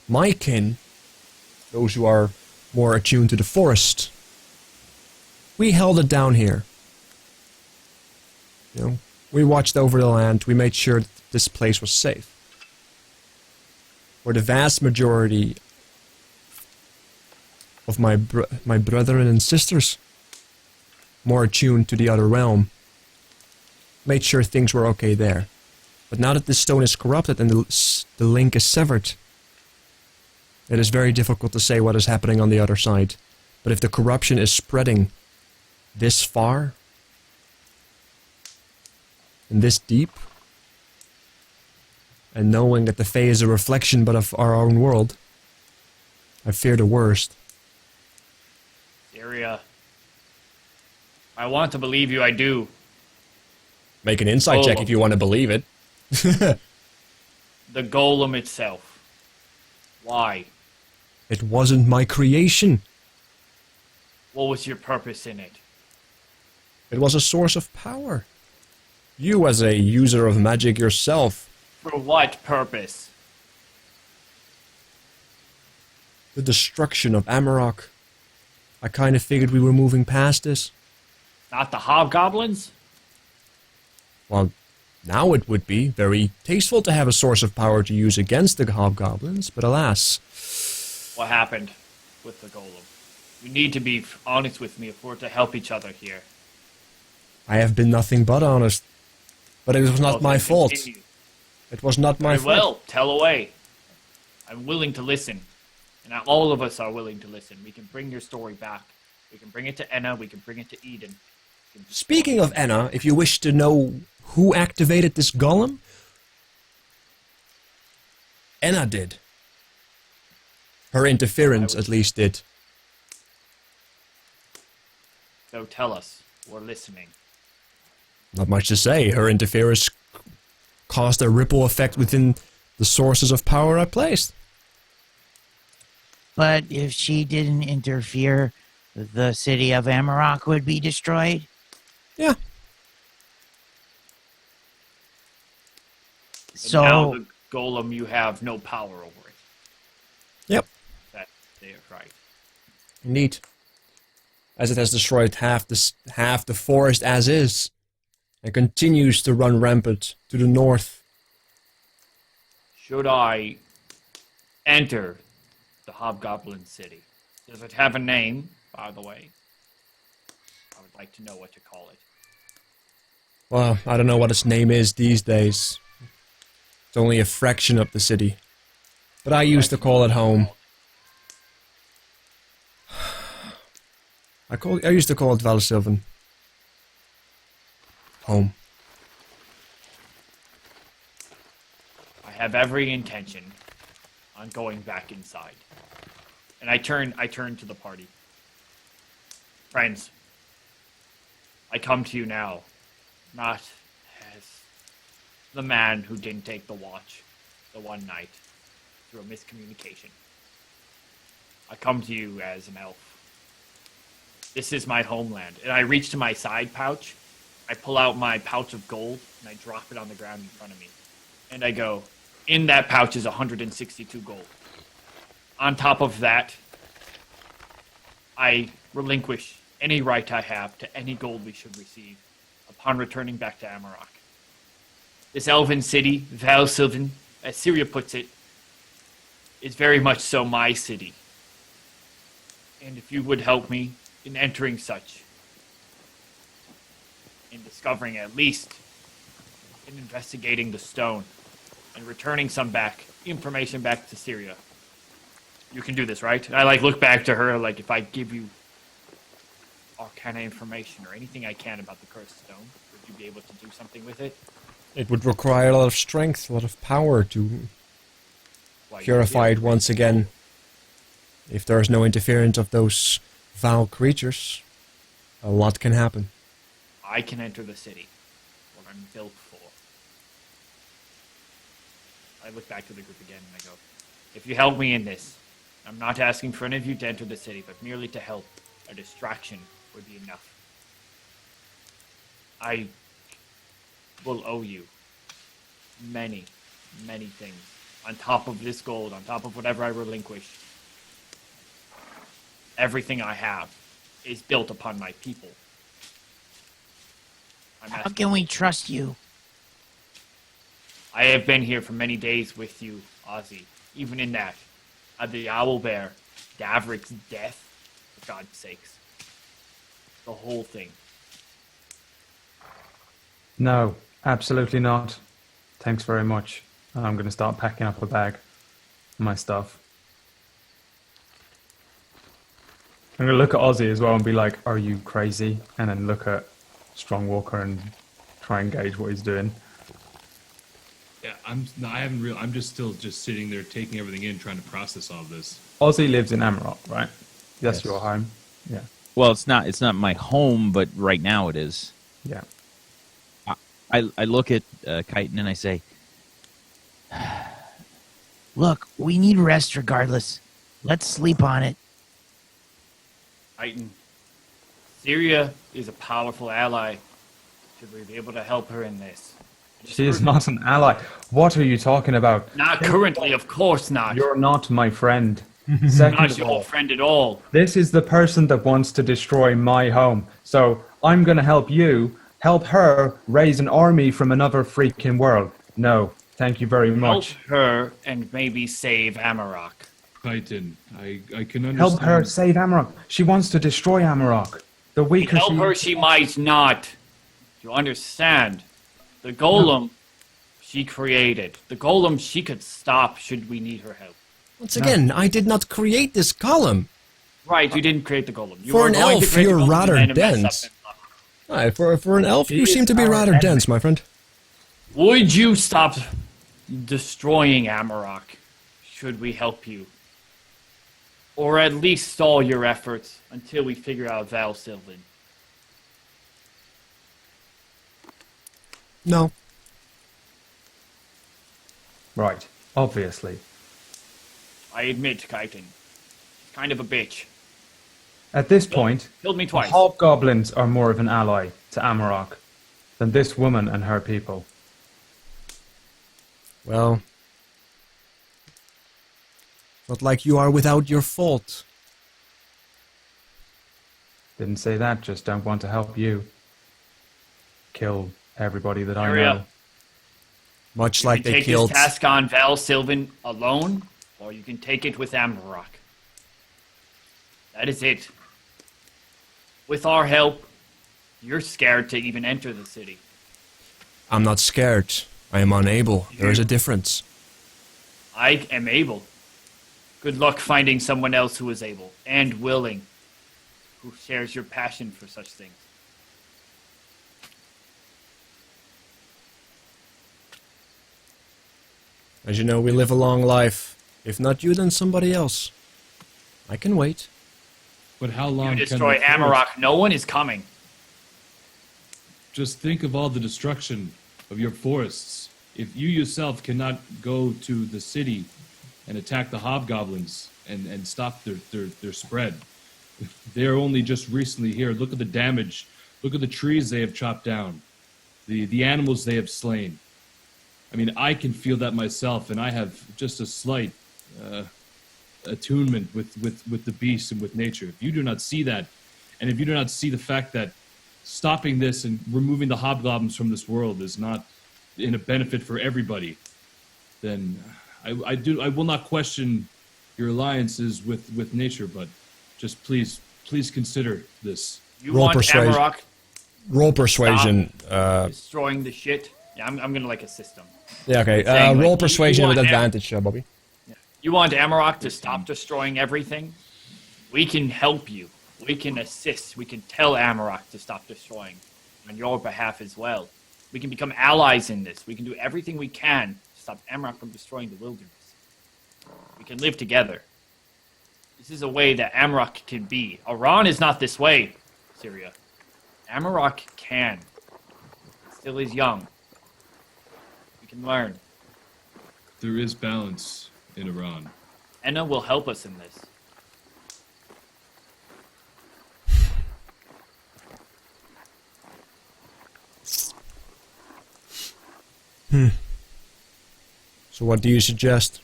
My kin, those who are more attuned to the forest, we held it down here. You know, we watched over the land, we made sure that this place was safe. For the vast majority of my brethren and sisters, more attuned to the other realm, made sure things were okay there. But now that this stone is corrupted and the link is severed, it is very difficult to say what is happening on the other side. But if the corruption is spreading this far, and this deep, and knowing that the Fae is a reflection but of our own world, I fear the worst. Syria. I want to believe you, I do. Make an insight check if you want to believe it. The golem itself. Why? It wasn't my creation. What was your purpose in it? It was a source of power. You, as a user of magic yourself, For what purpose? the destruction of Amarok. I kind of figured we were moving past this. Not the hobgoblins? Well, now it would be very tasteful to have a source of power to use against the hobgoblins, but alas. What happened with the golem? You need to be honest with me if we're to help each other here. I have been nothing but honest. But it was not my fault. Continue. It was not my Very fault. well, tell away. I'm willing to listen. And all of us are willing to listen. We can bring your story back. We can bring it to Enna. We can bring it to Eden. Speaking of Enna, if you wish to know who activated this golem, Enna did. Her interference at least did. So tell us. We're listening. Not much to say. Her interference caused a ripple effect within the sources of power I placed. But if she didn't interfere, the city of Amarok would be destroyed? Yeah. So now the golem, you have no power over it. Yep. That they are right. Indeed. As it has destroyed half the forest as is, and continues to run rampant to the north. Should I enter the Hobgoblin City? Does it have a name, by the way? I would like to know what to call it. Well, I don't know what its name is these days. It's only a fraction of the city. But I used to call it home. I used to call it Valsylvan. Home. I have every intention on going back inside. And I turn to the party. Friends, I come to you now, not as the man who didn't take the watch the one night through a miscommunication. I come to you as an elf. This is my homeland. And I reach to my side pouch. I pull out my pouch of gold and I drop it on the ground in front of me. And I go, in that pouch is 162 gold. On top of that, I relinquish any right I have to any gold we should receive upon returning back to Amarok. This elven city, Valsylvan, as Syria puts it, is very much so my city. And if you would help me in entering such, in discovering at least, in investigating the stone, and returning some information back to Syria. You can do this, right? I look back to her, if I give you arcana information or anything I can about the cursed stone, would you be able to do something with it? It would require a lot of strength, a lot of power to purify it once again. If there is no interference of those foul creatures, a lot can happen. I can enter the city, what I'm built for. I look back to the group again and I go, if you help me in this, I'm not asking for any of you to enter the city, but merely to help. A distraction would be enough. I will owe you many, many things. On top of this gold, on top of whatever I relinquish, everything I have is built upon my people. How can we trust you? I have been here for many days with you, Ozzy. Even in that, the owlbear, Davrick's death, for God's sakes. The whole thing. No, absolutely not. Thanks very much. I'm going to start packing up a bag of my stuff. I'm going to look at Ozzy as well and be like, are you crazy? And then look at Strongwalker and try and gauge what he's doing. Yeah, I'm just still sitting there taking everything in, trying to process all of this. Ozzy lives in Amarok, right? That's Yes. your home. Yeah. Well, it's not my home, but right now it is. Yeah. I look at Chitin and I say, Look, we need rest regardless. Let's sleep on it. Titan. Syria is a powerful ally. Should we be able to help her in this? She is not an ally. What are you talking about? Not currently, of course not. You're not my friend. Second Not of your all, friend at all. this is the person that wants to destroy my home. So I'm going to help you. Help her raise an army from another freaking world. No, thank you very Help much. her and maybe save Amarok. Titan, I can understand. Help her save Amarok. She wants to destroy Amarok. The weaker Help her, she might not. You understand? The golem she created. The golem she could stop should we need her help. Once again, I did not create this column. Right, you didn't create the golem. You For were an going to elf, create the you're golem rather and then mess up dense. and blah. Aye, for an elf, you He seem is to be our rather enemy. dense, my friend. Would you stop destroying Amarok? Should we help you? Or at least stall your efforts until we figure out Val Sylvan. No. Right, obviously. I admit, Kyton. Kind of a bitch. At this point, Killed me the twice. hobgoblins are more of an ally to Amarok than this woman and her people. Well, not like you are without your fault. Didn't say that, just don't want to help you. Kill everybody that I Hurry know. up. Much You like can they take killed. this task on Val Sylvan alone, or you can take it with Amarok. That is it. With our help, you're scared to even enter the city. I'm not scared. I am unable. There is a difference. I am able. Good luck finding someone else who is able and willing, who shares your passion for such things. As you know, we live a long life. If not you, then somebody else. I can wait. But how long You can destroy the forest- Amarok, no one is coming. Just think of all the destruction of your forests. If you yourself cannot go to the city and attack the hobgoblins and stop their spread, they're only just recently here. Look at the damage. Look at the trees they have chopped down, the animals they have slain. I mean, I can feel that myself, and I have just a slight attunement with the beast and with nature. If you do not see that, and if you do not see the fact that stopping this and removing the hobgoblins from this world is not in a benefit for everybody, then I will not question your alliances with nature, but just please consider this. You Roll want persuasion. Amarok Roll persuasion. destroying the shit? Yeah, I'm gonna like assist him. Yeah, okay. saying, Roll like, you persuasion with want advantage, Bobby. You want Amarok to stop destroying everything? We can help you. We can assist. We can tell Amarok to stop destroying on your behalf as well. We can become allies in this. We can do everything we can to stop Amarok from destroying the wilderness. We can live together. This is a way that Amarok can be. Iran is not this way, Syria. Amarok can. He still is young. We can learn. There is balance in Iran. Enna will help us in this. So what do you suggest?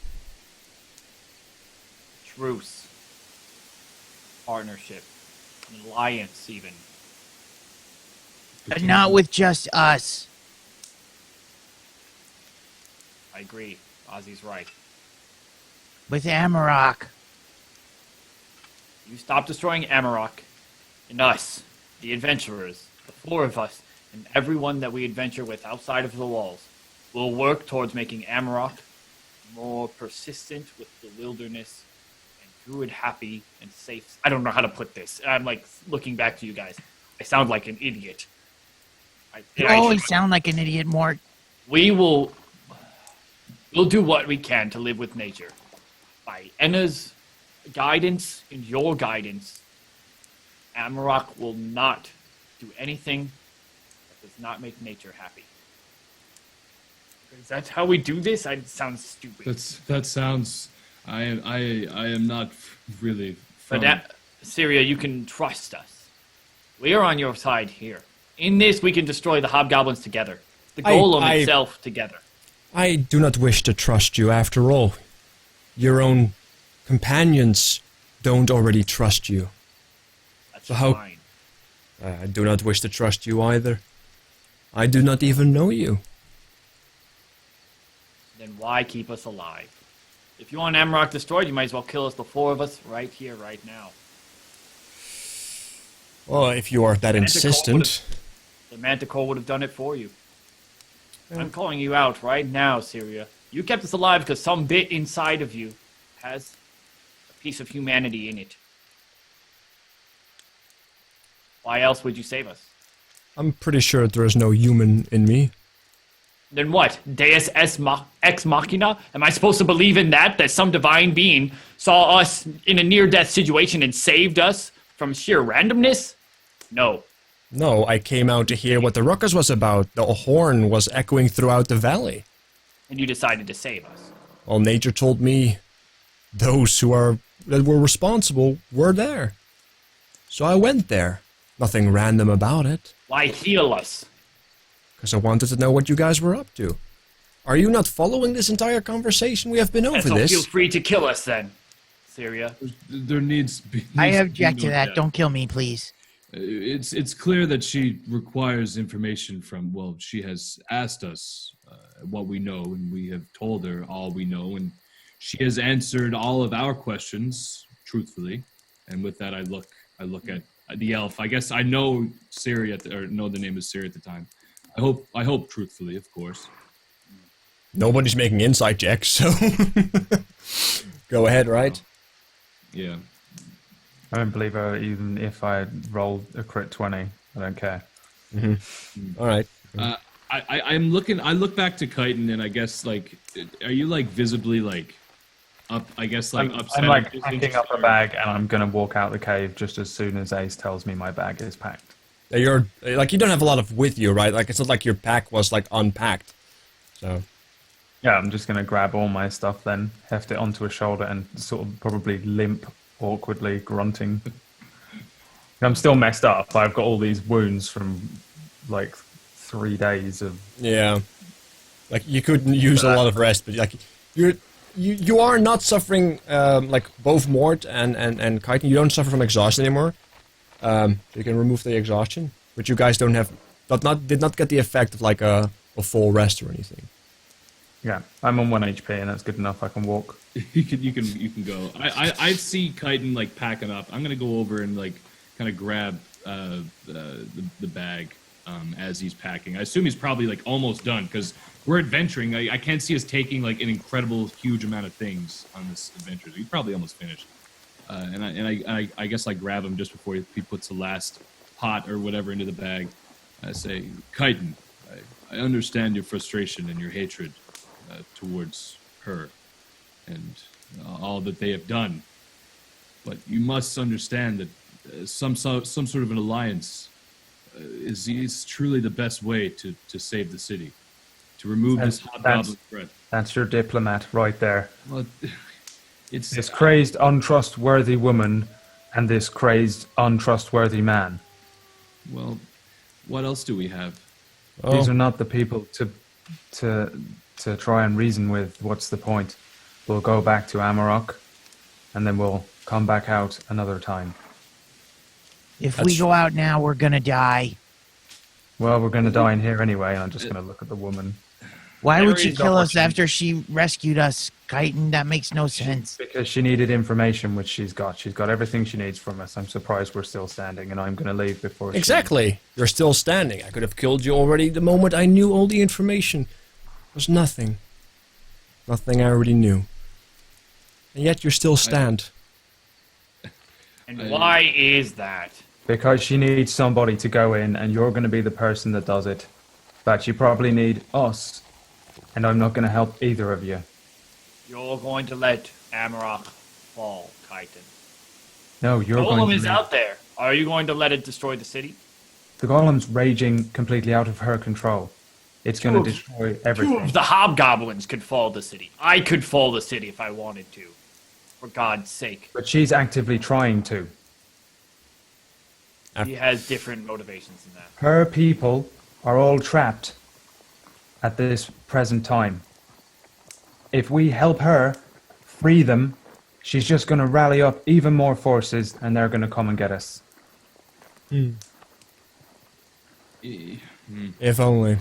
Truce. Partnership. An alliance, even. But not with just us. I agree. Ozzy's right. With Amarok. You stop destroying Amarok, and us, the adventurers, the four of us, and everyone that we adventure with outside of the walls, will work towards making Amarok more persistent with the wilderness and druid happy and safe. I don't know how to put this. I'm like looking back to you guys. I sound like an idiot. You always sound like an idiot, Mort. We'll do what we can to live with nature. By Enna's guidance and your guidance, Amarok will not do anything that does not make nature happy. Is that how we do this? It sounds stupid. That sounds. I am not really. But Syria, you can trust us. We are on your side here. In this, we can destroy the hobgoblins together. The golem itself together. I do not wish to trust you after all. Your own companions don't already trust you. That's So how- fine. I do not wish to trust you either. I do not even know you. Then why keep us alive? If you want Amarok destroyed, you might as well kill us, the four of us, right here, right now. Well, if you are that insistent. The Manticore would have done it for you. I'm calling you out right now, Syria. You kept us alive because some bit inside of you has a piece of humanity in it. Why else would you save us? I'm pretty sure there is no human in me. Then what? Deus ex machina? Am I supposed to believe in that? That some divine being saw us in a near-death situation and saved us from sheer randomness? No. No, I came out to hear what the ruckus was about. The horn was echoing throughout the valley. And you decided to save us. Well, nature told me those that were responsible were there. So I went there. Nothing random about it. Why heal us? Because I wanted to know what you guys were up to. Are you not following this entire conversation? We have been over So this. feel free to kill us then, Syria. There needs to be. I needs object be to no that. death. Don't kill me, please. It's clear that she requires information from. Well, she has asked us what we know, and we have told her all we know, and she has answered all of our questions truthfully. And with that, I look at the elf. I guess I know Siri or know the name is Siri at the time. I hope truthfully, of course. Nobody's making insight checks, so go ahead, right? Yeah. I don't believe her even if I rolled a crit 20. I don't care. All right. I'm looking. I look back to Chitin, and I guess like, are you like visibly like up? I guess like upset. I'm like packing up a bag and I'm gonna walk out the cave just as soon as Ace tells me my bag is packed. You're like, you don't have a lot of with you, right? Like, it's not like your pack was like unpacked. So Yeah, I'm just gonna grab all my stuff then, heft it onto a shoulder and sort of probably limp awkwardly, grunting. I'm still messed up. I've got all these wounds from like 3 days of. yeah, like you could use a lot of rest, but like you are not suffering like both Mort and Chitin. You don't suffer from exhaustion anymore. So you can remove the exhaustion, but you guys don't have did not get the effect of like a full rest or anything. Yeah, I'm on 1 HP and that's good enough. I can walk. you can go. I see Chitin like packing up. I'm gonna go over and like kind of grab the bag as he's packing. I assume he's probably like almost done because we're adventuring. I can't see us taking like an incredible huge amount of things on this adventure. He's probably almost finished. I guess I grab him just before he puts the last pot or whatever into the bag. I say, Chitin, I understand your frustration and your hatred towards her and all that they have done, but you must understand that some sort of an alliance is truly the best way to save the city, to remove this hobgoblin threat. That's your diplomat right there. Well, it's This crazed, untrustworthy woman and this crazed, untrustworthy man. well, what else do we have? These are not the people to try and reason with. What's the point? We'll go back to Amarok, and then we'll come back out another time. If we go out now, we're gonna die. Well, we're going to die in here anyway, and I'm just going to look at the woman. Why would she Mary's kill us opportunity. after she rescued us, Chitin? That makes no sense. Because she needed information, which she's got. She's got everything she needs from us. I'm surprised we're still standing, and I'm going to leave before Exactly. You're still standing. I could have killed you already the moment I knew all the information. It was nothing. Nothing I already knew. And yet you still stand. And why is that? Because she needs somebody to go in, and you're going to be the person that does it. But you probably need us, and I'm not going to help either of you. You're going to let Amarok fall, Chitin. No, you're The going golem to is leave. out there. Are you going to let it destroy the city? The golem's raging completely out of her control. It's going to destroy Two everything. of the hobgoblins could fall the city. I could fall the city if I wanted to. For God's sake. But she's actively trying to. He has different motivations than that. Her people are all trapped at this present time. If we help her free them, she's just going to rally up even more forces and they're going to come and get us. If only.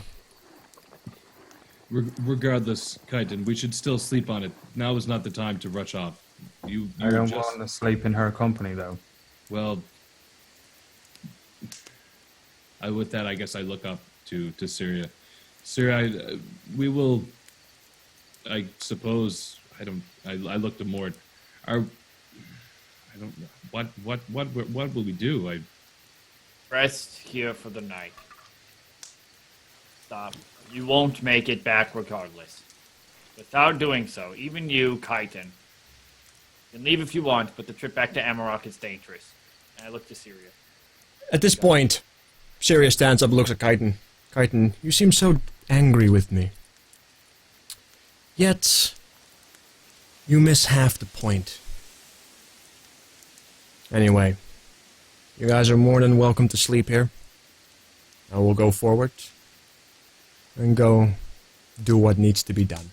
Regardless, Kaiten, we should still sleep on it. Now is not the time to rush off. You I don't just want to sleep in her company, though. well. With that, I guess I look up to Syria. Syria, we will. I suppose I don't. I look to Mort. I don't. What will we do? Rest here for the night. Stop. You won't make it back regardless. Without doing so, even you, Kaiten, you can leave if you want, but the trip back to Amarok is dangerous. And I look to Syria. At this point, Syria stands up and looks at Kaiten. Kaiten, you seem so angry with me. Yet, you miss half the point. Anyway, you guys are more than welcome to sleep here. I will go forward and go do what needs to be done.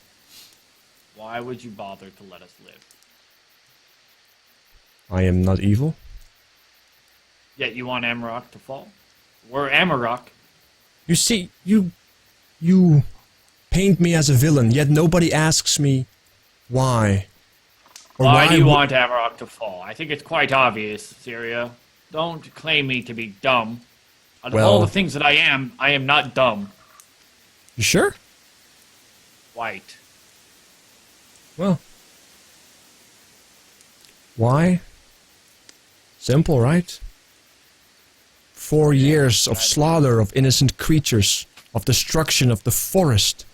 Why would you bother to let us live? I am not evil. Yet you want Amarok to fall? We're Amarok. You see, you paint me as a villain, yet nobody asks me why. Or Why do you wo- want Amarok to fall? I think it's quite obvious, Syria. Don't claim me to be dumb. Out of Well- all the things that I am not dumb. You sure? White. Well. Why? Simple, right? 4 years of slaughter of innocent creatures, of destruction of the forest.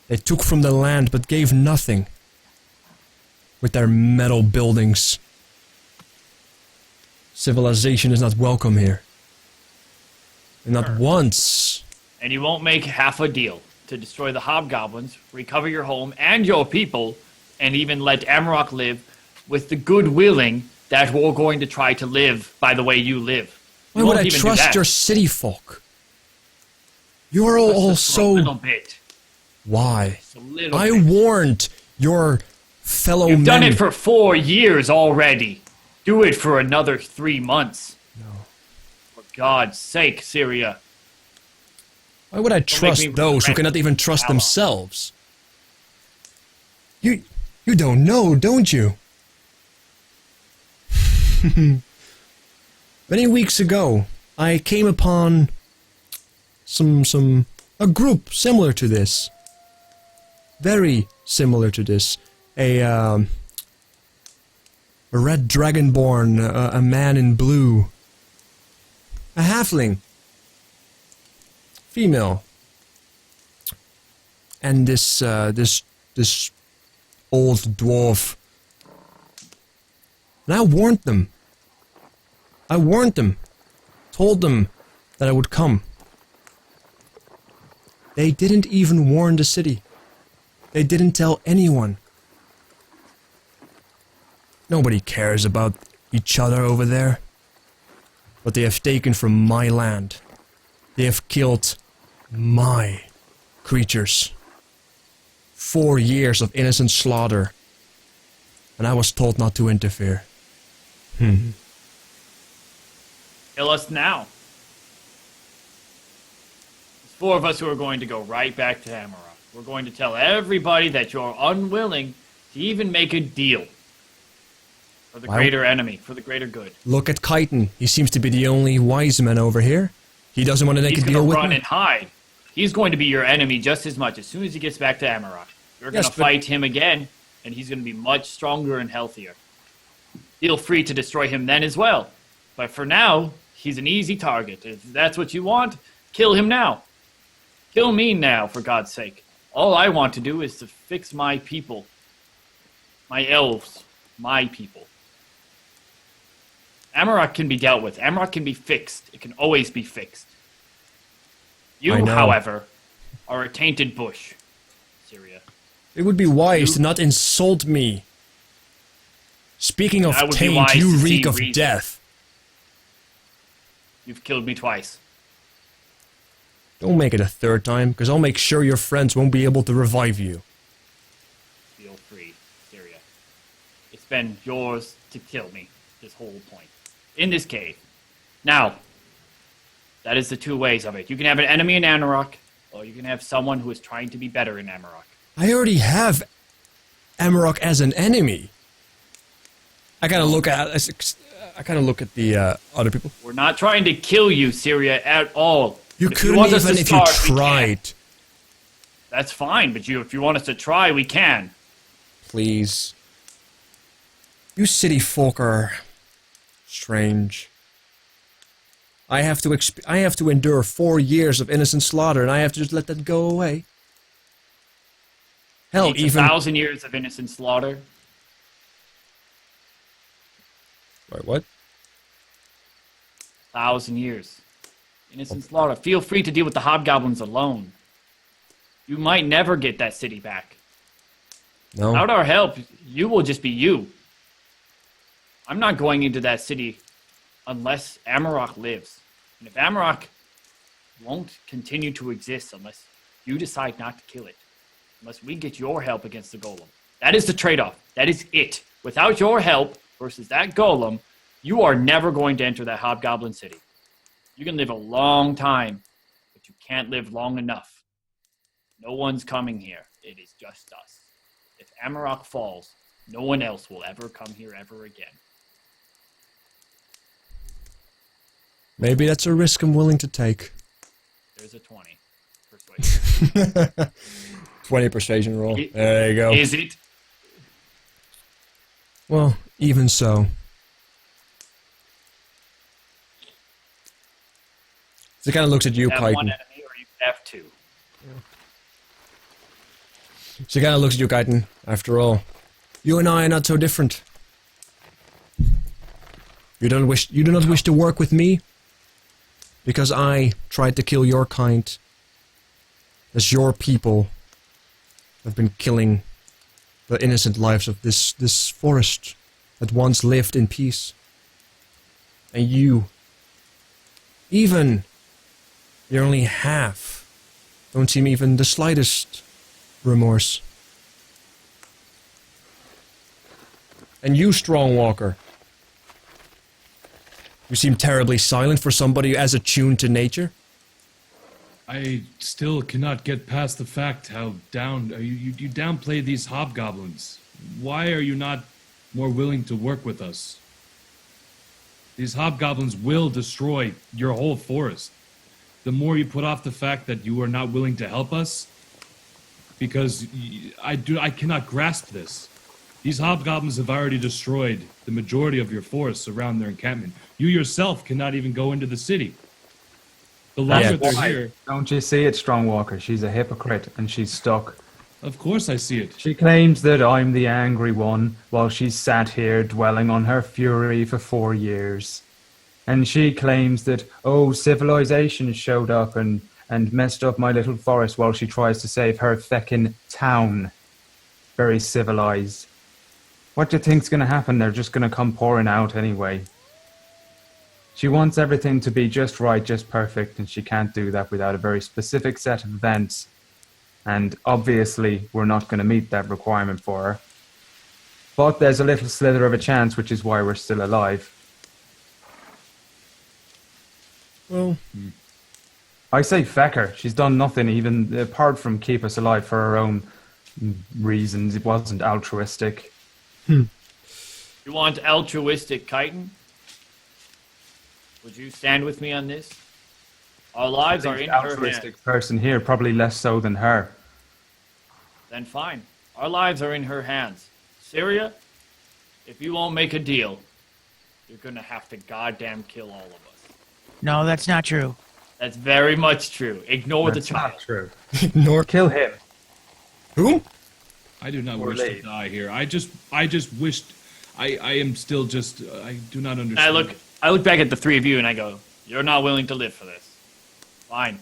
They took from the land but gave nothing. With their metal buildings. Civilization is not welcome here. And not once. And you won't make half a deal to destroy the hobgoblins, recover your home and your people, and even let Amarok live with the good willing that we're going to try to live by the way you live. Why You would won't I even do trust that. your city folk? You're all Just for a so... little bit. Why? Just a little I bit. warned your fellow You've men. done it for 4 years already. Do it for another 3 months. No. For God's sake, Syria. Why would I make trust me those who regret cannot even trust Allah. themselves? You don't know, don't you? Many weeks ago, I came upon a group similar to this. Very similar to this. A red dragonborn, a man in blue. A halfling. Female. And this old dwarf. And I warned them. Told them that I would come. They didn't even warn the city. They didn't tell anyone. Nobody cares about each other over there. But they have taken from my land. They have killed my creatures. 4 years of innocent slaughter. And I was told not to interfere. Kill us now. There's 4 of us who are going to go right back to Amarok. We're going to tell everybody that you're unwilling to even make a deal. For the Wow. greater enemy, for the greater good. Look at Kaiten. He seems to be the only wise man over here. He doesn't want to make He's a going deal to with run me. and hide. He's going to be your enemy just as much as soon as he gets back to Amarok. You're Yes, going to but- fight him again, and he's going to be much stronger and healthier. Feel free to destroy him then as well. But for now, he's an easy target. If that's what you want, kill him now. Kill me now, for God's sake. All I want to do is to fix my people. My elves. My people. Amarok can be dealt with. Amarok can be fixed. It can always be fixed. You, I know. however, are a tainted bush, Syria. It would be wise to not insult me. Speaking of I would be taint, wise you to reek see of reason. death. You've killed me twice. Don't make it a third time, because I'll make sure your friends won't be able to revive you. Feel free, Syria. It's been yours to kill me this whole point. In this cave. Now, That is the two ways of it. You can have an enemy in Amarok, or you can have someone who is trying to be better in Amarok. I already have Amarok as an enemy. I gotta look at the other people. We're not trying to kill you, Syria, at all. You If couldn't want us even to if start, you we can. tried. That's fine, but if you want us to try, we can. Please. You city folk are strange. I have to endure 4 years of innocent slaughter, and I have to just let that go away. Hell, It's even 1,000 years of innocent slaughter. Wait, what? 1,000 years. Innocent slaughter. Feel free to deal with the hobgoblins alone. You might never get that city back. No. Without our help, you will just be you. I'm not going into that city unless Amarok lives. And if Amarok won't continue to exist unless you decide not to kill it, unless we get your help against the golem. That is the trade-off. That is it. Without your help versus that golem, you are never going to enter that hobgoblin city. You can live a long time, but you can't live long enough. No one's coming here. It is just us. If Amarok falls, no one else will ever come here ever again. Maybe that's a risk I'm willing to take. There's a 20. Persuasion. 20 persuasion roll. There you go. Is it? Well, even so. So it kind of looks at you, Have one Kaiten. enemy or you have two. So it kind of looks at you, Kaiten. After all, you and I are not so different. You do not wish to work with me because I tried to kill your kind. As your people have been killing the innocent lives of this forest that once lived in peace. And you, even you're only half, don't seem even the slightest remorse. And you, Strongwalker, you seem terribly silent for somebody as attuned to nature. I still cannot get past the fact how you downplay these hobgoblins. Why are you not more willing to work with us? These hobgoblins will destroy your whole forest. The more you put off the fact that you are not willing to help us, because I cannot grasp this. These hobgoblins have already destroyed the majority of your forests around their encampment. You yourself cannot even go into the city. The longer they're here... Don't you see it, Strongwalker? She's a hypocrite and she's stuck. Of course I see it. She claims that I'm the angry one while she's sat here dwelling on her fury for 4 years. And she claims that, civilization showed up and messed up my little forest while she tries to save her feckin' town. Very civilized. What do you think's gonna happen? They're just gonna come pouring out anyway. She wants everything to be just right, just perfect, and she can't do that without a very specific set of events. And obviously, we're not going to meet that requirement for her. But there's a little slither of a chance, which is why we're still alive. Well, I say feck her. She's done nothing even apart from keep us alive for her own reasons. It wasn't altruistic. You want altruistic, Chitin? Would you stand with me on this? Our lives are in her hands. Altruistic person here, probably less so than her. Then fine. Our lives are in her hands. Syria, if you won't make a deal, you're gonna have to goddamn kill all of us. No, that's not true. That's very much true. Ignore That's the child. not true. nor Kill him. who? I do not Or wish leave. to die here. I just wished... I am still just... I do not understand. I look back at the three of you and I go, you're not willing to live for this. Fine.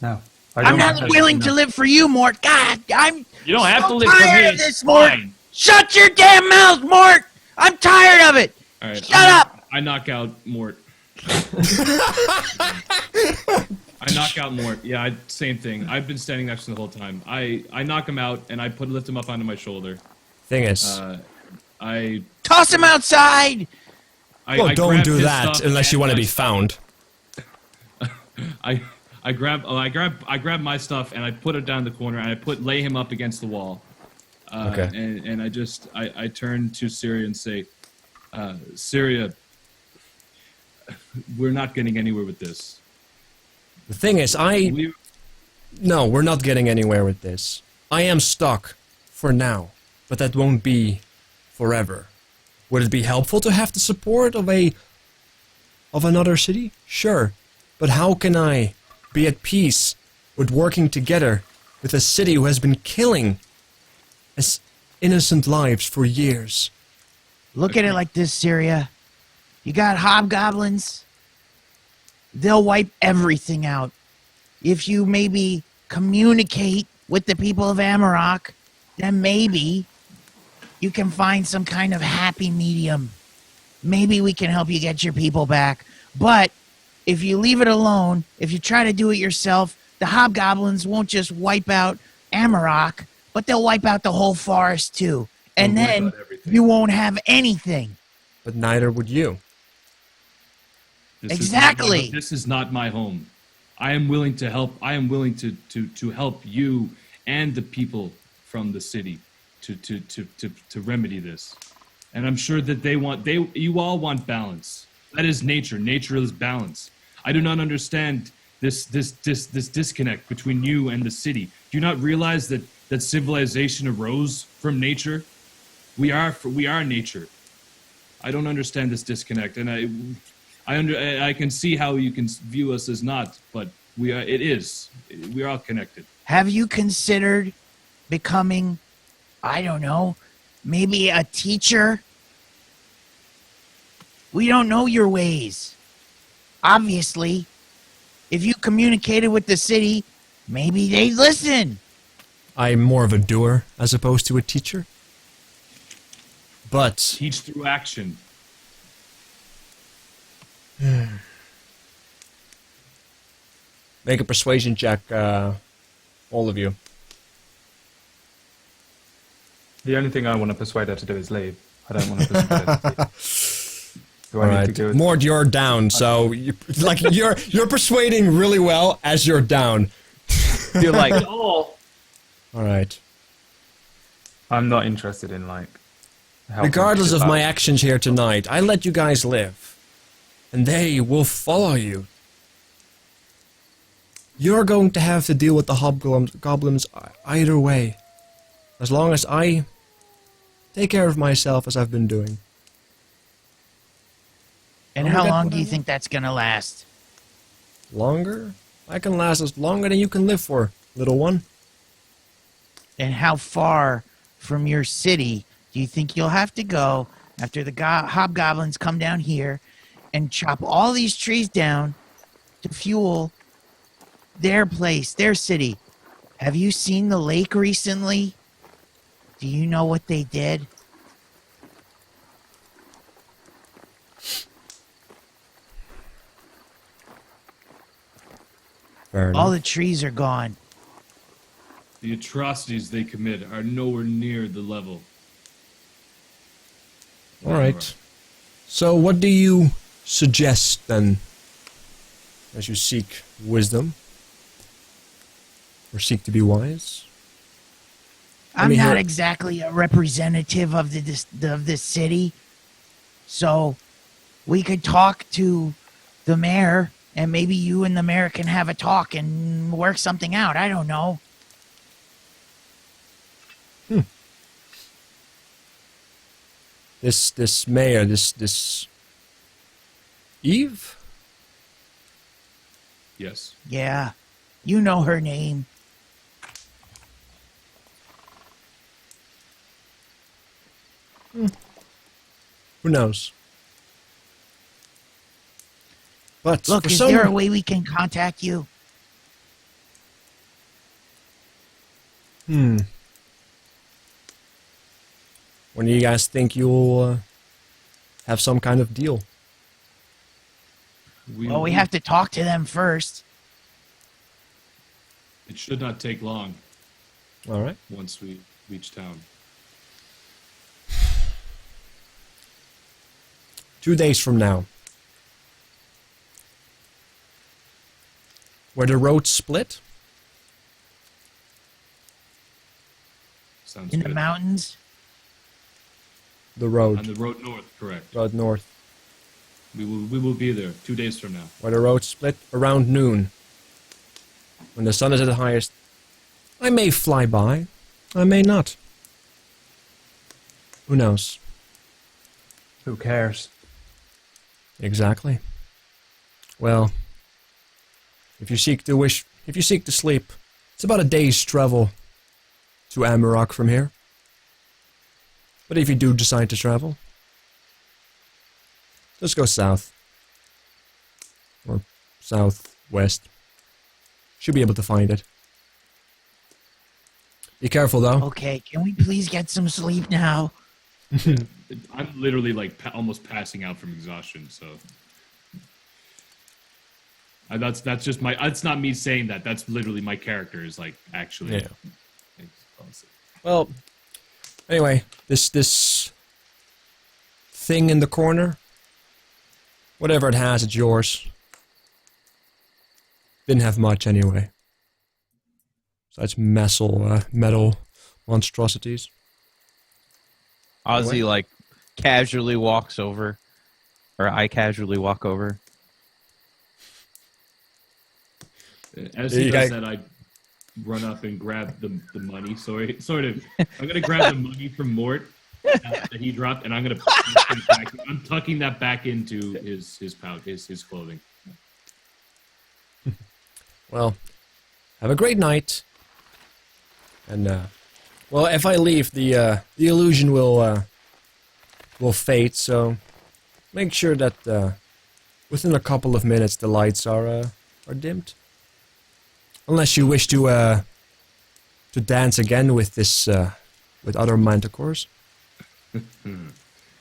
No. I'm not willing to live for you, Mort. God, I'm You don't have so to live for tired me. of It's this, Mort. fine. Shut your damn mouth, Mort. I'm tired of it. All right, Shut up. I knock out Mort. I knock out Mort. Yeah, same thing. I've been standing next to him the whole time. I knock him out and I lift him up onto my shoulder. Thing is, I Toss him outside. well, I don't grab do his that stuff unless you and want to I- be found. I grab my stuff and I put it down the corner and I lay him up against the wall. Okay. And I turn to Syria and say, Syria, we're not getting anywhere with this. The thing is, No, we're not getting anywhere with this. I am stuck. For now. But that won't be forever. Would it be helpful to have the support of another city? Sure. But how can I be at peace with working together with a city who has been killing innocent lives for years? Look at it like this, Syria. You got hobgoblins. They'll wipe everything out. If you maybe communicate with the people of Amarok, then maybe you can find some kind of happy medium. Maybe we can help you get your people back. But if you leave it alone, if you try to do it yourself, the hobgoblins won't just wipe out Amarok, but they'll wipe out the whole forest too. And They'll wipe then out everything. you won't have anything. But neither would you. Exactly. This is not my home. I am willing to help. I am willing to help you and the people from the city to remedy this. And I'm sure that you all want balance. That is nature. Nature is balance. I do not understand this disconnect between you and the city. Do you not realize that civilization arose from nature? We are nature. I don't understand this disconnect, and I can see how you can view us as not, but we are all connected. Have you considered becoming, I don't know, maybe a teacher? We don't know your ways. Obviously, if you communicated with the city, maybe they'd listen. I'm more of a doer as opposed to a teacher. But Teach through action. make a persuasion check, all of you. The only thing I want to persuade her to do is leave. I don't want to persuade her to leave. Do I need to Alright, go with Mort, you're down, so you're persuading really well as you're down. You're like, Oh, Alright. I'm not interested in like helping Regardless of people my out. actions here tonight, I let you guys live. And they will follow you. You're going to have to deal with the hobgoblins either way. As long as I take care of myself as I've been doing. And I'll how get long what do I you want. think that's going to last? Longer? I can last as longer than you can live for, little one. And how far from your city do you think you'll have to go after the hobgoblins come down here and chop all these trees down to fuel their place, their city? Have you seen the lake recently? Do you know what they did? Fair All enough. the trees are gone. The atrocities they commit are nowhere near the level. Alright. So what do you suggest then? As you seek wisdom? Or seek to be wise? I'm me not hear- exactly a representative of this city, so we could talk to the mayor, and maybe you and the mayor can have a talk and work something out. I don't know. This mayor, this Eve? Yes. Yeah, you know her name. Who knows? But Look, for is some, there a way we can contact you? when do you guys think you'll have some kind of deal? Well, we have to talk to them first. It should not take long All right. once we reach town. 2 days from now. where the roads split. Sounds In good. the mountains. The On road. the road north, correct. Road north. We will be there 2 days from now. Where the roads split around noon. When the sun is at the highest. I may fly by. I may not. Who knows? Who cares? Exactly. Well, if you seek to sleep, it's about a day's travel to Amarok from here. But if you do decide to travel, just go south. Or southwest. Should be able to find it. Be careful though. Okay, can we please get some sleep now? I'm literally like almost passing out from exhaustion. So that's just my. It's not me saying that. That's literally my character is like actually. Yeah. Well, anyway, this thing in the corner, whatever it has, it's yours. Didn't have much anyway. Besides metal monstrosities. Ozzy like casually walks over, or I casually walk over. As he does that, I run up and grab the money. Sort of. I'm gonna grab the money from Mort that he dropped, and I'm gonna. I'm tucking that back into his pouch, his clothing. Well, have a great night. And well, if I leave, the illusion will fade. So make sure that within a couple of minutes the lights are dimmed. Unless you wish to dance again with this with other manticores.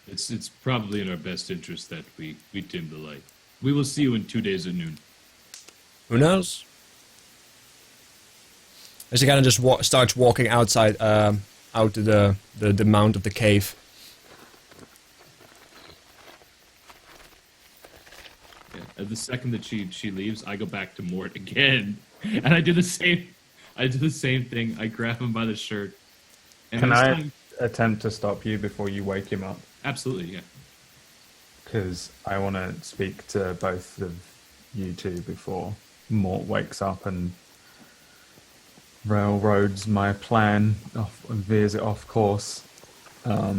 It's probably in our best interest that we dim the light. We will see you in 2 days at noon. Who knows? As he kind of just starts walking outside, out to the mount of the cave. Yeah, the second that she leaves, I go back to Mort again, and I do the same. I do the same thing. I grab him by the shirt. And Can this I time- attempt to stop you before you wake him up? Absolutely, yeah. Because I want to speak to both of you two before Mort wakes up and railroads my plan off and veers it off course. I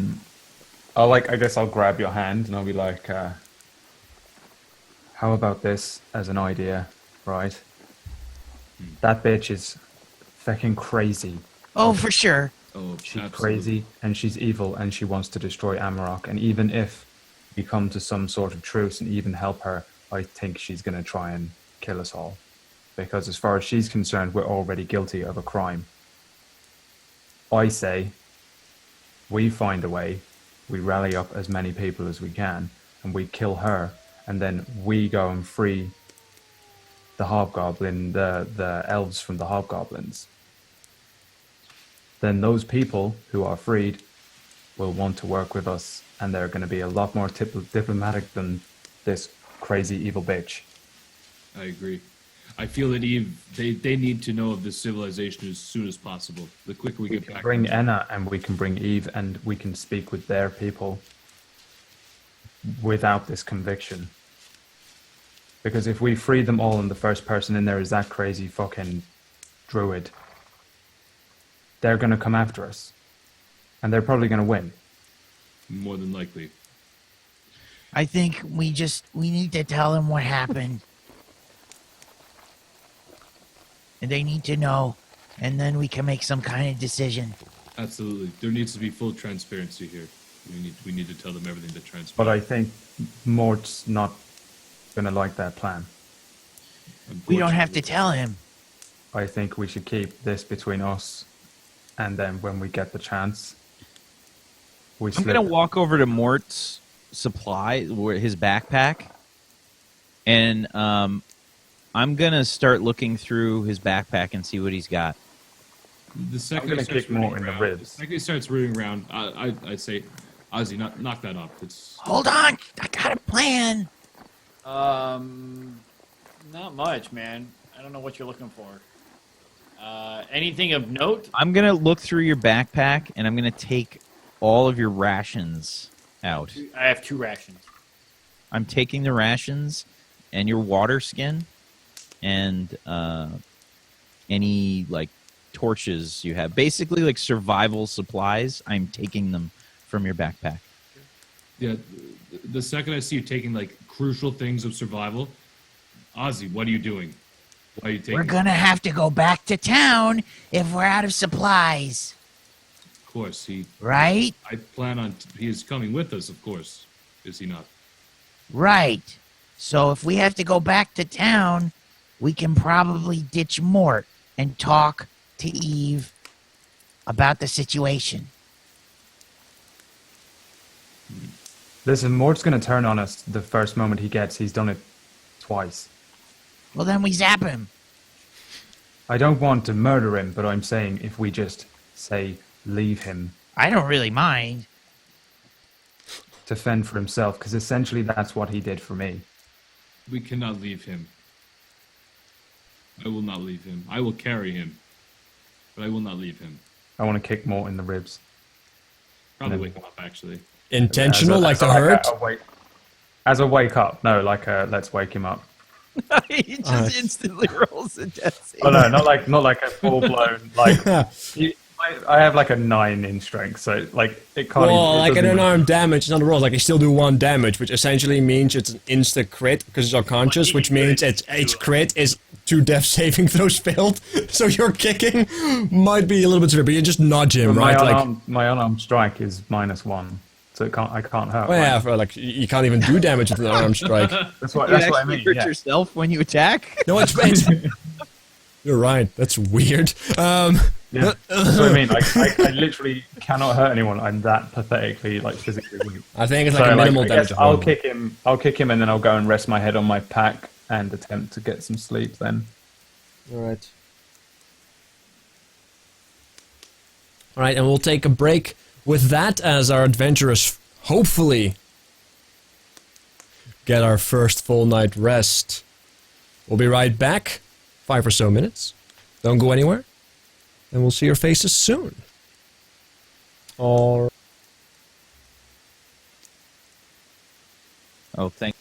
guess I'll grab your hand and I'll be like, how about this as an idea, right? That bitch is fucking crazy. Oh, for sure. Oh, She's absolutely. crazy and she's evil and she wants to destroy Amarok. And even if we come to some sort of truce and even help her, I think she's going to try and kill us all. Because as far as she's concerned, we're already guilty of a crime. I say we find a way, we rally up as many people as we can, and we kill her, and then we go and free the hobgoblin, the elves from the hobgoblins. Then those people who are freed will want to work with us, and they're going to be a lot more diplomatic than this crazy evil bitch. I agree. I feel that they need to know of this civilization as soon as possible. The quicker we get back. Bring Enna and we can bring Eve and we can speak with their people without this conviction. Because if we free them all and the first person in there is that crazy fucking druid, they're going to come after us. And they're probably going to win. More than likely. I think we need to tell them what happened. And they need to know, and then we can make some kind of decision. Absolutely. There needs to be full transparency here. We need to tell them everything that transpires. But I think Mort's not going to like that plan. We don't have to tell him. I think we should keep this between us, and then when we get the chance, we I'm slip. gonna walk over to Mort's supply, his backpack, and I'm gonna start looking through his backpack and see what he's got. The second I'm he gonna starts kick Mort rooting in the around- ribs. The second he starts rooting around, I'd say, Ozzy, knock that off. It's Hold on, I got a plan. Not much, man. I don't know what you're looking for. Anything of note? I'm gonna look through your backpack and I'm gonna take all of your rations out. I have 2 rations. I'm taking the rations and your water skin and any like torches you have. Basically like survival supplies. I'm taking them from your backpack. Yeah, the second I see you taking like crucial things of survival, Ozzy, what are you doing? Why are you taking? We're gonna have to go back to town if we're out of supplies, Of course, right? I plan on. He is coming with us, of course. Is he not? Right. So if we have to go back to town, we can probably ditch Mort and talk to Eve about the situation. Listen, Mort's going to turn on us the first moment he gets. He's done it twice. Well, then we zap him. I don't want to murder him, but I'm saying if we just say leave him I don't really mind. to fend for himself, because essentially that's what he did for me. We cannot leave him. I will not leave him. I will carry him, but I will not leave him. I want to kick Mort in the ribs. Probably No. wake him up actually. Intentional, like to a hurt? as a wake up. No, like a let's wake him up. He just instantly rolls a death save. Oh no, not like a full blown like. I have like a 9 in strength, so like it can't. Well, it like an doesn't even- unarmed damage is not a roll. Like, I still do 1 damage, which essentially means it's an insta crit because it's unconscious, which means its crit is 2 death saving throws failed. So your kicking might be a little bit severe, but you just nudge him, But right? my unarmed strike is -1, so I can't hurt. Well, right? yeah, for, like you can't even do damage with an unarmed strike. That's what You I actually mean. hurt Yeah. yourself when you attack? No, it's you're right. That's weird. Yeah. That's what I mean. Like I literally cannot hurt anyone. I'm that pathetically like physically weak. I think it's like So a minimal I damage. guess I'll kick him. I'll kick him, and then I'll go and rest my head on my pack and attempt to get some sleep. Then. All right. All right, and we'll take a break with that as our adventurers hopefully get our first full night rest. We'll be right back. 5 or so minutes. Don't go anywhere. And we'll see your faces soon. All right. Oh, thank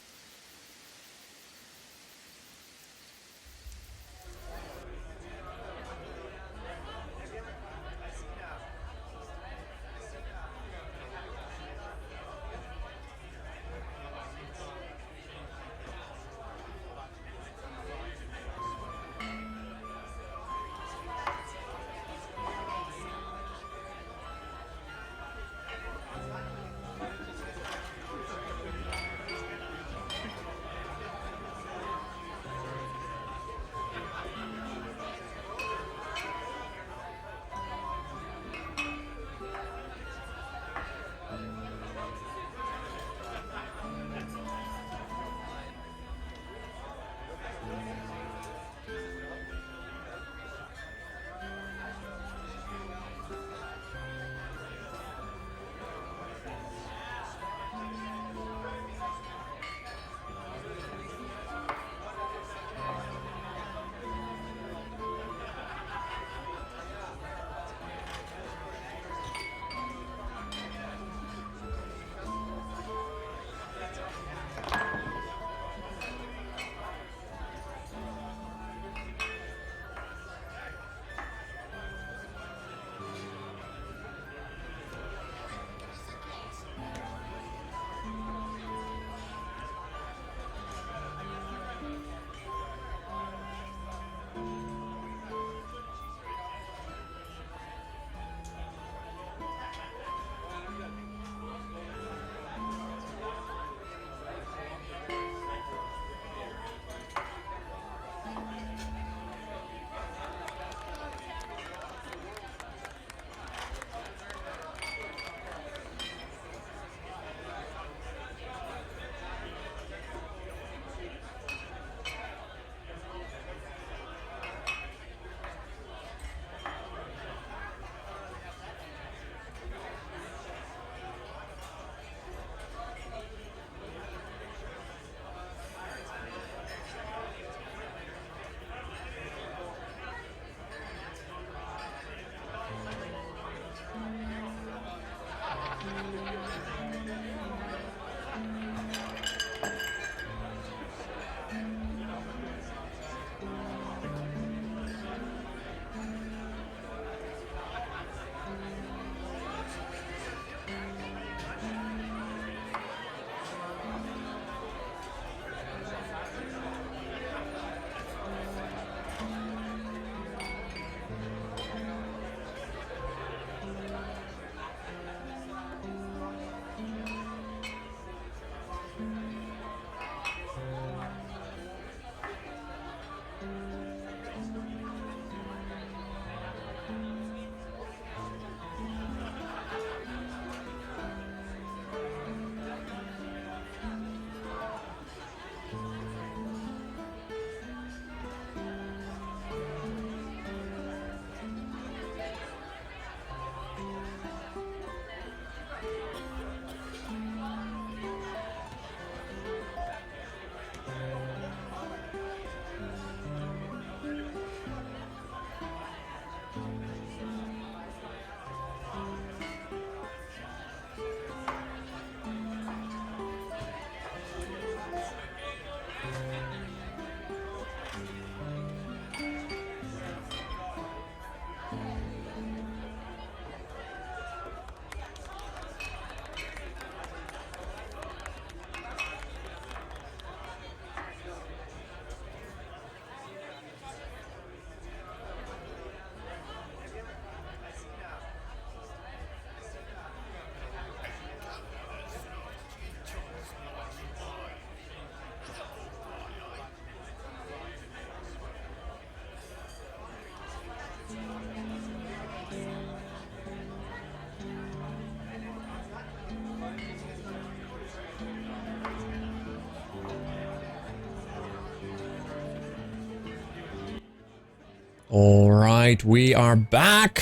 All right, we are back.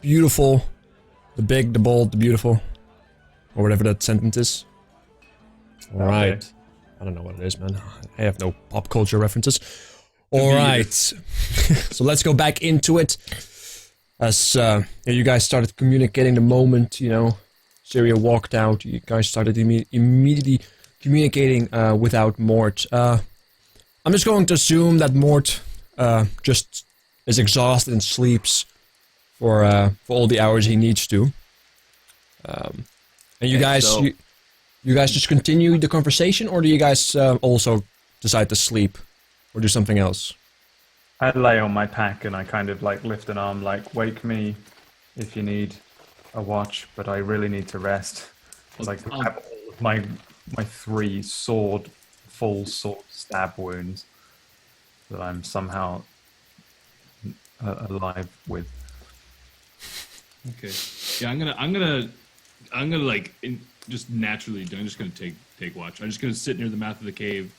Beautiful. The big, the bold, the beautiful. Or whatever that sentence is. All right. I don't know what it is, man. I have no pop culture references. All right. So let's go back into it. As you guys started communicating the moment, you know, Syria walked out. You guys started immediately communicating without Mort. I'm just going to assume that Mort just is exhausted and sleeps for all the hours he needs to. And you guys, so- you guys just continue the conversation, or do you guys also decide to sleep or do something else? I lay on my pack and I kind of like lift an arm, like, wake me if you need a watch, but I really need to rest. It's like I have all of my 3 full sword stab wounds that I'm somehow alive with. Okay. Yeah, I'm gonna like just naturally. I'm just gonna take watch. I'm just gonna sit near the mouth of the cave,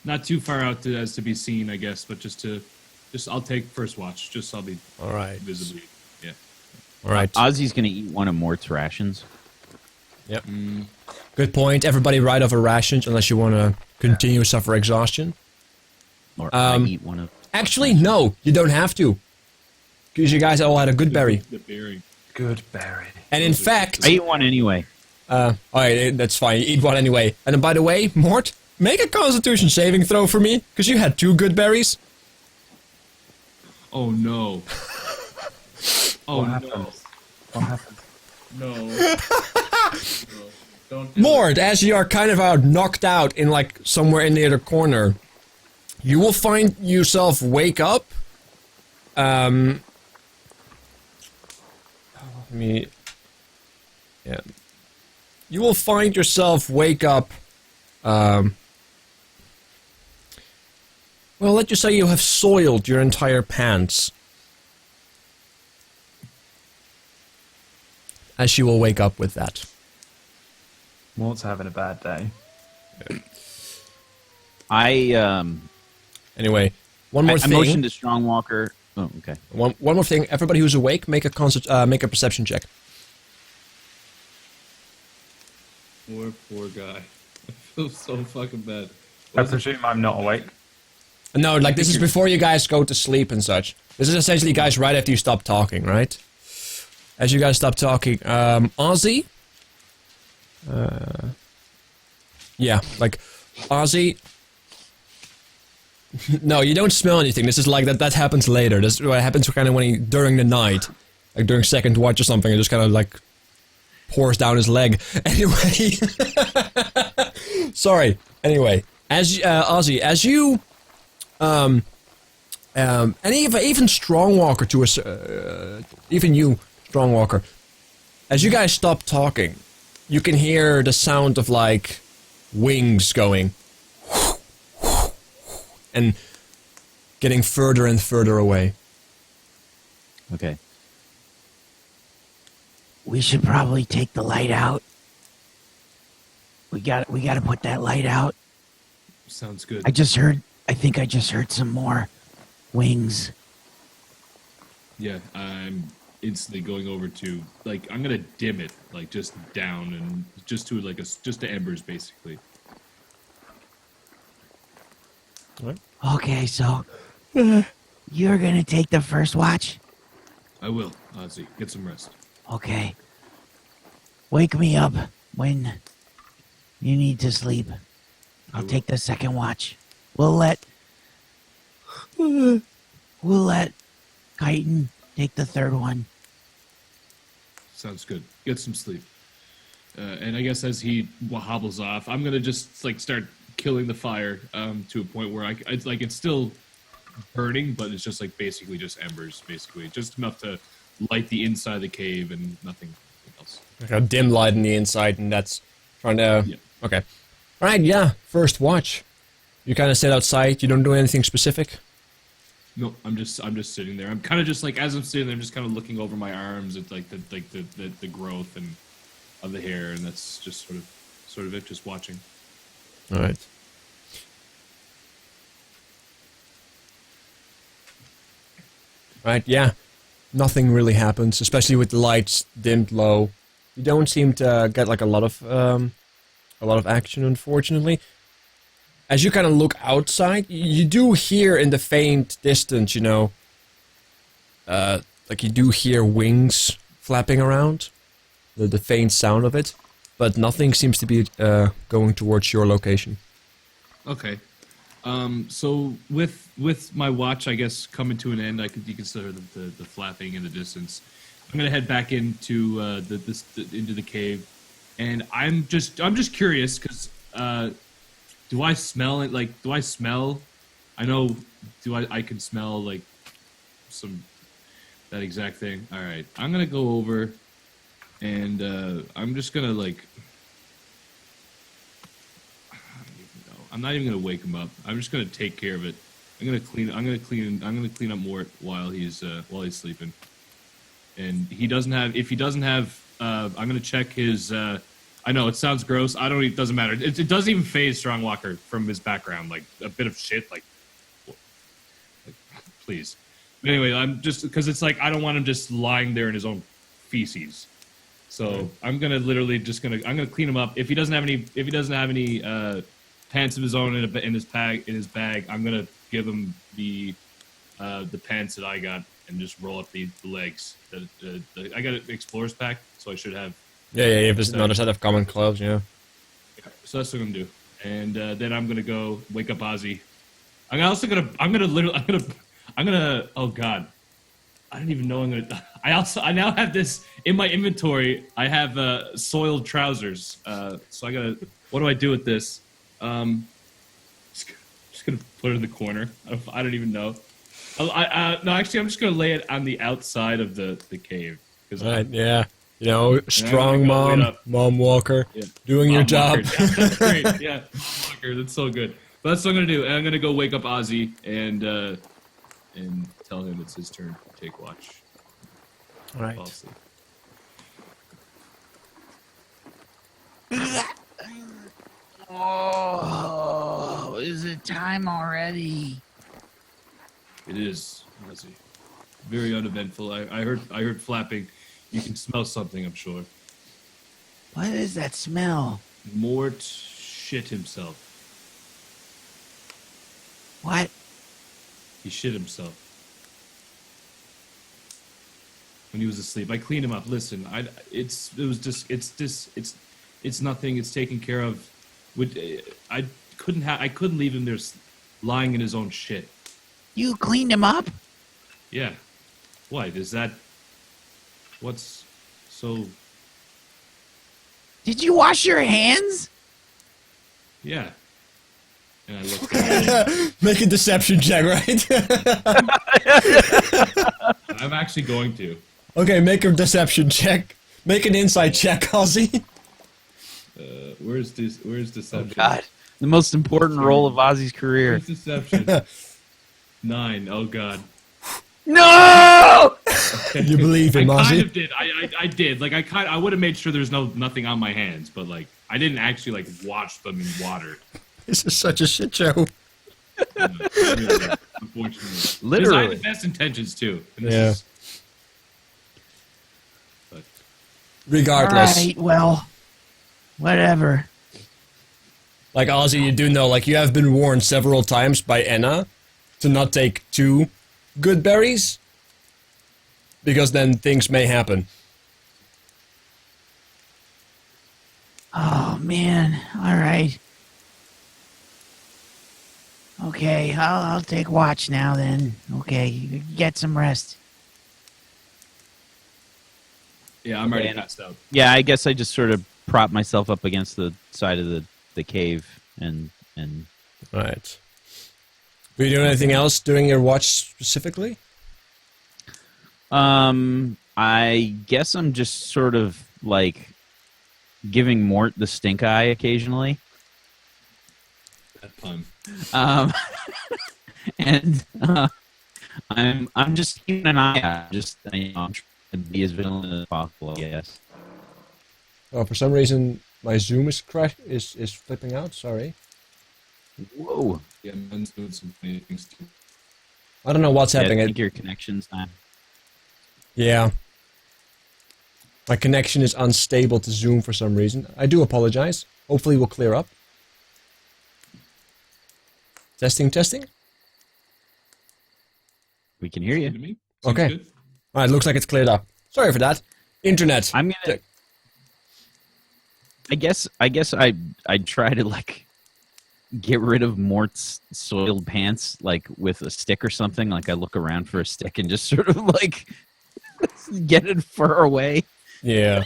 not too far out as to be seen, I guess, but just I'll take first watch. Just I'll be All right. visibly. Yeah. All right. Ozzy's gonna eat one of Mort's rations. Yep. Good point. Everybody ride off a rations unless you want to continue to suffer exhaustion. Or I eat one of. Actually, no, you don't have to. Because you guys all had a good berry. The berry. Good berry. And in fact, I eat one anyway. alright, that's fine. You eat one anyway. And then, by the way, Mort, make a Constitution saving throw for me, because you had 2 good berries. Oh no. Oh What no. happens? What happens? No. No. Don't do Mort, as you are kind of knocked out in like somewhere in the other corner, you will find yourself wake up. Yeah. You will find yourself wake up. Well, let's just say you have soiled your entire pants. As you will wake up with that. Mort's having a bad day. Anyway, one more I thing. motioned to Strongwalker. Oh, okay. One more thing. Everybody who's awake, make a perception check. Poor guy. I feel so fucking bad. I presume I'm not awake. No, like this is before you guys go to sleep and such. This is essentially, guys, right after you stop talking, right? As you guys stop talking, Ozzy. Yeah, like Ozzy. No, you don't smell anything. This is like that happens later. This is what happens kind of when during the night, like during second watch or something. It just kind of like pours down his leg. Anyway, sorry. Anyway, as Ozzy, as you, and even Strongwalker to even you, Strongwalker, as you guys stop talking, you can hear the sound of like wings going. And getting further and further away. Okay. We should probably take the light out. We got to put that light out. Sounds good. I think I just heard some more wings. Yeah, I'm instantly going over to like I'm gonna dim it like just down and just to like just to embers basically. Okay, so you're gonna take the first watch? I will, Ozzy. Get some rest. Okay. Wake me up when you need to sleep. I'll take the second watch. We'll let Chitin take the third one. Sounds good. Get some sleep. And I guess as he hobbles off, I'm gonna just like start killing the fire to a point where it's still burning, but it's just like basically just embers, basically just enough to light the inside of the cave and nothing else. Like a dim light in the inside, and that's trying to. Yeah. Okay. All right. Yeah. First watch. You kind of sit outside. You don't do anything specific. No, I'm just sitting there. I'm kind of just like as I'm sitting there, I'm just kind of looking over my arms at like the growth and of the hair, and that's just sort of it, just watching. All right. Right? Yeah. Nothing really happens, especially with the lights dimmed low. You don't seem to get like a lot of action, unfortunately. As you kind of look outside, you do hear in the faint distance, you know, like you do hear wings flapping around, the faint sound of it, but nothing seems to be going towards your location. Okay. So with my watch, I guess, coming to an end, you can still hear the flapping in the distance. I'm gonna head back into into the cave, and I'm just curious because do I smell it? Like, do I smell? I know. I can smell like that exact thing. All right, I'm gonna go over, and I'm just gonna like. I'm not even gonna wake him up. I'm just gonna take care of it. I'm gonna clean up Mort while he's sleeping. And if he doesn't have, I'm gonna check his. I know it sounds gross. It doesn't matter. It doesn't even phase Strongwalker from his background. Like a bit of shit. Like please. But anyway, I'm just because it's like I don't want him just lying there in his own feces. So I'm gonna literally I'm gonna clean him up. If he doesn't have any pants of his own in his bag, I'm gonna give him the pants that I got and just roll up the legs. I got an explorer's pack, so I should have. Yeah, if it's another set of common clothes, yeah. So that's what I'm gonna do, and then I'm gonna go wake up Ozzy. Oh god, I don't even know I now have this in my inventory. I have soiled trousers. So what do I do with this? Just gonna put it in the corner. I don't even know. No, actually, I'm just gonna lay it on the outside of the cave. Right, yeah. You know, strong mom walker, doing your job. Walker. Yeah, that's great. Yeah, walker, that's so good. But that's what I'm gonna do. And I'm gonna go wake up Ozzy and tell him it's his turn to take watch. All right. Fall asleep. Oh, is it time already? It is, Ozzy. Very uneventful. I heard flapping. You can smell something, I'm sure. What is that smell? Mort shit himself. What? He shit himself when he was asleep. I cleaned him up. Listen, it's nothing. It's taken care of. I couldn't leave him there lying in his own shit. You cleaned him up? Yeah. What is that? What's so? Did you wash your hands? Yeah. And I looked. Make a deception check, right? I'm actually going to. Okay, make a deception check. Make an insight check, Ozzy. Where's deception? Oh God, the most important role of Ozzy's career. Where's deception? 9. Oh God. No! You believe him, I kind Ozzy? of did. I did. Like I would have made sure there's nothing on my hands, but like I didn't actually like wash them in water. This is such a shit show. Really, unfortunately, Literally. I had the best intentions too. And this Yeah. is- but Regardless. Alright, well, whatever. Like, Ozzy, you do know, like, you have been warned several times by Anna to not take 2 good berries, because then things may happen. Oh, man. Alright. Okay, I'll take watch now then. Okay, you get some rest. yeah, I'm already Okay, passed out. Yeah, I guess I just sort of prop myself up against the side of the cave and Right. Were you doing anything else during your watch specifically? I guess I'm just sort of like giving Mort the stink eye occasionally. That pun. And I'm just keeping an eye out. Just I'm trying to be as vigilant as possible, I guess. Oh, for some reason, my Zoom is is flipping out. Sorry. Whoa. Yeah, man's doing some funny things too. I don't know what's Yeah, I happening. think your connection's not. Yeah. My connection is unstable to Zoom for some reason. I do apologize. Hopefully we'll clear up. Testing, testing. We can hear To you. me. Seems Okay. good. Alright, looks like it's cleared up. Sorry for that. Internet. I'm gonna. I guess I'd try to like get rid of Mort's soiled pants like with a stick or something. Like I look around for a stick and just sort of like get it far away. Yeah.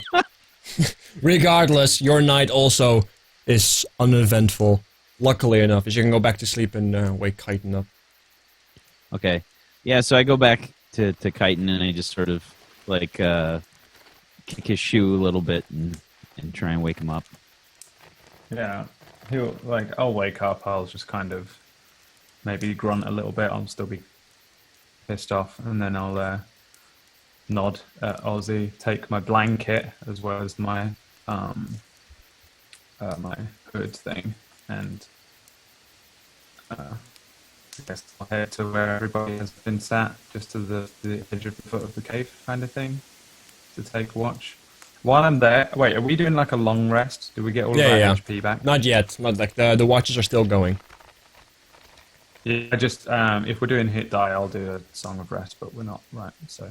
Regardless, your night also is uneventful. Luckily enough, as you can go back to sleep and wake Chitin up. Okay. Yeah, so I go back to Chitin and I just sort of like kick his shoe a little bit and try and wake him up. Yeah, he'll like. I'll wake up. I'll just kind of maybe grunt a little bit. I'll still be pissed off, and then I'll nod at Ozzy, take my blanket as well as my my hood thing, and I guess I'll head to where everybody has been sat, just to the edge of the foot of the cave, kind of thing, to take watch. While I'm there, wait, are we doing like a long rest? Do we get all of our HP back? Not yet. Not like the watches are still going. Yeah, just if we're doing hit die, I'll do a song of rest, but we're not, right? So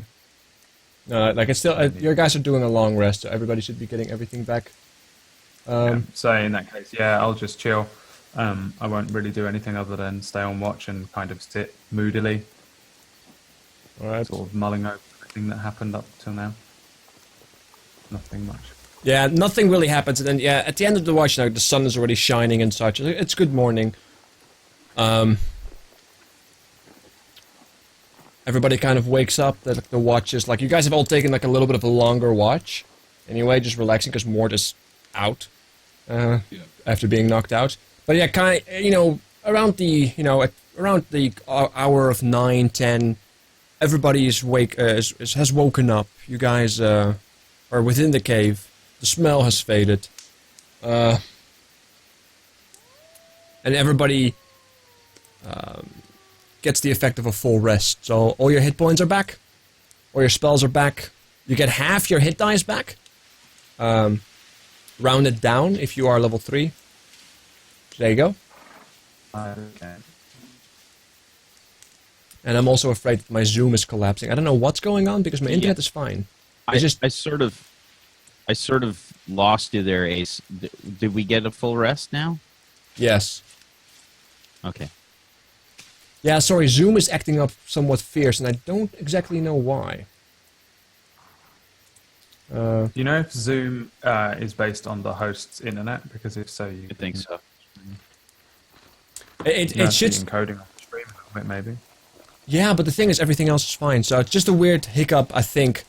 Like it's still. Your guys are doing a long rest, so everybody should be getting everything back. yeah. So in that case, yeah, I'll just chill. I won't really do anything other than stay on watch and kind of sit moodily, All right. sort of mulling over everything that happened up till now. Nothing much. Yeah, nothing really happens, and then yeah, at the end of the watch now, the sun is already shining and such. It's good morning. Everybody kind of wakes up. The watch is like you guys have all taken like a little bit of a longer watch. Anyway, just relaxing because Mort is out after being knocked out. But yeah, kind of, around the around the hour of 9, 10, everybody is has woken up. You guys are within the cave. The smell has faded. And everybody gets the effect of a full rest. So all your hit points are back. All your spells are back. You get half your hit dice back. Rounded down if you are level 3. There you go. Okay. And I'm also afraid that my Zoom is collapsing. I don't know what's going on because my internet is fine. I sort of lost you there, Ace. Did we get a full rest now? Yes. Okay. Yeah, sorry, Zoom is acting up somewhat fierce, and I don't exactly know why. Do you know if Zoom is based on the host's internet? Because if so, you I think so. It should. encoding on the stream a little bit, maybe. Yeah, but the thing is, everything else is fine. So it's just a weird hiccup, I think.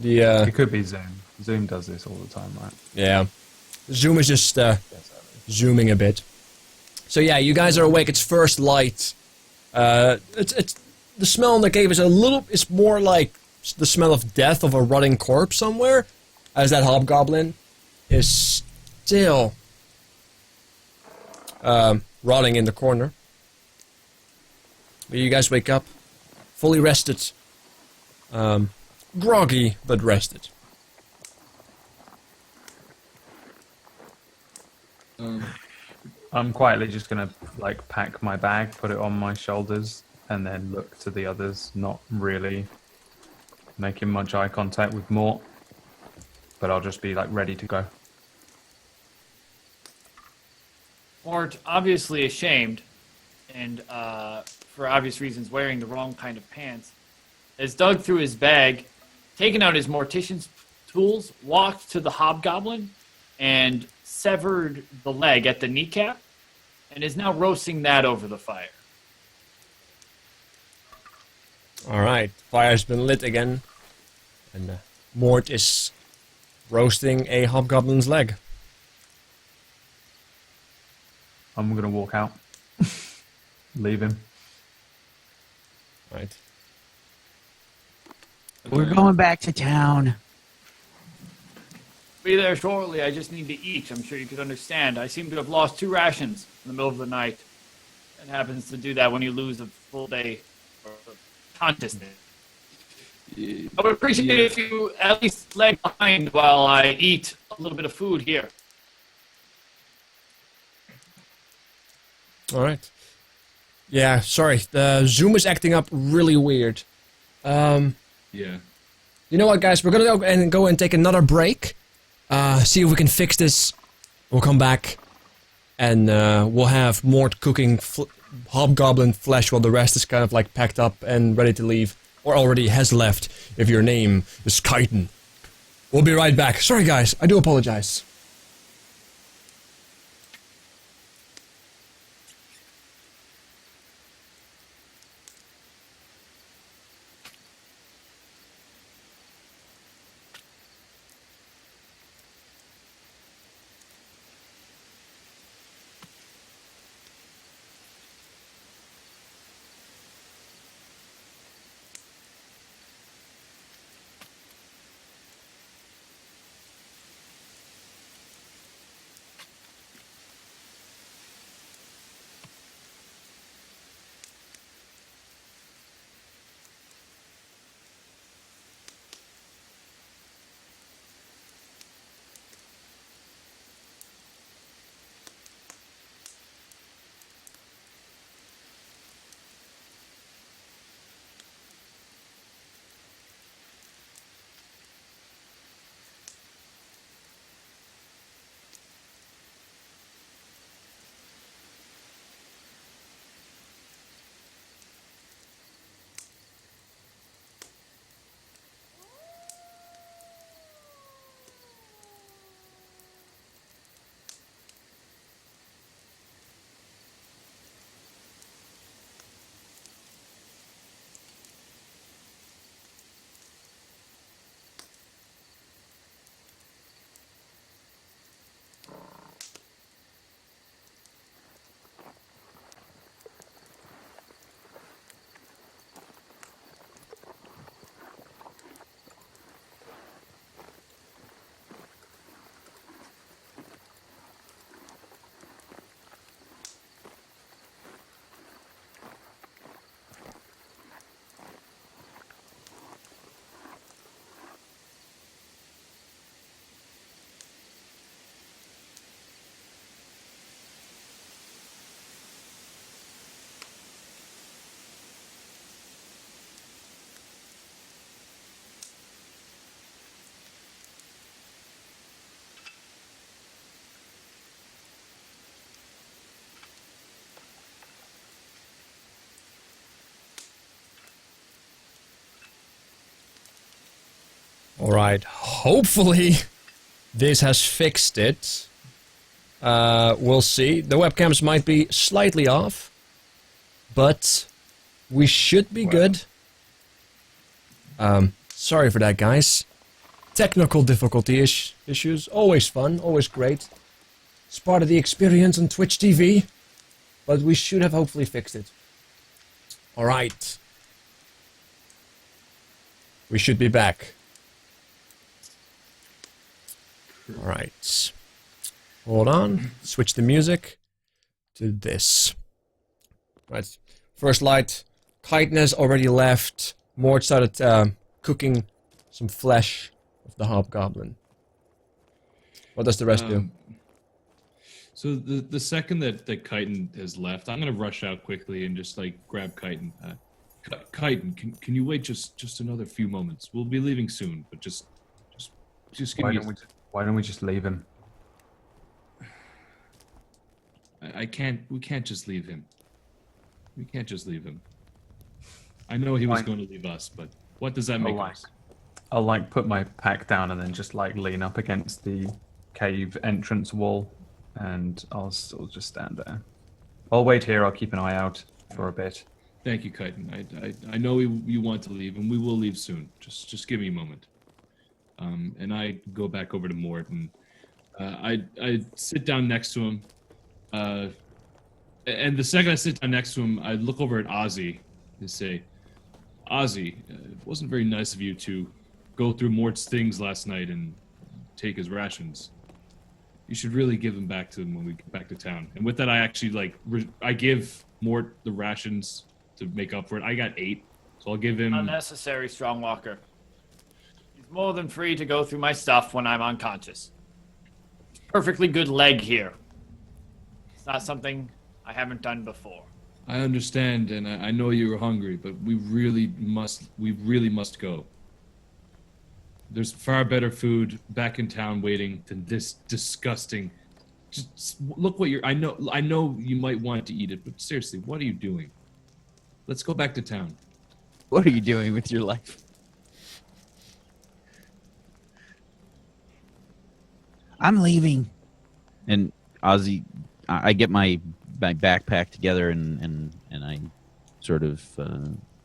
It could be Zoom. Zoom does this all the time, right? Yeah. Zoom is just zooming a bit. So yeah, you guys are awake. It's first light. It's the smell in the cave is more like the smell of death of a rotting corpse somewhere, as that hobgoblin is still rotting in the corner. But you guys wake up, fully rested, groggy but rested. I'm quietly just gonna like pack my bag, put it on my shoulders, and then look to the others, not really making much eye contact with Mort, but I'll just be like ready to go. Mort, obviously ashamed, and for obvious reasons wearing the wrong kind of pants, has dug through his bag, taken out his mortician's tools, walked to the hobgoblin, and severed the leg at the kneecap, and is now roasting that over the fire. Alright, fire's been lit again, and Mort is roasting a hobgoblin's leg. I'm gonna walk out, leave him. Right. We're going back to town. Be there shortly. I just need to eat. I'm sure you could understand. I seem to have lost 2 rations in the middle of the night. It happens to do that when you lose a full day or consciousness. I would appreciate it if you at least lag behind while I eat a little bit of food here. All right. Yeah, sorry. The Zoom is acting up really weird. Yeah. You know what, guys? We're gonna go and take another break. See if we can fix this. We'll come back, and we'll have Mort cooking hobgoblin flesh while the rest is kind of like packed up and ready to leave, or already has left. If your name is Chitin. We'll be right back. Sorry, guys. I do apologize. Alright, hopefully this has fixed it. We'll see. The webcams might be slightly off, but we should be good. Sorry for that, guys. Technical difficulty issues, always fun, always great. It's part of the experience on Twitch TV, but we should have hopefully fixed it. Alright. We should be back. Alright. Hold on. Switch the music to this. Right. First light. Chitin has already left. Mort started cooking some flesh of the hobgoblin. What does the rest do? So the second that Chitin has left, I'm gonna rush out quickly and just like grab Chitin. Chitin, can you wait just another few moments? We'll be leaving soon, but just give me. Why don't we just leave him? I can't. We can't just leave him. We can't just leave him. I know he was going to leave us, but what does that make us? I'll like put my pack down and then just like lean up against the cave entrance wall, and I'll still just stand there. I'll wait here. I'll keep an eye out for a bit. Thank you, Chitin. I know you want to leave, and we will leave soon. Just give me a moment. And I go back over to Mort, and I sit down next to him. And the second I sit down next to him, I look over at Ozzy and say, Ozzy, it wasn't very nice of you to go through Mort's things last night and take his rations. You should really give them back to him when we get back to town. And with that, I actually I give Mort the rations to make up for it. I got 8, So I'll give him. Unnecessary, Strongwalker. He's more than free to go through my stuff when I'm unconscious. Perfectly good leg here. It's not something I haven't done before. I understand, and I know you were hungry, but we really must go. There's far better food back in town waiting than this disgusting. Just look what you're. I know you might want to eat it, but seriously, what are you doing? Let's go back to town. What are you doing with your life? I'm leaving. And Ozzy, I get my backpack together and I sort of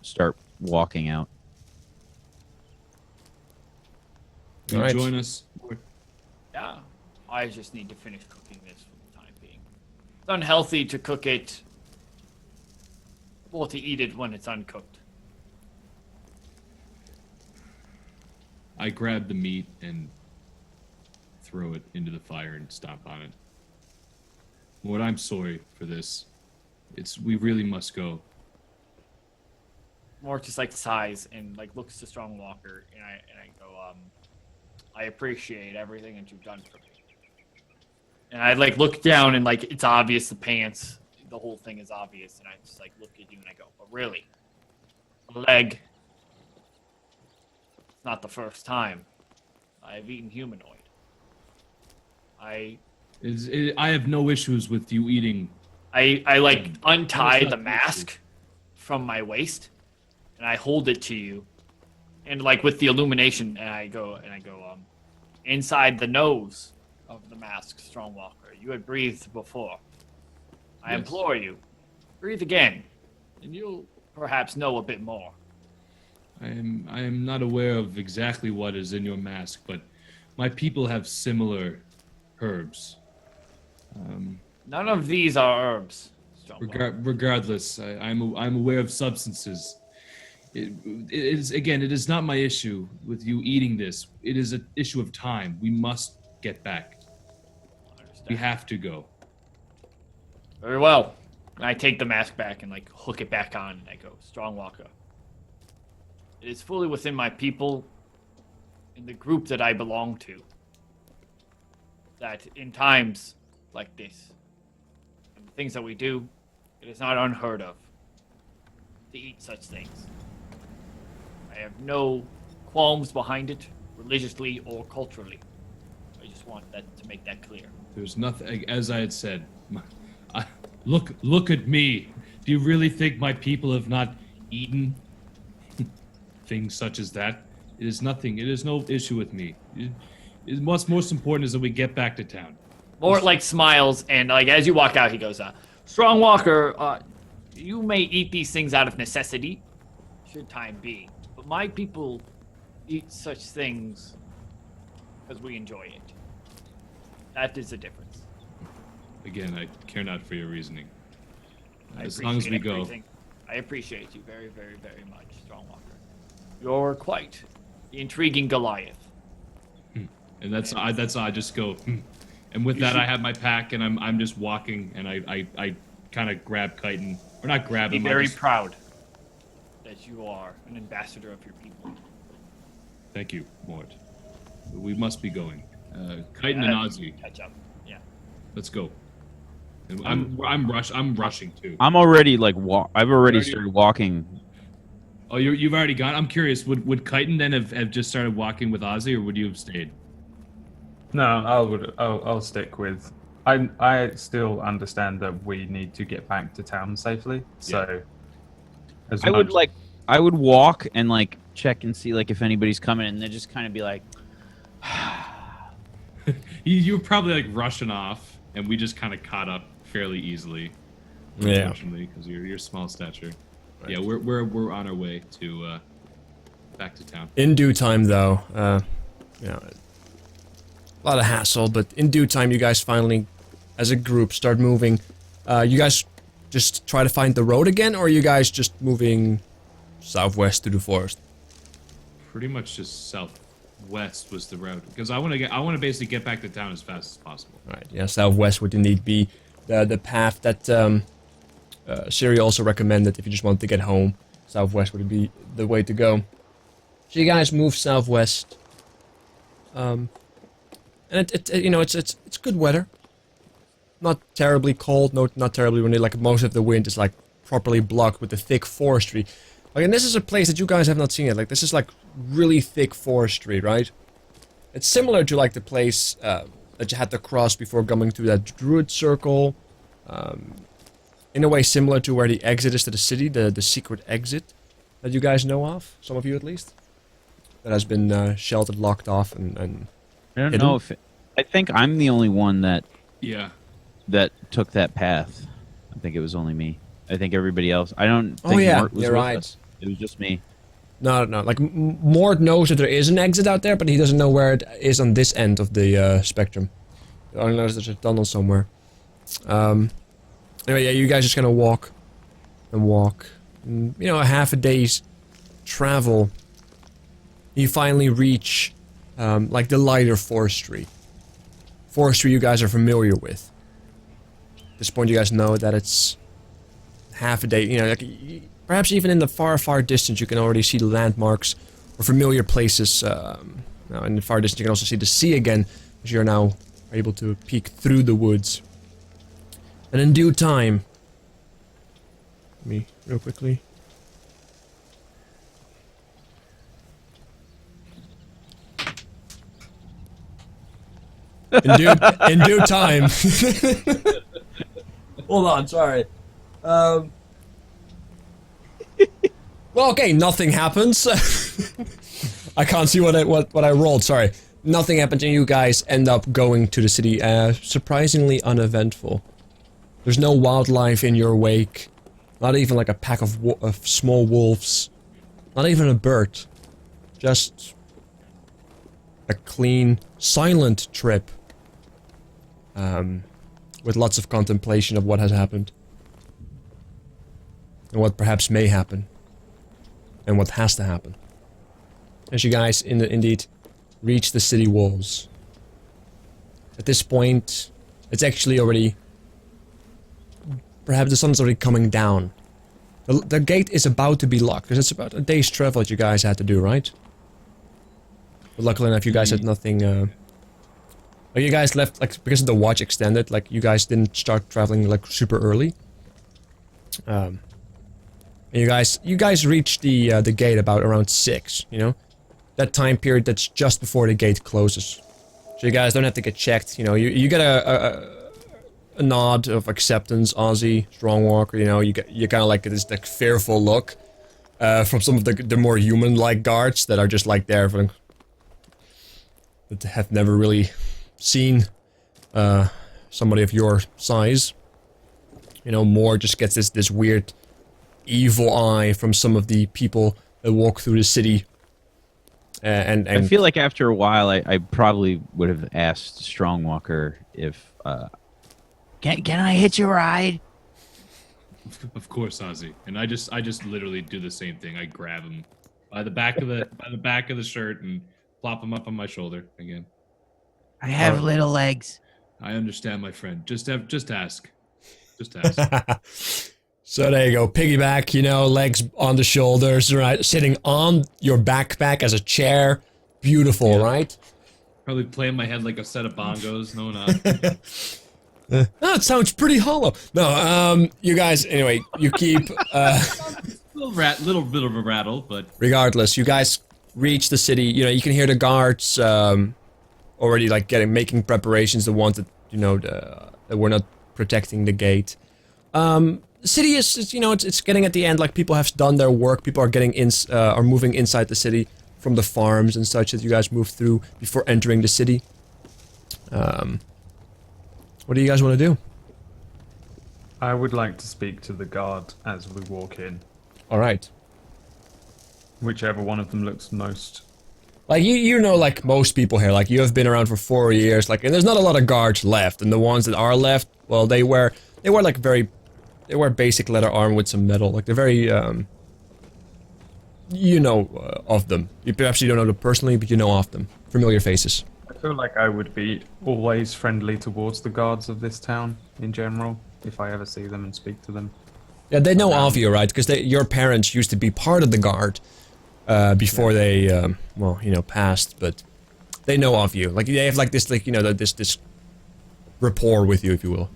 start walking out. Will you Alright. join us? Yeah. I just need to finish cooking this for the time being. It's unhealthy to cook it or to eat it when it's uncooked. I grab the meat and throw it into the fire and stomp on it. Lord, I'm sorry for this. We really must go. More just like sighs and like looks to Strongwalker and I go, I appreciate everything that you've done for me. And I like look down and like it's obvious the pants, the whole thing is obvious, and I just like look at you and I go, but really, a leg. It's not the first time I've eaten humanoid. I have no issues with you eating. I like untie That's the not mask from my waist and I hold it to you, and like with the illumination, and I go inside the nose of the mask, Strongwalker. You had breathed before. I Yes. implore you, breathe again, and you'll perhaps know a bit more. I am not aware of exactly what is in your mask, but my people have similar herbs. None of these are herbs, Strongwalker. Regardless, I'm aware of substances. It is not my issue with you eating this. It is an issue of time. We must get back. I understand. We have to go. Very well. And I take the mask back and like hook it back on, and I go, Strongwalker. It is fully within my people, in the group that I belong to, that in times like this, and the things that we do, it is not unheard of to eat such things. I have no qualms behind it, religiously or culturally. I just want that to make that clear. There's nothing, as I had said. Look at me. Do you really think my people have not eaten things such as that? It is nothing. It is no issue with me. What's most important is that we get back to town. Mort like smiles, and like as you walk out, he goes, Strongwalker, you may eat these things out of necessity, should time be, but my people eat such things because we enjoy it. That is the difference. Again, I care not for your reasoning. I As long as we appreciate go. everything. I appreciate you very, very, very much, Strongwalker. You're quite the intriguing Goliath. And that's I just go. And with that, I have my pack, and I'm just walking, and I kind of grab Chitin, or not grab Be him. very proud that you are an ambassador of your people. Thank you, Mort. We must be going. Chitin and Ozzy, Catch up. Yeah. let's go. And I'm rushing too. I'm already like I've already Already- started walking. Oh, you've already gone. I'm curious. Would Chitin then have just started walking with Ozzy, or would you have stayed? No, I'll stick with. I still understand that we need to get back to town safely. So, as I would much- I would walk and like check and see like if anybody's coming, and then just kind of be like, You were probably like rushing off, and we just kind of caught up fairly easily. Yeah. Unfortunately, because you're small stature. Yeah, we're on our way to back to town. In due time, though, you know, a lot of hassle, but in due time, you guys finally, as a group, start moving. You guys just try to find the road again, or are you guys just moving southwest through the forest? Pretty much just southwest was the route, because I want to basically get back to town as fast as possible. Right, yeah, southwest would indeed be the path that Siri also recommended if you just want to get home. southwest would be the way to go. So you guys move southwest. And it's good weather. Not terribly cold, not terribly windy. Like most of the wind is like properly blocked with the thick forestry. Like, and this is a place that you guys have not seen yet. Like, this is like really thick forestry, right? It's similar to like the place that you had to cross before coming to that druid circle. In a way similar to where the exit is to the city, the secret exit that you guys know of, some of you at least. That has been sheltered, locked off, and I don't know if I think I'm the only one that took that path. I think it was only me. I think everybody else. I don't think Mort was you're with right. us. It was just me. No. Like, Mort knows that there is an exit out there, but he doesn't know where it is on this end of the spectrum. He only knows there's a tunnel somewhere. Anyway, yeah, you guys just gonna walk and walk. And, you know, a half a day's travel. You finally reach, like, the lighter forestry. Forestry you guys are familiar with. At this point, you guys know that it's half a day, you know, like, perhaps even in the far, far distance, you can already see the landmarks or familiar places. Now, in the far distance, you can also see the sea again, as you're now able to peek through the woods. And in due time, let me real quickly. In due time. Hold on, sorry. Well, okay, nothing happens. I can't see what I rolled. Sorry, nothing happens, and you guys end up going to the city. Surprisingly uneventful. There's no wildlife in your wake. Not even like a pack of small wolves. Not even a bird. Just a clean, silent trip. With lots of contemplation of what has happened. And what perhaps may happen. And what has to happen. As you guys indeed reach the city walls. At this point, it's actually already... Perhaps the sun's already coming down. The gate is about to be locked, because it's about a day's travel that you guys had to do, right? But luckily enough, you guys had nothing... Like, you guys left, like, because of the watch extended, like, you guys didn't start traveling, like, super early. And you guys reached the gate about around 6, you know? That time period that's just before the gate closes. So you guys don't have to get checked, you know? You get a nod of acceptance, Ozzy, Strongwalker, you know? You kind of like this, like, fearful look from some of the more human-like guards that are just, like, there for... that have never really... seen somebody of your size. You know, Moore just gets this weird evil eye from some of the people that walk through the city. And I feel like after a while I probably would have asked Strongwalker if Can I hitch a ride? Of course, Ozzy. And I just literally do the same thing. I grab him by the back of the shirt and plop him up on my shoulder again. I have little legs. I understand, my friend. Just ask. Just ask. So there you go. Piggyback, you know, legs on the shoulders, right? Sitting on your backpack as a chair. Beautiful, yeah. Right? Probably playing my head like a set of bongos. No, not. That sounds pretty hollow. No, you guys, anyway, you keep... little bit of a rattle, but... Regardless, you guys reach the city. You know, you can hear the guards... already like making preparations, the ones that, you know, that were not protecting the gate. The city is, you know, it's getting at the end, like people have done their work, people are getting are moving inside the city from the farms and such that you guys move through before entering the city. What do you guys want to do? I would like to speak to the guard as we walk in. Alright. Whichever one of them looks most... Like, you know, like, most people here, like, you have been around for 4 years, like, and there's not a lot of guards left, and the ones that are left, well, they wear, like, they wear basic leather armor with some metal, like, they're very, you know, of them. Perhaps you don't know them personally, but you know of them. Familiar faces. I feel like I would be always friendly towards the guards of this town, in general, if I ever see them and speak to them. Yeah, they know of you, right? Because your parents used to be part of the guard before they, well, you know, passed. But they know of you. Like they have like this, like you know, this rapport with you, if you will.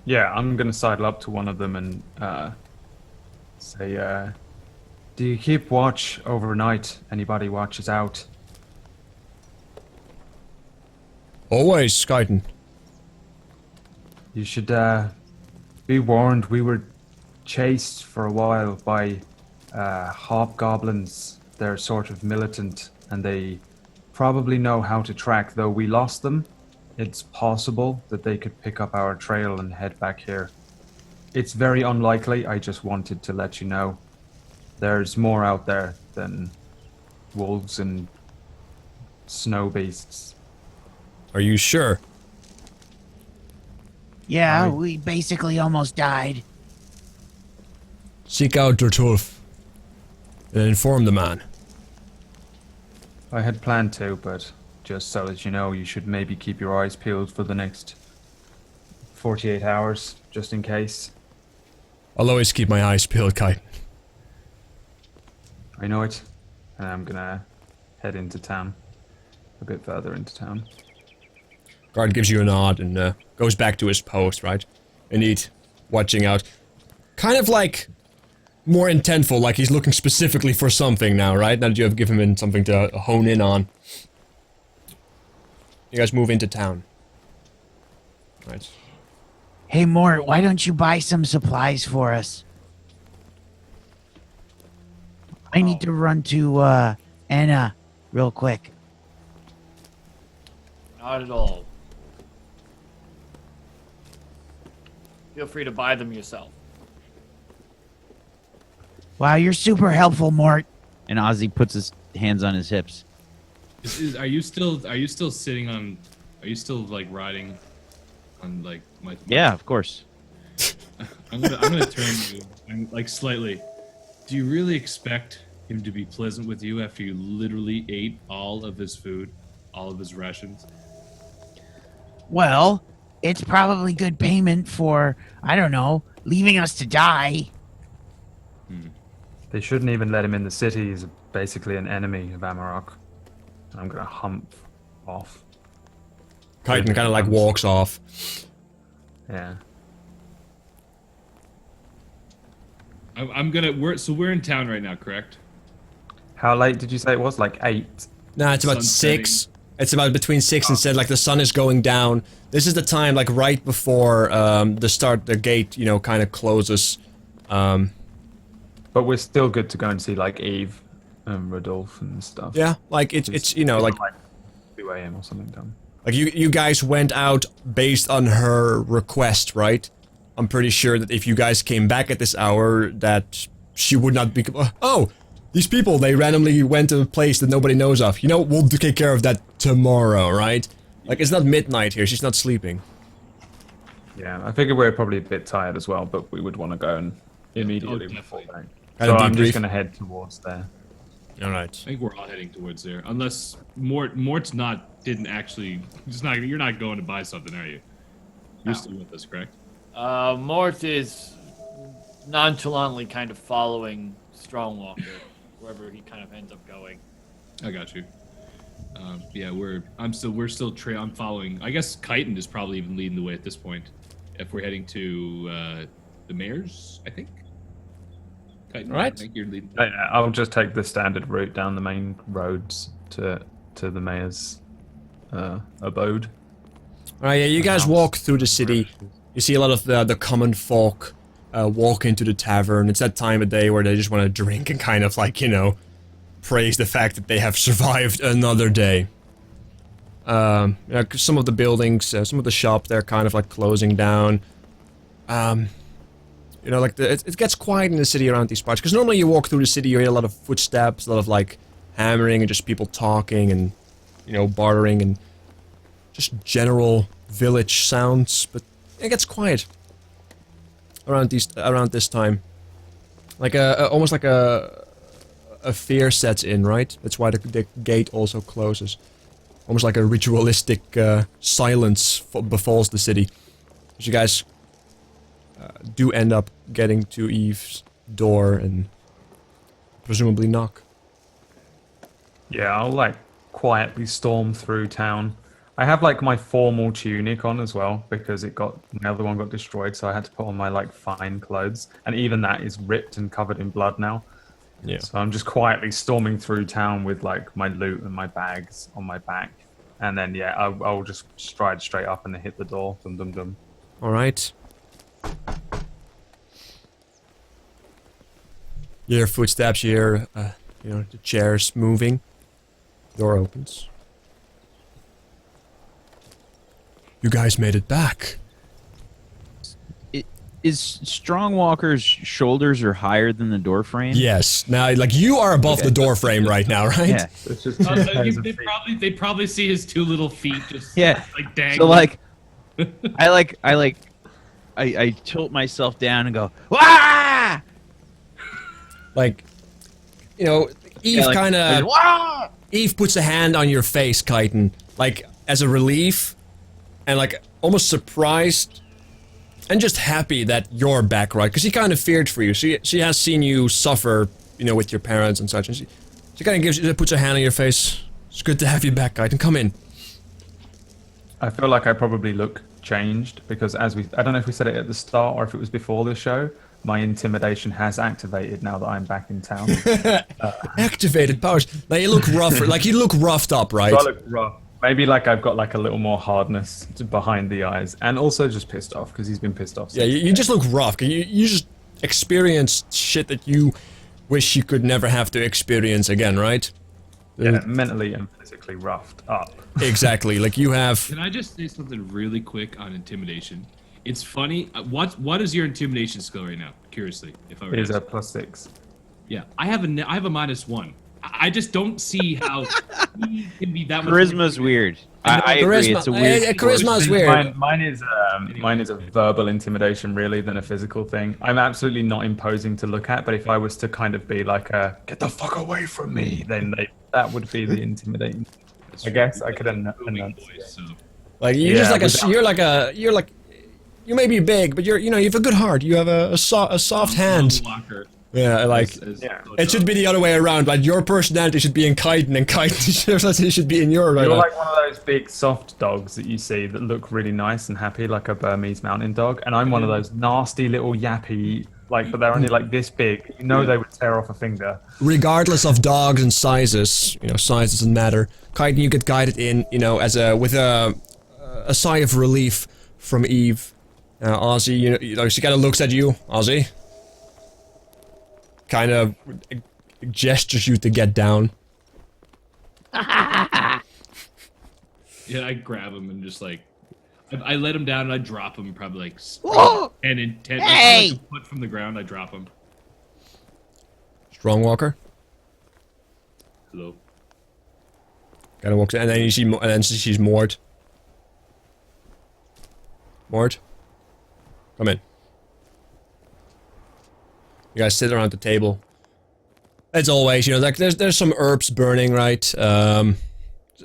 Yeah, I'm gonna sidle up to one of them and say, "Do you keep watch overnight? Anybody watches out?" Always, Skyton. You should be warned. We were chased for a while by hobgoblins. They're sort of militant, and they probably know how to track. Though we lost them, it's possible that they could pick up our trail and head back here. It's very unlikely. I just wanted to let you know. There's more out there than wolves and snow beasts. Are you sure? Yeah, Fine. we basically almost died. Seek out Durtulf and inform the man. I had planned to, but just so that you know, you should maybe keep your eyes peeled for the next 48 hours, just in case. I'll always keep my eyes peeled, Kite. I know it, and I'm gonna head into town, a bit further into town. Guard gives you a nod and goes back to his post, right? Indeed, watching out. Kind of like more intentful, like he's looking specifically for something now, right? Now that you have given him something to hone in on. You guys move into town. Right. Hey, Mort, why don't you buy some supplies for us? I need to run to Anna real quick. Not at all. Feel free to buy them yourself. Wow, you're super helpful, Mort. And Ozzy puts his hands on his hips. Are you still sitting on? Are you still like riding on like my? Yeah, of course. I'm gonna turn to you like slightly. Do you really expect him to be pleasant with you after you literally ate all of his food, all of his rations? Well, it's probably good payment for, I don't know, leaving us to die. They shouldn't even let him in the city. He's basically an enemy of Amarok. I'm gonna hump off. Chitin kind of like walks off. Yeah. We're in town right now, correct? How late did you say it was? Like 8? Nah, it's about Sun's 6. It's about between 6 and 7, like the sun is going down. This is the time, like right before the gate, you know, kind of closes. But we're still good to go and see like Eve and Rodolphe and stuff. Yeah, like it's you know, like 2 a.m. or something done. Like you guys went out based on her request, right? I'm pretty sure that if you guys came back at this hour, that she would not be. Oh, these people, they randomly went to a place that nobody knows of. You know, we'll take care of that tomorrow, right? Like it's not midnight here. She's not sleeping. Yeah, I figure we're probably a bit tired as well, but we would want to go and immediately before definitely. that. Kinda So I'm just debrief. gonna head towards there. All right. I think we're all heading towards there, unless Mort's didn't actually. You're not going to buy something, are you? You're still with us, correct? Mort is nonchalantly kind of following Strongwalker, wherever he kind of ends up going. I got you. Yeah, I'm following. I guess Chitin is probably even leading the way at this point. If we're heading to the mayor's, I think. Chitin, Right. I think you're leading. I'll just take the standard route down the main roads to the mayor's abode. All right. Yeah, you guys walk through the city. You see a lot of the common folk walk into the tavern. It's that time of day where they just want to drink and kind of like, you know, praise the fact that they have survived another day. You know, some of the buildings, some of the shops, they're kind of like closing down. You know, like it gets quiet in the city around these parts. Because normally you walk through the city, you hear a lot of footsteps, a lot of like hammering and just people talking and, you know, bartering and just general village sounds. But it gets quiet around this time. Like almost like a fear sets in, right? That's why the gate also closes. Almost like a ritualistic silence befalls the city. As you guys do end up getting to Eve's door and presumably knock. Yeah, I'll like quietly storm through town. I have like my formal tunic on as well because my other one got destroyed, so I had to put on my like fine clothes, and even that is ripped and covered in blood now. Yeah. So I'm just quietly storming through town with like my loot and my bags on my back, and then yeah, I'll just stride straight up and hit the door. Dum dum dum. All right. You hear footsteps. You hear, the chairs moving. Door opens. You guys made it back. Is Strongwalker's shoulders are higher than the door frame? Yes. Now, like, you are above the door frame right now, right? Yeah. It's just two pairs of feet. They probably see his 2 little feet just Yeah. like dangling. So like, I tilt myself down and go, "Wah!" Like, Eve Yeah, like, kind of... "Wah!" Eve puts a hand on your face, Chitin, like, as a relief, and, like, almost surprised, and just happy that you're back, right? Because she kind of feared for you. She has seen you suffer, with your parents and such, and she kind of puts her hand on your face. It's good to have you back, Chitin. Come in. I feel like I probably look changed because I don't know if we said it at the start or if it was before the show, my intimidation has activated now that I'm back in town. Activated powers. Now you look rougher, like you look roughed up, right? So I look rough. Maybe like I've got like a little more hardness behind the eyes, and also just pissed off because he's been pissed off. Yeah, you just look rough. You just experienced shit that you wish you could never have to experience again, right? Yeah, mentally and physically roughed up. Exactly. Like you have. Can I just say something really quick on intimidation? It's funny. What is your intimidation skill right now? Curiously, if I were It is to a ask. +6. Yeah, I have a -1. I just don't see how he can be that much. Charisma's weird. I agree. Charisma- It's a weird. charisma's weird. Mine is a verbal intimidation really than a physical thing. I'm absolutely not imposing to look at, but if I was to kind of be like a get the fuck away from me, then that would be the intimidating. I guess I could enunciate. So. Like you're Yeah, just like without- you're like you may be big, but you have a good heart. You have a soft hand. Walker, Yeah, like Yeah. it should be the other way around. Like your personality should be in Chitin, and Chitin should be in your. You're like one of those big soft dogs that you see that look really nice and happy, like a Burmese mountain dog, and I'm one of those nasty little yappy, but they're only like this big. They would tear off a finger. Regardless of dogs and sizes, size doesn't matter. Chitin, you get guided in, with a sigh of relief from Eve. Ozzy, she kind of looks at you, Ozzy. Kind of gestures you to get down. Yeah, I grab him and just like, I let him down and I drop him probably like 10 and 10. Hey! Like a foot from the ground, I drop him. Strongwalker. Hello. Kind of walks in, and then you see, and then she's Mort. Mort, come in. You guys sit around the table. As always, like there's some herbs burning, right?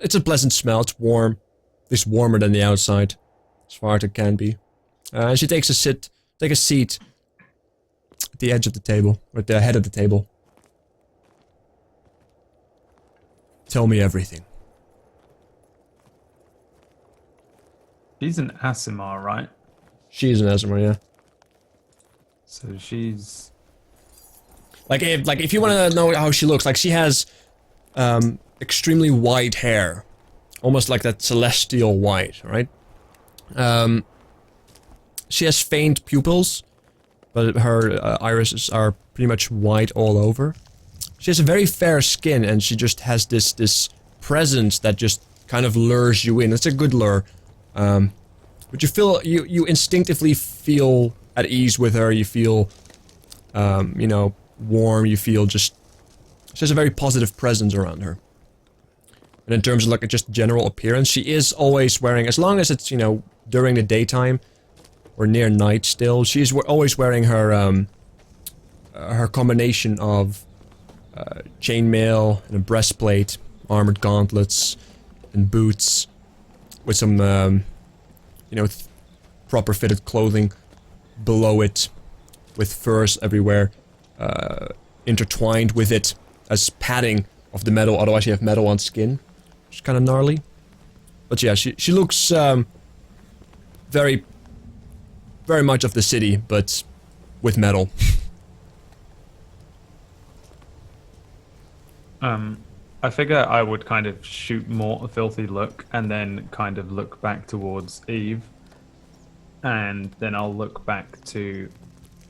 It's a pleasant smell. It's warm. It's warmer than the outside, as far as it can be. And she takes a seat at the edge of the table, or at the head of the table. Tell me everything. She's an Asimar, right? She's an Esmer, yeah. So she's if you want to know how she looks, like she has extremely white hair, almost like that celestial white, right? She has faint pupils, but her irises are pretty much white all over. She has a very fair skin, and she just has this presence that just kind of lures you in. It's a good lure, but you instinctively feel at ease with her. You feel, warm. You feel she has a very positive presence around her. And in terms of like just general appearance, she is always wearing, as long as it's during the daytime or near night still, she's always wearing her her combination of chainmail and a breastplate, armored gauntlets, and boots with some proper fitted clothing. below it, with furs everywhere, intertwined with it as padding of the metal. Otherwise, you have metal on skin, which is kind of gnarly. But yeah, she looks very much of the city, but with metal. I figure I would kind of shoot Mort a filthy look and then kind of look back towards Eve. And then I'll look back to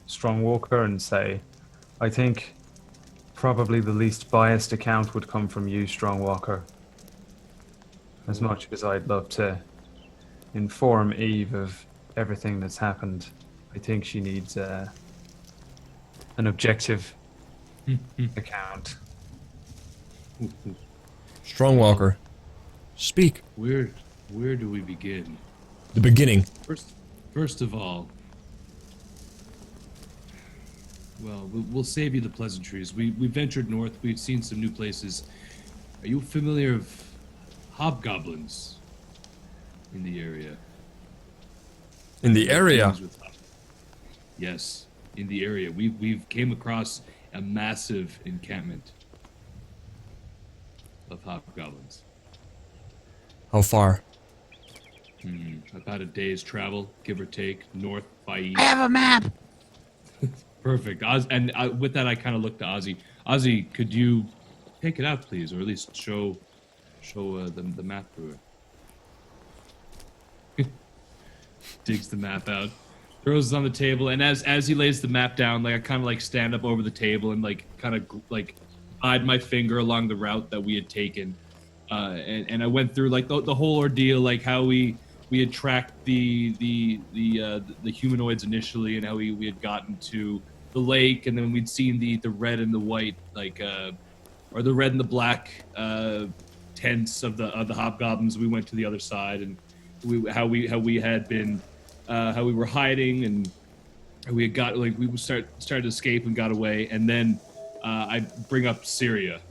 Strongwalker and say, I think probably the least biased account would come from you, Strongwalker. As much as I'd love to inform Eve of everything that's happened, I think she needs an objective account. Strongwalker, speak. Where do we begin? The beginning. First of all, well, we'll save you the pleasantries. We ventured north. We've seen some new places. Are you familiar of hobgoblins in the area? In the area? Yes, in the area. We've came across a massive encampment of hobgoblins. How far? About a day's travel, give or take, north by east. I have a map. Perfect. With that, I kind of looked to Ozzy. Ozzy, could you take it out, please, or at least show the map to her? Digs the map out, throws it on the table, and as he lays the map down, like I kind of like stand up over the table and like kind of like guide my finger along the route that we had taken, and I went through like the whole ordeal, like how we had tracked the humanoids initially, and how we had gotten to the lake, and then we'd seen the red and the white, like or the red and the black tents of the hobgoblins. We went to the other side, and how we had been how we were hiding, and we had got like we started to escape and got away, and then I bring up Syria.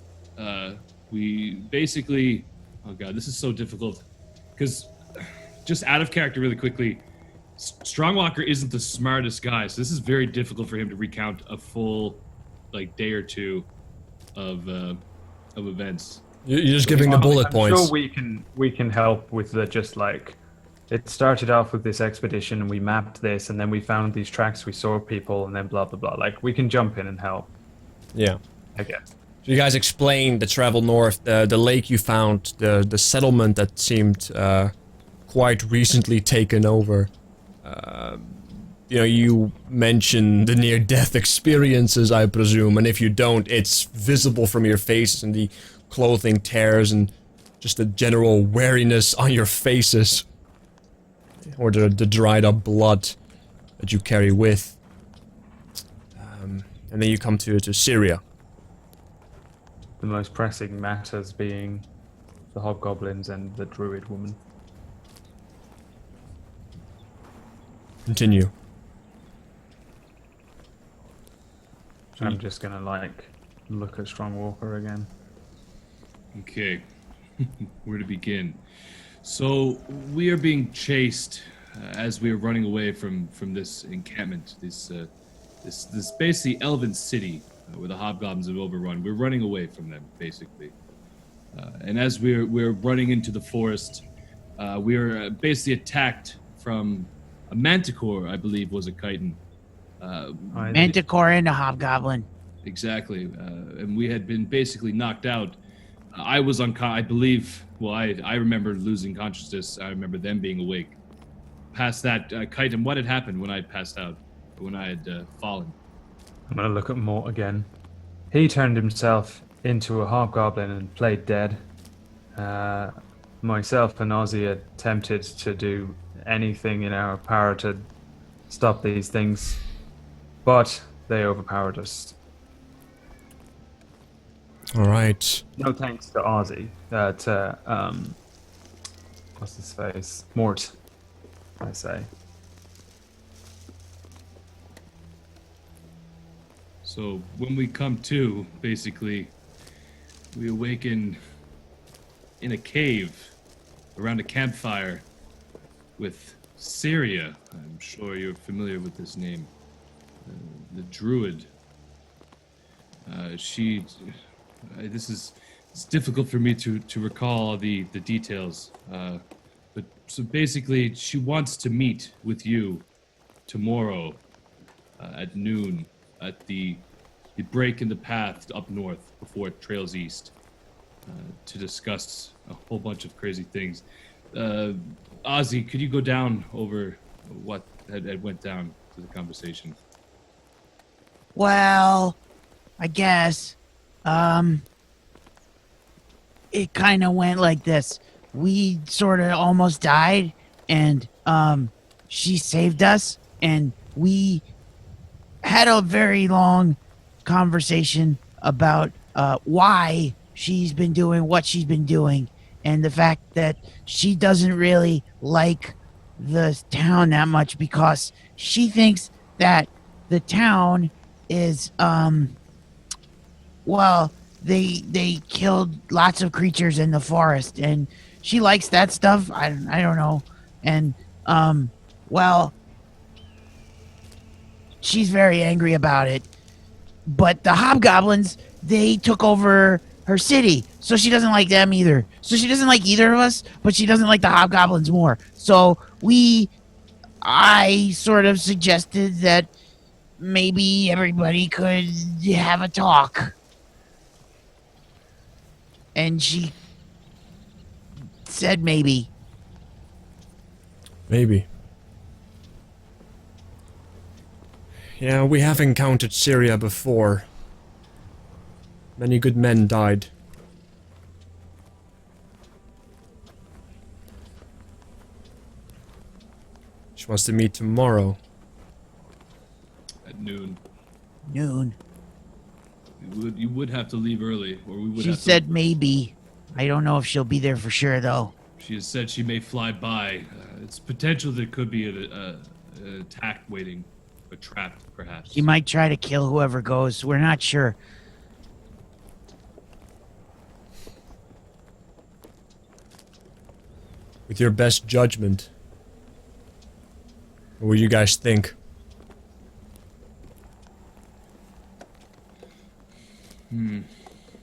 We basically, oh god, this is so difficult, because just out of character really quickly, Strongwalker isn't the smartest guy, so this is very difficult for him to recount a full like day or two of events. You're just giving the bullet points. I'm sure we can help with the just like, it started off with this expedition and we mapped this and then we found these tracks, we saw people, and then blah blah blah. Like we can jump in and help. Yeah. I guess. So you guys explained the travel north, the lake you found, the settlement that seemed quite recently taken over. You know, you mentioned the near-death experiences, I presume, and if you don't, it's visible from your faces and the clothing tears and just the general wariness on your faces. Or the dried up blood that you carry with. And then you come to Syria. The most pressing matters being the hobgoblins and the druid woman. Continue. I'm just gonna like look at Strongwalker again. Okay, where to begin? So we are being chased as we are running away from this encampment, this basically elven city where the hobgoblins have overrun. We're running away from them basically, and as we're running into the forest, we are basically attacked from a manticore, I believe, was a chitin. Manticore and a hobgoblin. Exactly, and we had been basically knocked out. I was I believe. Well, I remember losing consciousness. I remember them being awake. Past that, chitin, what had happened when I had passed out, when I had fallen? I'm gonna look at Mort again. He turned himself into a hobgoblin and played dead. Myself and Ozzy attempted to do anything in our power to stop these things, but they overpowered us. All right. No thanks to Ozzy. What's his face? Mort, I say. So when we come to, basically, we awaken in a cave around a campfire with Syria. I'm sure you're familiar with this name. The druid. It's difficult for me to recall all the details. But so basically, she wants to meet with you tomorrow at noon at the break in the path up north before it trails east to discuss a whole bunch of crazy things. Ozzy, could you go down over what had went down to the conversation? Well, I guess. It kind of went like this. We sort of almost died, and she saved us, and we had a very long conversation about why she's been doing what she's been doing, and the fact that she doesn't really like the town that much because she thinks that the town is well, they killed lots of creatures in the forest, and she likes that stuff. I don't know, and well, she's very angry about it. But the hobgoblins, they took over her city, so she doesn't like them either. So she doesn't like either of us, but she doesn't like the hobgoblins more. So I sort of suggested that maybe everybody could have a talk. And she said maybe. Maybe. Yeah, we have encountered Syria before. Many good men died. She wants to meet tomorrow. At noon. Noon. You would have to leave early, or we would She have said to... maybe. I don't know if she'll be there for sure, though. She has said she may fly by. It's potential there could be an attack waiting. A trap, perhaps. She might try to kill whoever goes. We're not sure. With your best judgment. What do you guys think?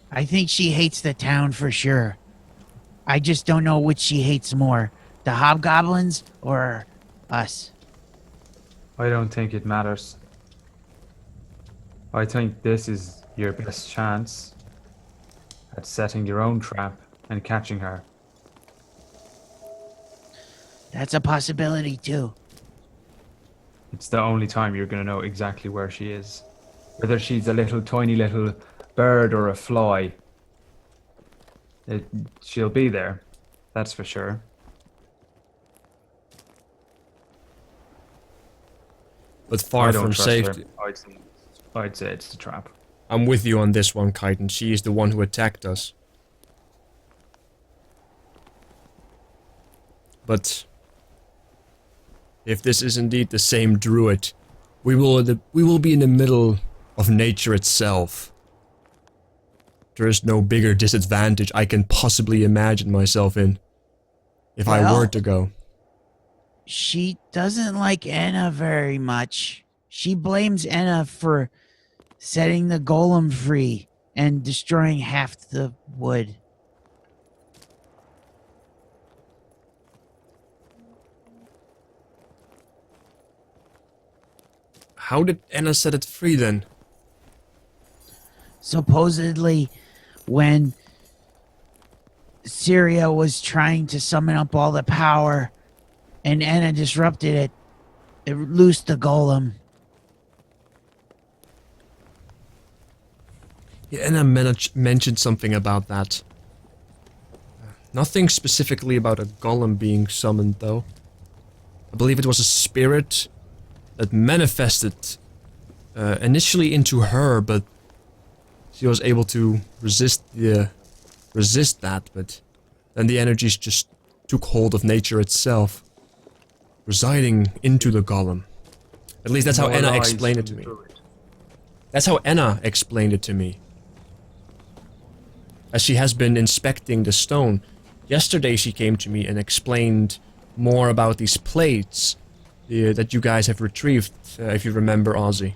I think she hates the town for sure. I just don't know which she hates more. The hobgoblins or us. I don't think it matters. I think this is your best chance at setting your own trap and catching her. That's a possibility too. It's the only time you're going to know exactly where she is. Whether she's a little tiny little bird or a fly. She'll be there. That's for sure. But far I don't from trust safety. her. I'd say it's the trap. I'm with you on this one, Chitin. She is the one who attacked us. But if this is indeed the same druid, we will be in the middle of nature itself. There is no bigger disadvantage I can possibly imagine myself in if I were to go. She doesn't like Anna very much. She blames Anna for setting the golem free and destroying half the wood. How did Anna set it free then? Supposedly, when Syria was trying to summon up all the power and Anna disrupted it, it loosed the golem. Yeah, Anna mentioned something about that. Nothing specifically about a golem being summoned, though. I believe it was a spirit that manifested initially into her, but she was able to resist that, but then the energies just took hold of nature itself, residing into the golem. At least that's how Anna explained it to me. That's how Anna explained it to me. As she has been inspecting the stone. Yesterday she came to me and explained more about these plates that you guys have retrieved, if you remember, Ozzy.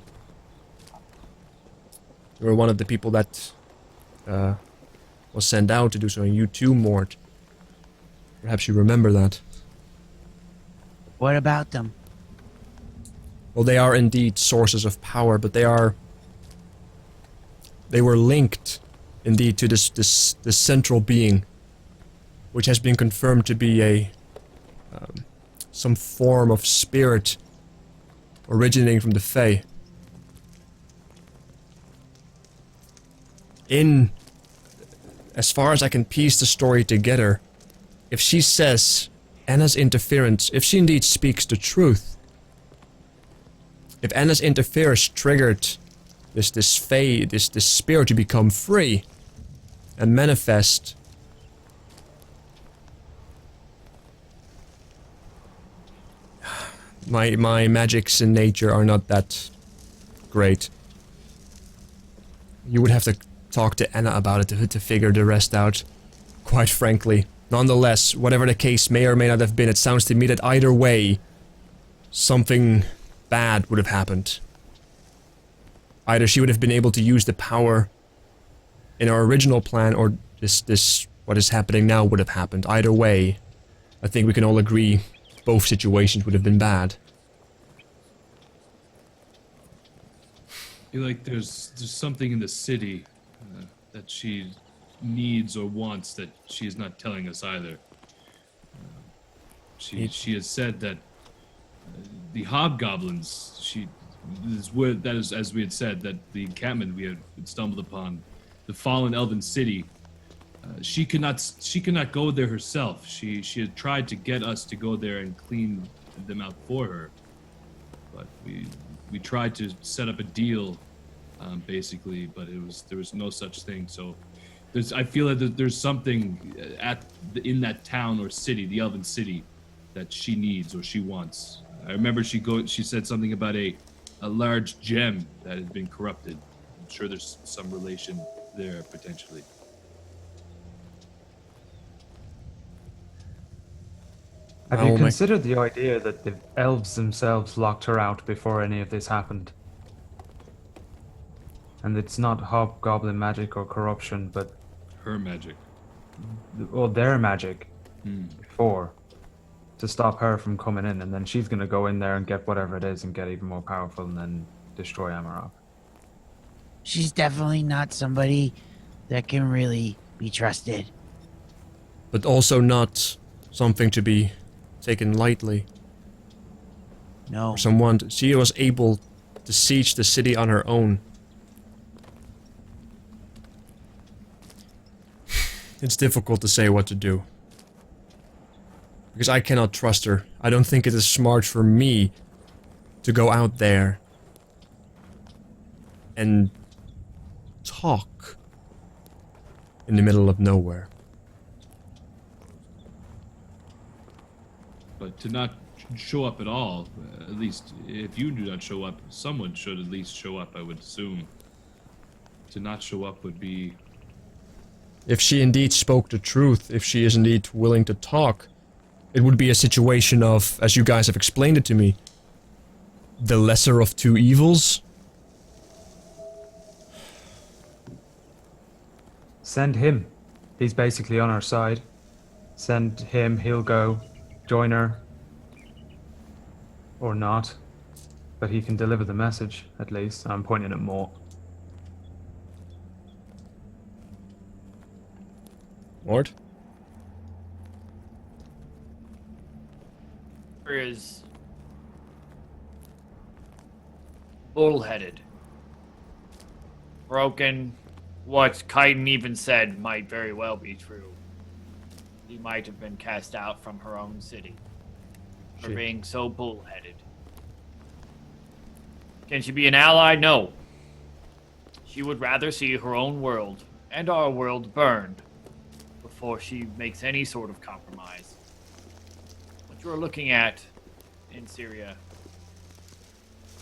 You were one of the people that was sent out to do so, and you too, Mort. Perhaps you remember that. What about them? Well, they are indeed sources of power, but they were linked indeed to this central being, which has been confirmed to be some form of spirit originating from the Fae. As far as I can piece the story together, if she says Anna's interference, if she indeed speaks the truth, if Anna's interference triggered this Fae, this spirit to become free and manifest, my magics in nature are not that great. You would have to talk to Anna about it to figure the rest out, quite frankly. Nonetheless, whatever the case may or may not have been, it sounds to me that either way, something bad would have happened. Either she would have been able to use the power in our original plan, or this what is happening now would have happened. Either way, I think we can all agree both situations would have been bad. I feel like there's something in the city that she needs or wants that she is not telling us either. She has said that the hobgoblins, that is, as we had said, that the encampment we had stumbled upon, the fallen elven city, she could not go there herself. She had tried to get us to go there and clean them out for her, but we tried to set up a deal, basically, but there was no such thing. So I feel that there's something in that town or city, the elven city, that she needs or she wants. I remember she said something about a large gem that had been corrupted. I'm sure there's some relation there potentially. Have you considered the idea that the elves themselves locked her out before any of this happened? And it's not hobgoblin magic or corruption, but Her magic. or their magic Hmm. before to stop her from coming in, and then she's going to go in there and get whatever it is and get even more powerful and then destroy Amarok. She's definitely not somebody that can really be trusted. But also not something to be taken lightly. No. She was able to siege the city on her own. It's difficult to say what to do. Because I cannot trust her. I don't think it is smart for me to go out there and talk in the middle of nowhere. But to not show up at all, at least if you do not show up, someone should at least show up, I would assume. To not show up would be... If she indeed spoke the truth, if she is indeed willing to talk, it would be a situation of, as you guys have explained it to me, the lesser of two evils. Send him. He's basically on our side. Send him, he'll go, join her. Or not. But he can deliver the message, at least. I'm pointing at Mort. Mort? Is bullheaded, broken. What Kaiden even said might very well be true. He might have been cast out from her own city for She- being so bullheaded. Can she be an ally? No. She would rather see her own world and our world burned before she makes any sort of compromise. What you're looking at in Syria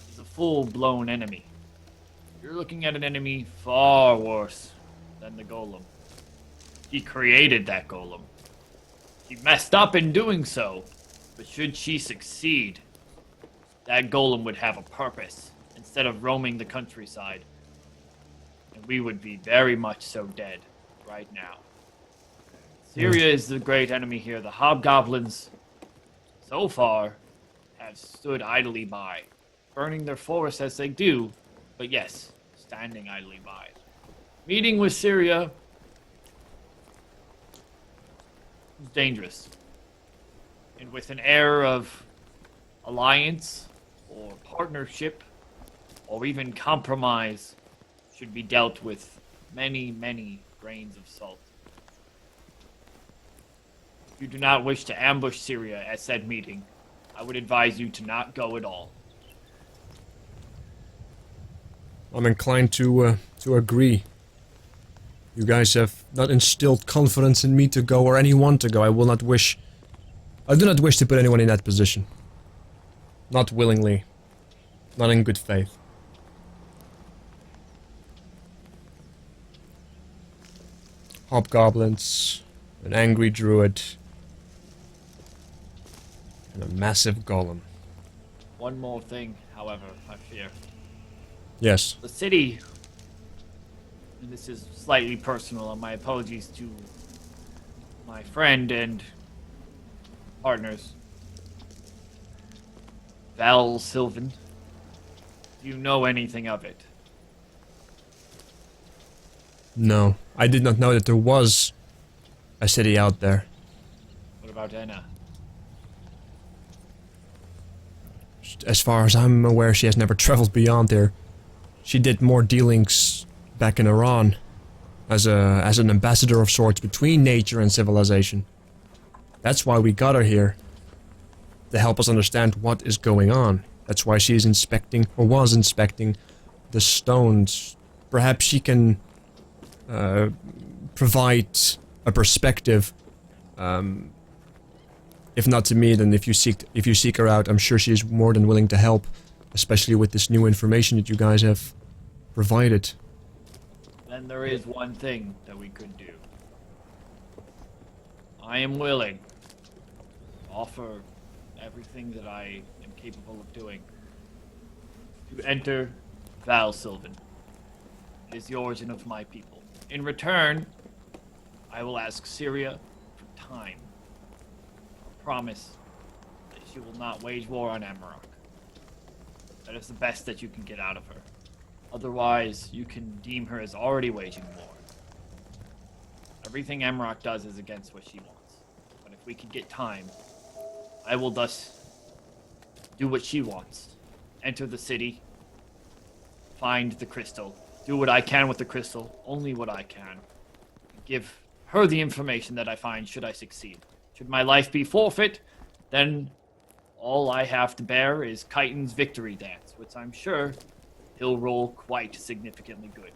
is a full-blown enemy. You're looking at an enemy far worse than the golem. He created that golem. He messed up in doing so, But should she succeed, that golem would have a purpose instead of roaming the countryside. And we would be very much so dead right now. Syria is the great enemy here. The hobgoblins, so far, have stood idly by, burning their forests as they do, but yes, standing idly by. Meeting with Syria is dangerous. And with an air of alliance or partnership or even compromise should be dealt with many, many grains of salt. If you do not wish to ambush Syria at said meeting, I would advise you to not go at all. I'm inclined to agree. You guys have not instilled confidence in me to go or anyone to go. I do not wish to put anyone in that position. Not willingly. Not in good faith. Hobgoblins, an angry druid, and a massive golem. One more thing, however, I fear. Yes. The city, and this is slightly personal, and my apologies to my friend and partners, Val Sylvan. Do you know anything of it? No. I did not know that there was a city out there. What about Anna? As far as I'm aware, she has never traveled beyond there. She did more dealings back in Iran as an ambassador of sorts between nature and civilization. That's why we got her here. To help us understand what is going on. That's why she's inspecting, or was inspecting, the stones. Perhaps she can provide a perspective. If not to me, then if you seek her out, I'm sure she's more than willing to help, especially with this new information that you guys have provided. Then there is one thing that we could do. I am willing to offer everything that I am capable of doing to enter Val Sylvan. It is yours and of my people. In return, I will ask Syria for time. I promise that she will not wage war on Amarok. That is the best that you can get out of her. Otherwise, you can deem her as already waging war. Everything Amarok does is against what she wants. But if we could get time, I will thus do what she wants. Enter the city, find the crystal, do what I can with the crystal, only what I can. Give her the information that I find should I succeed. Should my life be forfeit, then all I have to bear is Chitin's victory dance, which I'm sure he'll roll quite significantly good.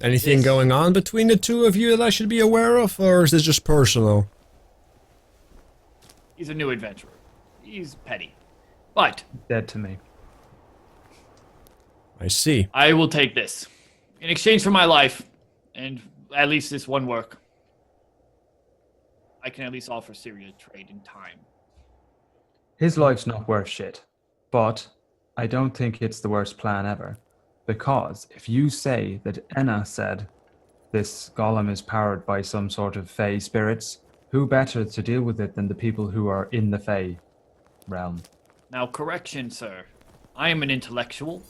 Anything going on between the two of you that I should be aware of, or is this just personal? He's a new adventurer. He's petty. But Dead to me. I see. I will take this. In exchange for my life, and at least this one work, I can at least offer Syria trade in time. His life's not worth shit, but I don't think it's the worst plan ever. Because if you say that Enna said this golem is powered by some sort of Fey spirits, who better to deal with it than the people who are in the Fey realm? Now, correction, sir. I am an intellectual.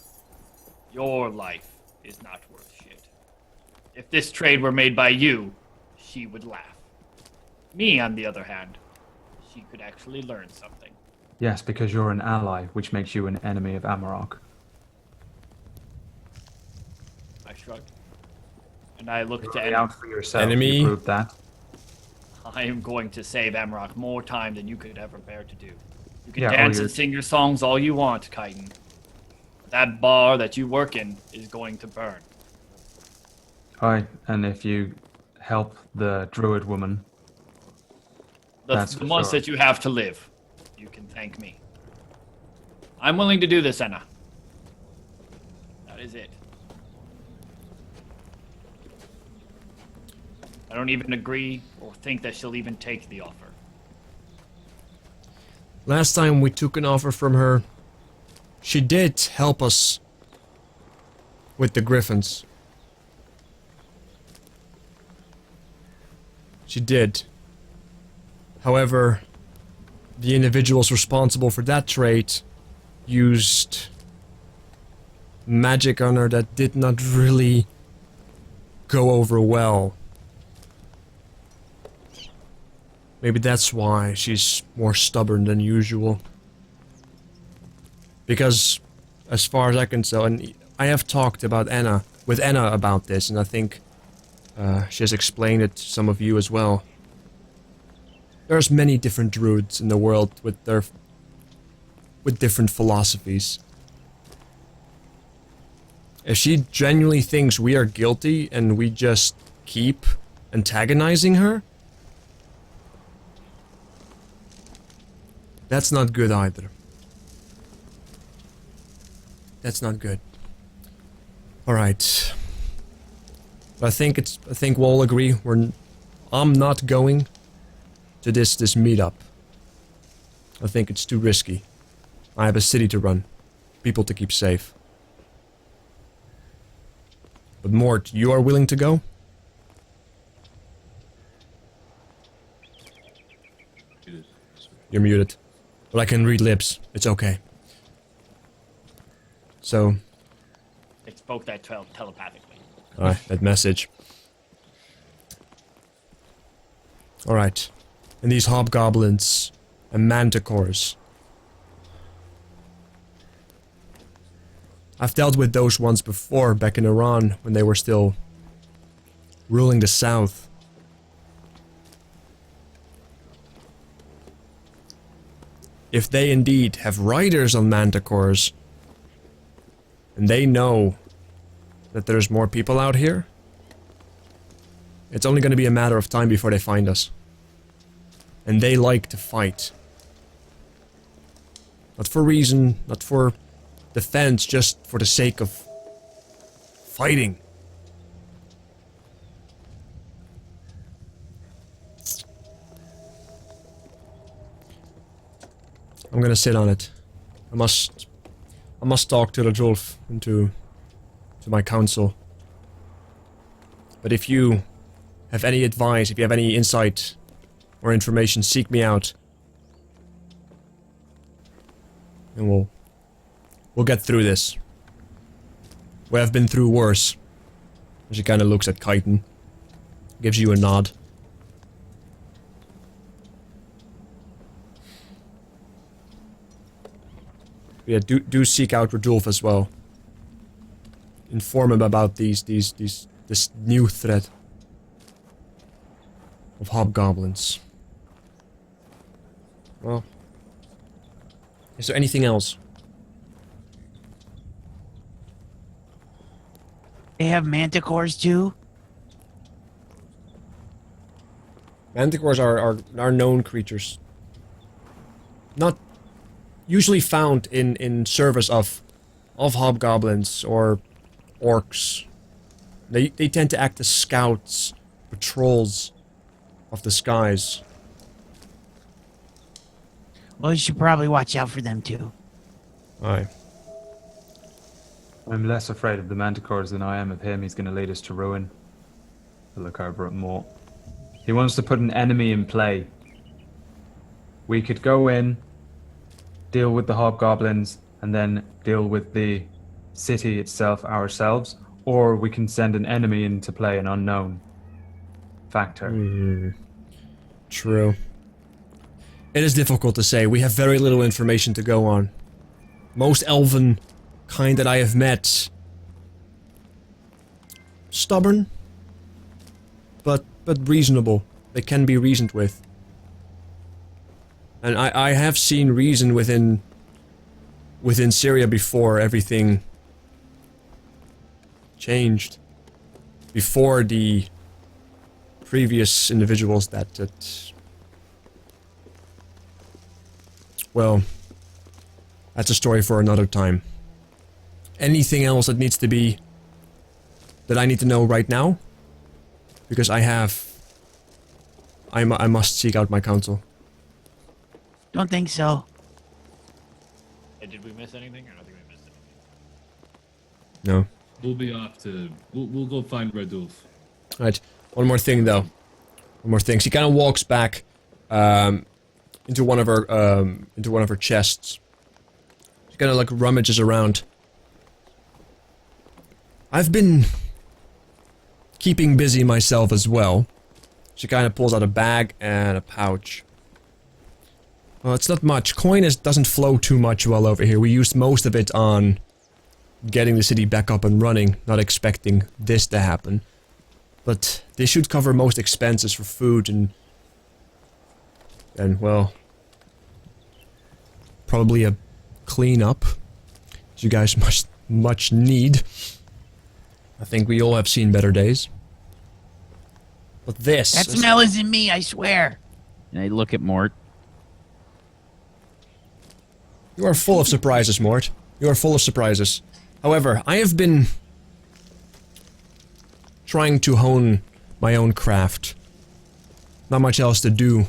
Your life is not worth shit. If this trade were made by you, she would laugh. Me, on the other hand, she could actually learn something. Yes, because you're an ally, which makes you an enemy of Amarok. I shrugged. And I looked Look to Enna. out for yourself. Enemy. You proved that. I am going to save Amarok more time than you could ever bear to do. You can Yeah, dance or and sing your songs all you want, Chitin. That bar that you work in is going to burn. Alright, and if you help the druid woman, That's The for months sure. that you have to live, you can thank me. I'm willing to do this, Enna. That is it. I don't even agree or think that she'll even take the offer. Last time we took an offer from her, she did help us with the griffins. She did. However, the individuals responsible for that trait used magic on her that did not really go over well. Maybe that's why she's more stubborn than usual. Because, as far as I can tell, and I have talked about with Anna about this, and I think she has explained it to some of you as well. There's many different druids in the world with different philosophies. If she genuinely thinks we are guilty and we just keep antagonizing her, that's not good either. That's not good. Alright. I think we'll all agree I'm not going to this meetup. I think it's too risky. I have a city to run. People to keep safe. But Mort, you are willing to go? You're muted. But I can read lips. It's okay. So... It spoke that telepathically. Alright, that message. Alright. And these hobgoblins and manticores. I've dealt with those ones before, back in Iran, when they were still ruling the south. If they indeed have riders on manticores, and they know that there's more people out here, it's only going to be a matter of time before they find us. And they like to fight. Not for reason, not for defense, just for the sake of fighting. I'm gonna sit on it. I must talk to the Jolf and to my council. But if you have any advice, if you have any insight or information, seek me out. And we'll get through this. We have been through worse. She kind of looks at Chiton. Gives you a nod. Yeah, do seek out Rodulf as well. Inform him about this new threat of hobgoblins. Well, is there anything else? They have manticores too? Manticores are known creatures. Not usually found in service of hobgoblins or orcs. They tend to act as scouts, patrols of the skies. Well, you should probably watch out for them too. Aye. I'm less afraid of the manticores than I am of him. He's going to lead us to ruin. I look over at Mort. He wants to put an enemy in play. We could go in, deal with the hobgoblins, and then deal with the city itself ourselves, or we can send an enemy into play, an unknown factor. True. It is difficult to say. We have very little information to go on. Most elven kind that I have met, stubborn, but reasonable. They can be reasoned with. And I have seen reason within Syria before everything changed. Before the previous individuals that well, that's a story for another time. Anything else that I need to know right now? Because I have I must seek out my counsel. Don't think so. Hey, did we miss anything? Or I don't think we missed anything. No. We'll be off to. We'll go find Red Wolf. Right. One more thing, though. One more thing. She kind of walks back into one of her chests. She kind of like rummages around. I've been keeping busy myself as well. She kind of pulls out a bag and a pouch. Well, it's not much. Coin doesn't flow too much well over here. We used most of it on getting the city back up and running, not expecting this to happen. But they should cover most expenses for food and well, probably a cleanup, as you guys much need. I think we all have seen better days. But this... That smell isn't me, I swear. And I look at Mort. You are full of surprises, Mort. You are full of surprises. However, I have been trying to hone my own craft. Not much else to do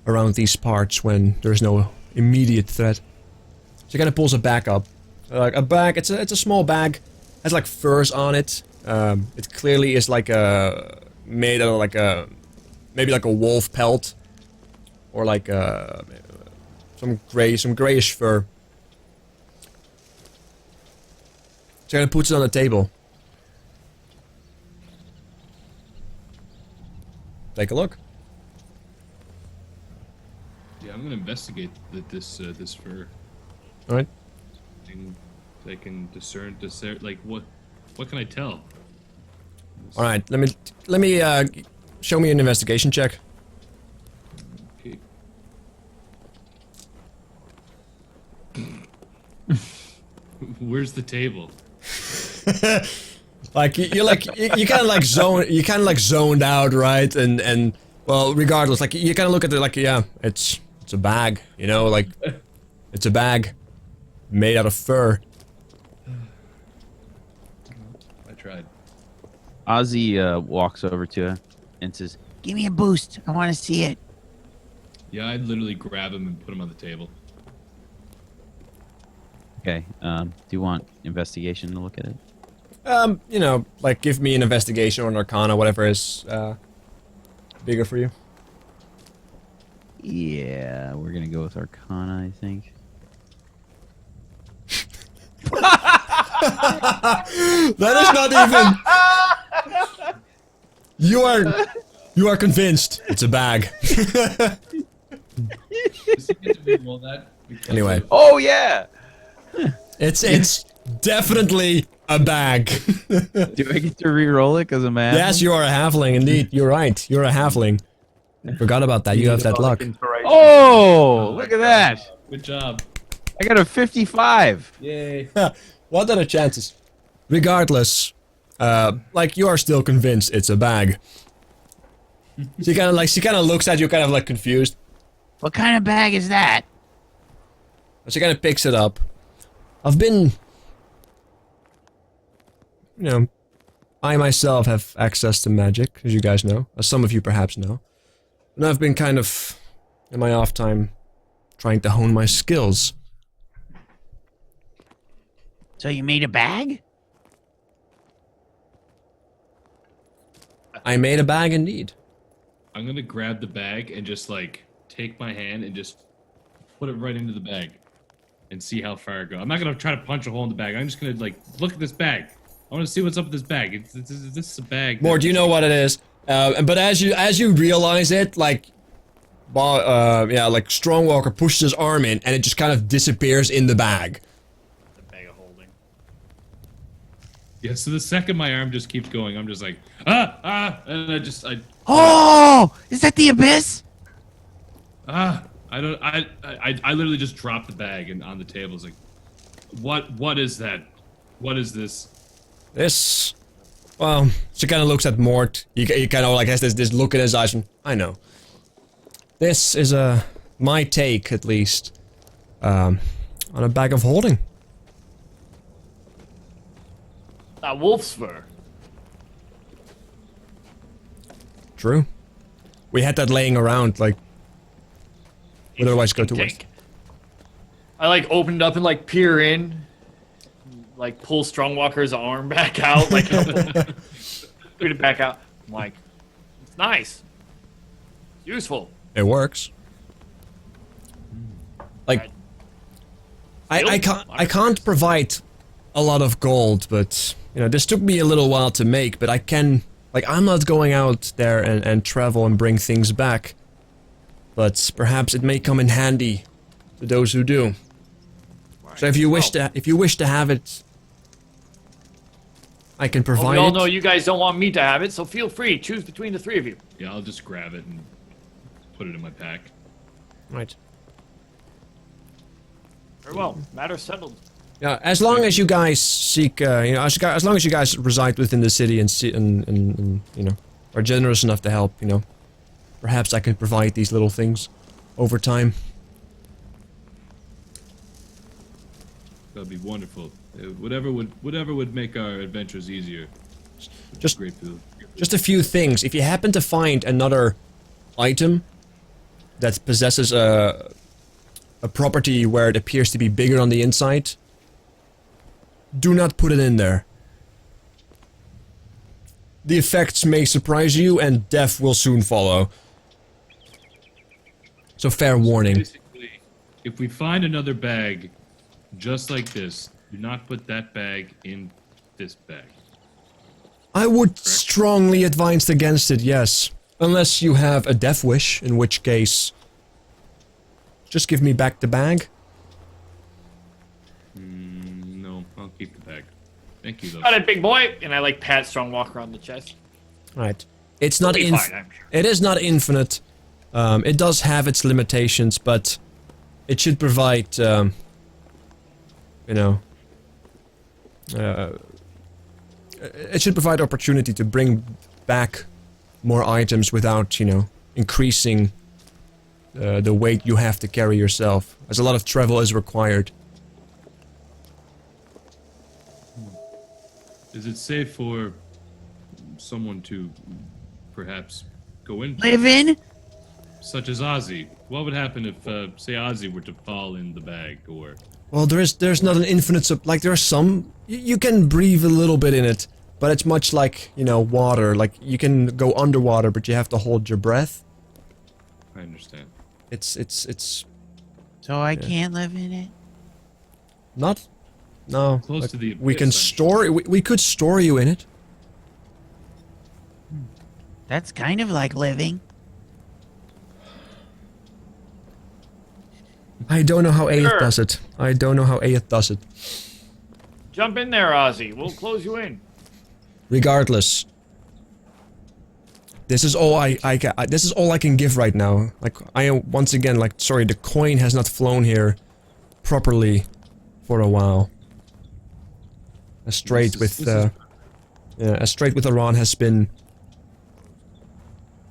around these parts when there's no immediate threat. She kind of pulls a bag up. Like a bag, it's a small bag. Has like furs on it. It clearly is like made out of like maybe like a wolf pelt, or like some grayish fur. She kind of puts it on the table. Take a look. Yeah, I'm gonna investigate this fur. All right. I can discern like what can I tell? All right. Let me show me an investigation check. Okay. Where's the table? Like you kind of like zoned out, right? And well, regardless, like you kind of look at it like, yeah, it's a bag, you know, like it's a bag made out of fur. I tried. Ozzy walks over to her and says, Give me a boost. I want to see it. Yeah, I'd literally grab him and put him on the table. okay, do you want investigation to look at it? You know, like give me an investigation or an arcana, whatever is bigger for you. Yeah, we're gonna go with Arcana, I think. That is not even. You are convinced it's a bag. Does it get to re-roll that? Because Anyway, Oh yeah! it's definitely a bag. Do I get to re-roll it because I'm mad? Yes, you are a halfling, indeed. You're right. You're a halfling. Forgot about that. You have that luck. Oh, look at that! Good job. I got a 55. Yay. What are the chances? Regardless, like you are still convinced it's a bag. She kind of looks at you, kind of like confused. What kind of bag is that? She kind of picks it up. I've been, you know, I myself have access to magic, as you guys know, as some of you perhaps know. And I've been kind of, in my off time, trying to hone my skills. So you made a bag? I made a bag indeed. I'm gonna grab the bag and just like take my hand and just put it right into the bag and see how far I go. I'm not gonna try to punch a hole in the bag. I'm just gonna like look at this bag. I want to see what's up with this bag. This is a bag. More, do you know what it is? But as you realize it, like, like Strongwalker pushes his arm in and it just kind of disappears in the bag. The bag of holding. Yeah. So the second my arm just keeps going, I'm just like and I Oh! Is that the abyss? I literally just dropped the bag and on the table. It's like, what is that? What is this? This, well, she kind of looks at Mort. He kind of like has this look in his eyes and, I know. This is my take, at least, on a bag of holding. Wolf's fur. True. We had that laying around, like, would otherwise go to waste. Tank. I like opened up and like peer in, like pull Strongwalker's arm back out, like put it back out. I'm like, it's nice, it's useful. It works. Like, I can't provide a lot of gold, but you know, this took me a little while to make, but I can, like, I'm not going out there and travel and bring things back, but perhaps it may come in handy to those who do. So if you wish to have it, I can provide we all it. know you guys don't want me to have it, so feel free, choose between the three of you. Yeah, I'll just grab it and put it in my pack. Right. Very well, matter settled. Yeah, as long as you guys seek, you know, as long as you guys reside within the city and you know, are generous enough to help, you know, perhaps I can provide these little things over time. That'd be wonderful. Whatever would make our adventures easier. Just Grateful. Just a few things. If you happen to find another item that possesses a property where it appears to be bigger on the inside, do not put it in there. The effects may surprise you, and death will soon follow. So fair warning. Basically, if we find another bag just like this, do not put that bag in this bag. I would strongly advise against it, yes. Unless you have a death wish, in which case, just give me back the bag. No, I'll keep the bag. Thank you, though. Got it, big boy. And I like pat Strongwalker on the chest. Right. It's not It'll be fine, I'm sure. It is not infinite. It does have its limitations, but it should provide, you know, it should provide opportunity to bring back more items without, you know, increasing the weight you have to carry yourself, as a lot of travel is required. Is it safe for someone to perhaps go in? Live in? Such as Ozzy. What would happen if, say, Ozzy were to fall in the bag, or... Well, there's not an infinite like there are some you can breathe a little bit in it, but it's much like, you know, water. Like you can go underwater, but you have to hold your breath. I understand. It's So I can't live in it? not no. Close like, to the we can abyss, I'm store we could store you in it. That's kind of like living. I don't know how Aeth Sure. does it. I don't know how Aeth does it. Jump in there, Ozzy. We'll close you in. Regardless, this is all this is all I can give right now. Like I am once again like sorry, the coin has not flown here properly for a while. A strait with a strait with Iran has been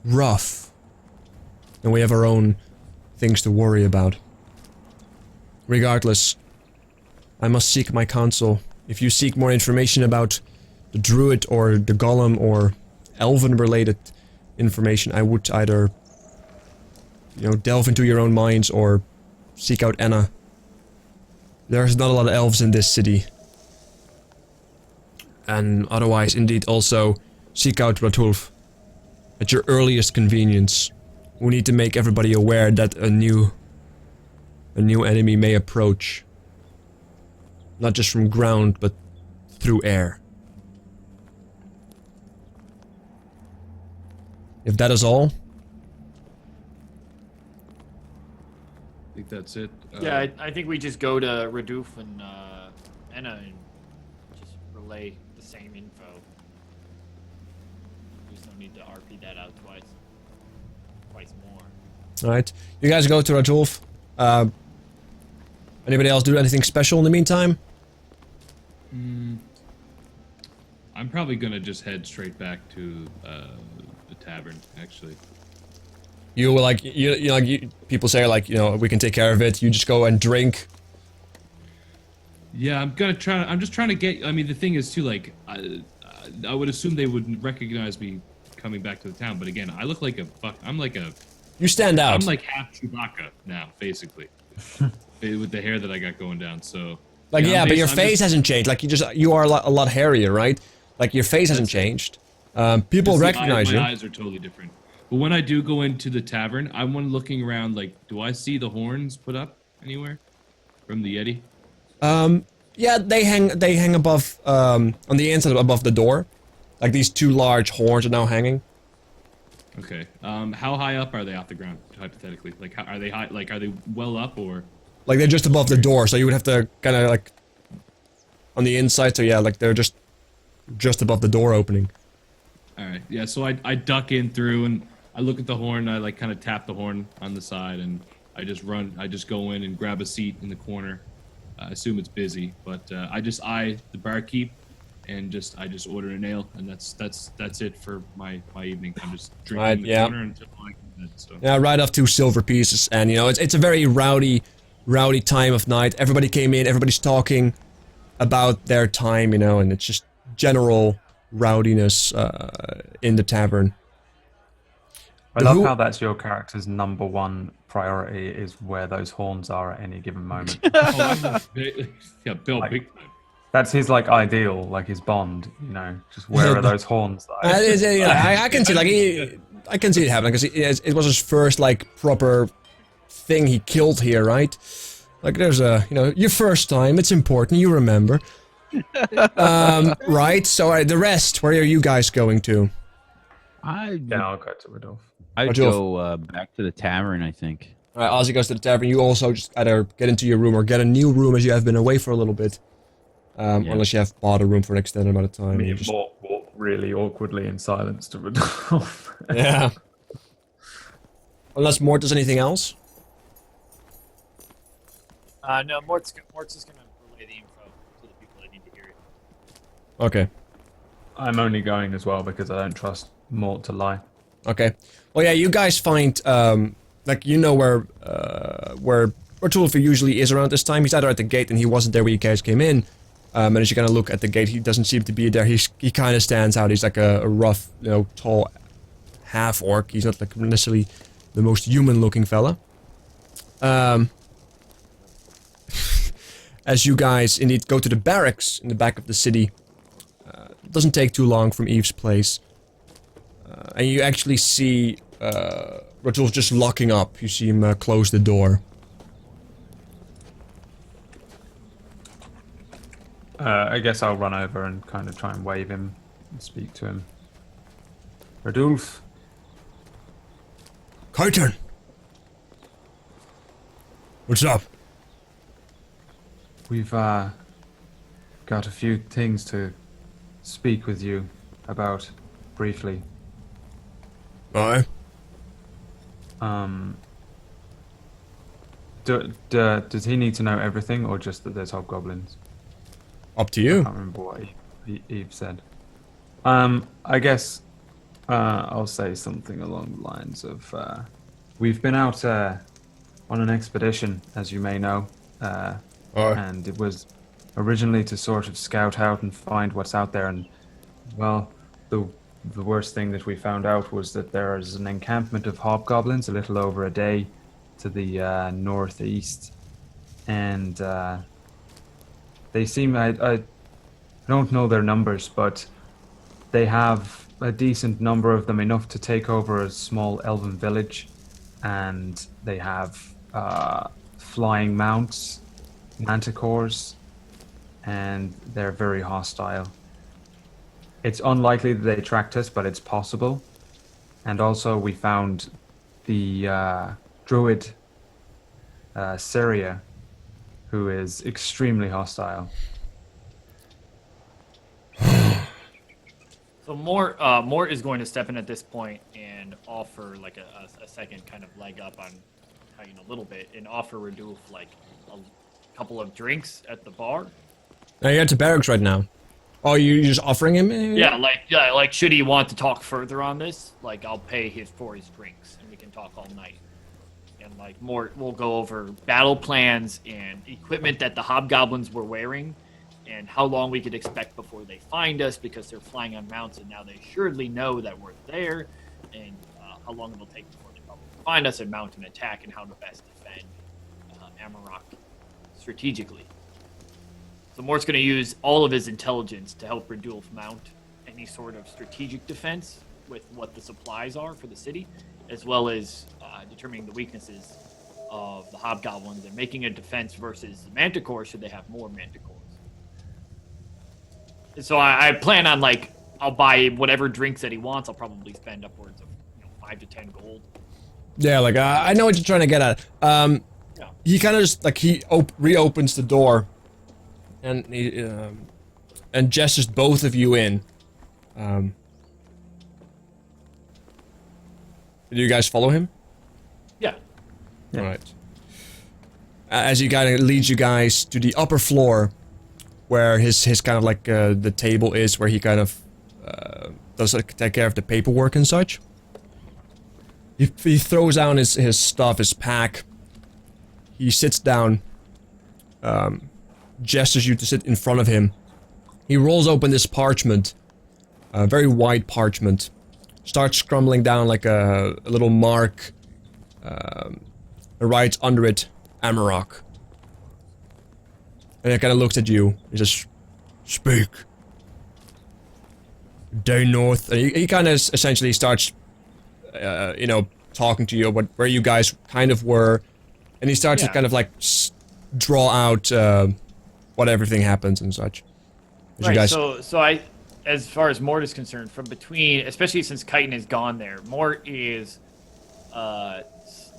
rough, and we have our own things to worry about. Regardless, I must seek my counsel. If you seek more information about the druid or the golem or elven-related information, I would either, you know, delve into your own minds or seek out Anna. There's not a lot of elves in this city. And otherwise, indeed, also seek out Ratulf at your earliest convenience. We need to make everybody aware that a new enemy may approach. Not just from ground, but through air. If that is all, I think that's it. Yeah, I think we just go to Raduf and Anna and just relay the same info. There's no need to RP that out twice more. alright. You guys go to Ratulf. Anybody else do anything special in the meantime? I'm probably gonna just head straight back to the tavern, actually. You will like people say like, you know, we can take care of it. You just go and drink. Yeah, I'm just trying to get. I mean, the thing is too, like, I would assume they would recognize me coming back to the town. But again, I look like I'm like a. You stand out. I'm like half Chewbacca now, basically, with the hair that I got going down. So. Like but your face hasn't changed. Like you are a lot hairier, right? Like your face hasn't changed. People recognize you. My eyes are totally different. But when I do go into the tavern, I'm looking around. Like, do I see the horns put up anywhere from the Yeti? Yeah, they hang above on the inside above the door. Like these two large horns are now hanging. Okay. How high up are they off the ground, hypothetically? Like, how, are they high? Like, are they well up or? Like they're just above the door, so you would have to kind of like on the inside. So yeah, like they're just above the door opening. All right. Yeah. So I duck in through and I look at the horn. I like kind of tap the horn on the side and I just run. I just go in and grab a seat in the corner. I assume it's busy, but I just eye the barkeep and I just order an ale, and that's it for my evening. I'm just drinking in the corner until I can bed. So. Yeah, right off 2 silver pieces, and you know it's a very rowdy time of night. Everybody came in, everybody's talking about their time, you know, and it's just general rowdiness in the tavern. I love how that's your character's #1 priority is where those horns are at any given moment. Yeah, Bill, like, big time. That's his like ideal, like his Bond, you know, just where are those horns? I can see I can see it happening because it was his first like proper thing he killed here, right? Like there's your first time, it's important, you remember. Right, so the rest, where are you guys going to? I'll go to Rodolphe. I'd go back to the tavern, I think. Alright, Ozzy goes to the tavern. You also just either get into your room or get a new room as you have been away for a little bit. Unless you have bought a room for an extended amount of time. Me and walk really awkwardly in silence to Rodolphe. Yeah. Unless Mort does anything else? No, Mort's just gonna relay the info to the people that need to hear it. Okay. I'm only going as well because I don't trust Mort to lie. Okay. Well, yeah, you guys find, like, you know where Rodolphe usually is around this time. He's either at the gate and he wasn't there when you guys came in. And as you kind of look at the gate, he doesn't seem to be there. He kind of stands out. He's like a rough, tall half-orc. He's not like necessarily the most human-looking fella. As you guys indeed go to the barracks in the back of the city, it doesn't take too long from Eve's place. And you actually see Rodolphe just locking up. You see him close the door. I guess I'll run over and kind of try and wave him and speak to him. Rodolphe. Carton! What's up? We've got a few things to speak with you about briefly. Aye. Does he need to know everything or just that there's hobgoblins? Up to I you. can't remember what Eve said. I guess I'll say something along the lines of we've been out on an expedition, as you may know, and it was originally to sort of scout out and find what's out there. And well, the worst thing that we found out was that there is an encampment of hobgoblins a little over a day to the northeast, and they seem, I don't know their numbers, but they have a decent number of them, enough to take over a small elven village, and they have flying mounts, manticores, and they're very hostile. It's unlikely that they tracked us, but it's possible. And also we found the druid Syria, who is extremely hostile. So Mort is going to step in at this point and offer like a second kind of leg up on a little bit and offer Rodolphe like a couple of drinks at the bar. Now you're at the barracks right now. Oh, you're just offering him? Yeah, like should he want to talk further on this, like I'll pay for his drinks and we can talk all night. And like Mort will go over battle plans and equipment that the hobgoblins were wearing, and how long we could expect before they find us, because they're flying on mounts and now they assuredly know that we're there, and how long it'll take before they probably find us and mount an attack, and how to best defend Amarok strategically. So Mort's going to use all of his intelligence to help Radulf mount any sort of strategic defense with what the supplies are for the city, as well as determining the weaknesses of the hobgoblins and making a defense versus the manticore should they have more manticores. And so I plan on, like, I'll buy whatever drinks that he wants. I'll probably spend upwards of 5 to 10 gold. Yeah, like, I know what you're trying to get at. Yeah. He kind of just, like, he reopens the door, and he, and gestures both of you in. Do you guys follow him? Yeah. Alright. As he kind of leads you guys to the upper floor, where his kind of like, the table is, where he kind of, does, like, take care of the paperwork and such. He throws down his stuff, his pack. He sits down, gestures you to sit in front of him. He rolls open this parchment, a very white parchment, starts scrumbling down like a little mark, writes under it, Amarok. And he kind of looks at you. He says, "Speak. Day north." And he kind of essentially starts, talking to you about where you guys kind of were. And he starts to kind of like draw out what everything happens and such. As you Right, guys... so I, as far as Mort is concerned, from between, especially since Chitin is gone there, Mort is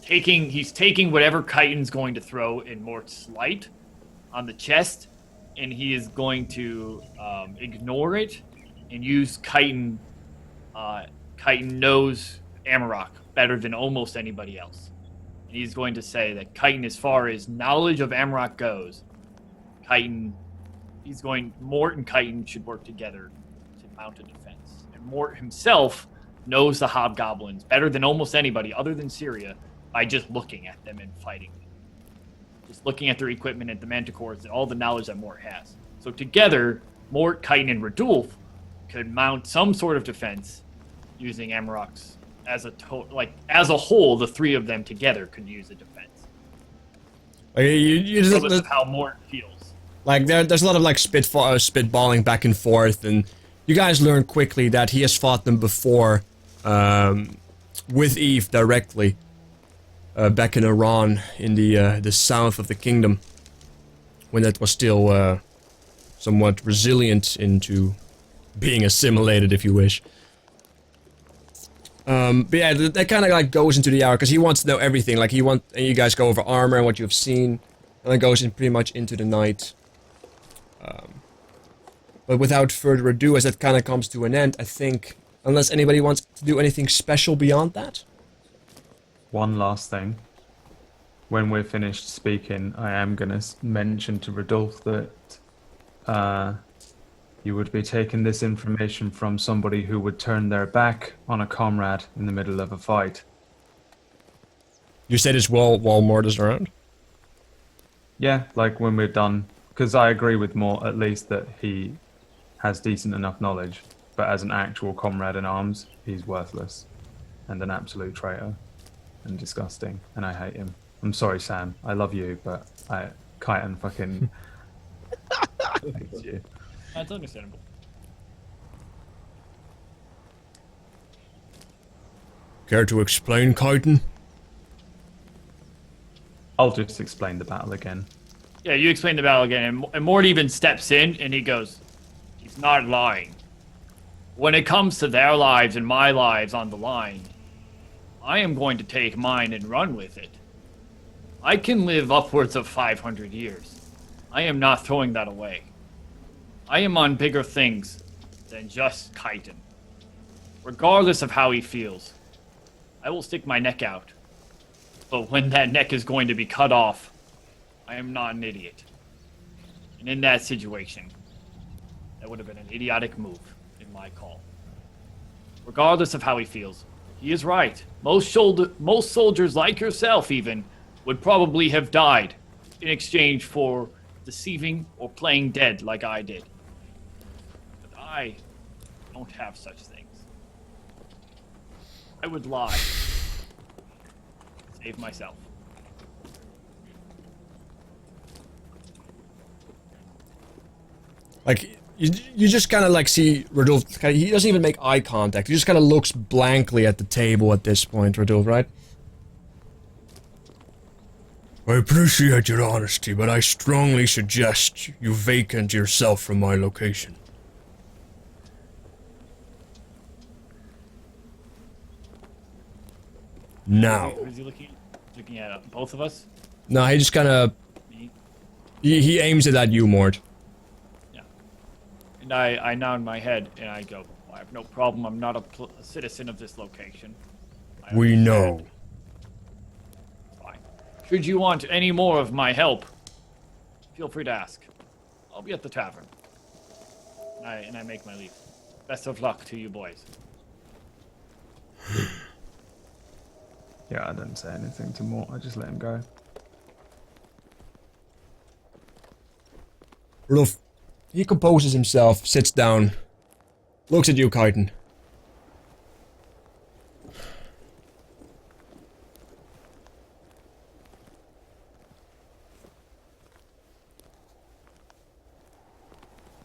taking whatever Chitin's going to throw in Mort's light on the chest, and he is going to ignore it and use Chitin. Chitin knows Amarok better than almost anybody else. And he's going to say that Chitin, as far as knowledge of Amarok goes, Mort and Chitin should work together to mount a defense. And Mort himself knows the hobgoblins better than almost anybody other than Syria by just looking at them and fighting them. Just looking at their equipment and the manticores and all the knowledge that Mort has. So together, Mort, Chitin, and Radulf could mount some sort of defense using Amarok's as a whole. The three of them together could use a defense. Regardless of how Mort feels. Like, there's a lot of, like, spitballing back and forth, and you guys learn quickly that he has fought them before, with Eve directly, back in Iran, in the south of the kingdom, when that was still, somewhat resilient into being assimilated, if you wish. But yeah, that kind of, like, goes into the hour, because he wants to know everything, like, and you guys go over armor and what you've seen, and it goes in pretty much into the night. But without further ado, as that kind of comes to an end, I think, unless anybody wants to do anything special beyond that? One last thing. When we're finished speaking, I am going to mention to Radulf that you would be taking this information from somebody who would turn their back on a comrade in the middle of a fight. You say this while Mort is around? Yeah, like when we're done. Because I agree with Mort, at least, that he has decent enough knowledge. But as an actual comrade in arms, he's worthless. And an absolute traitor. And disgusting. And I hate him. I'm sorry, Sam. I love you, but Chitin fucking hates you. That's understandable. Care to explain, Chitin? I'll just explain the battle again. Yeah, you explain the battle again, and Mort even steps in, and he goes, "He's not lying. When it comes to their lives and my lives on the line, I am going to take mine and run with it. I can live upwards of 500 years. I am not throwing that away. I am on bigger things than just Chitin. Regardless of how he feels, I will stick my neck out. But when that neck is going to be cut off, I am not an idiot. And in that situation, that would have been an idiotic move in my call. Regardless of how he feels, he is right. Most soldiers like yourself even would probably have died in exchange for deceiving or playing dead like I did. But I don't have such things. I would lie. Save myself. Like, you just kind of like see Rodolphe, he doesn't even make eye contact. He just kind of looks blankly at the table at this point, Rodolphe, right? I appreciate your honesty, but I strongly suggest you vacant yourself from my location. Now. Who's he looking at? Looking at both of us? No, he just kind of... Me? He aims it at you, Mort. And I nod my head and I go, I have no problem. I'm not a citizen of this location. We know. Fine. Should you want any more of my help, feel free to ask. I'll be at the tavern. And I make my leave. Best of luck to you boys. Yeah, I didn't say anything to Mort. I just let him go. Rodolphe, he composes himself, sits down, looks at you, Kaiten.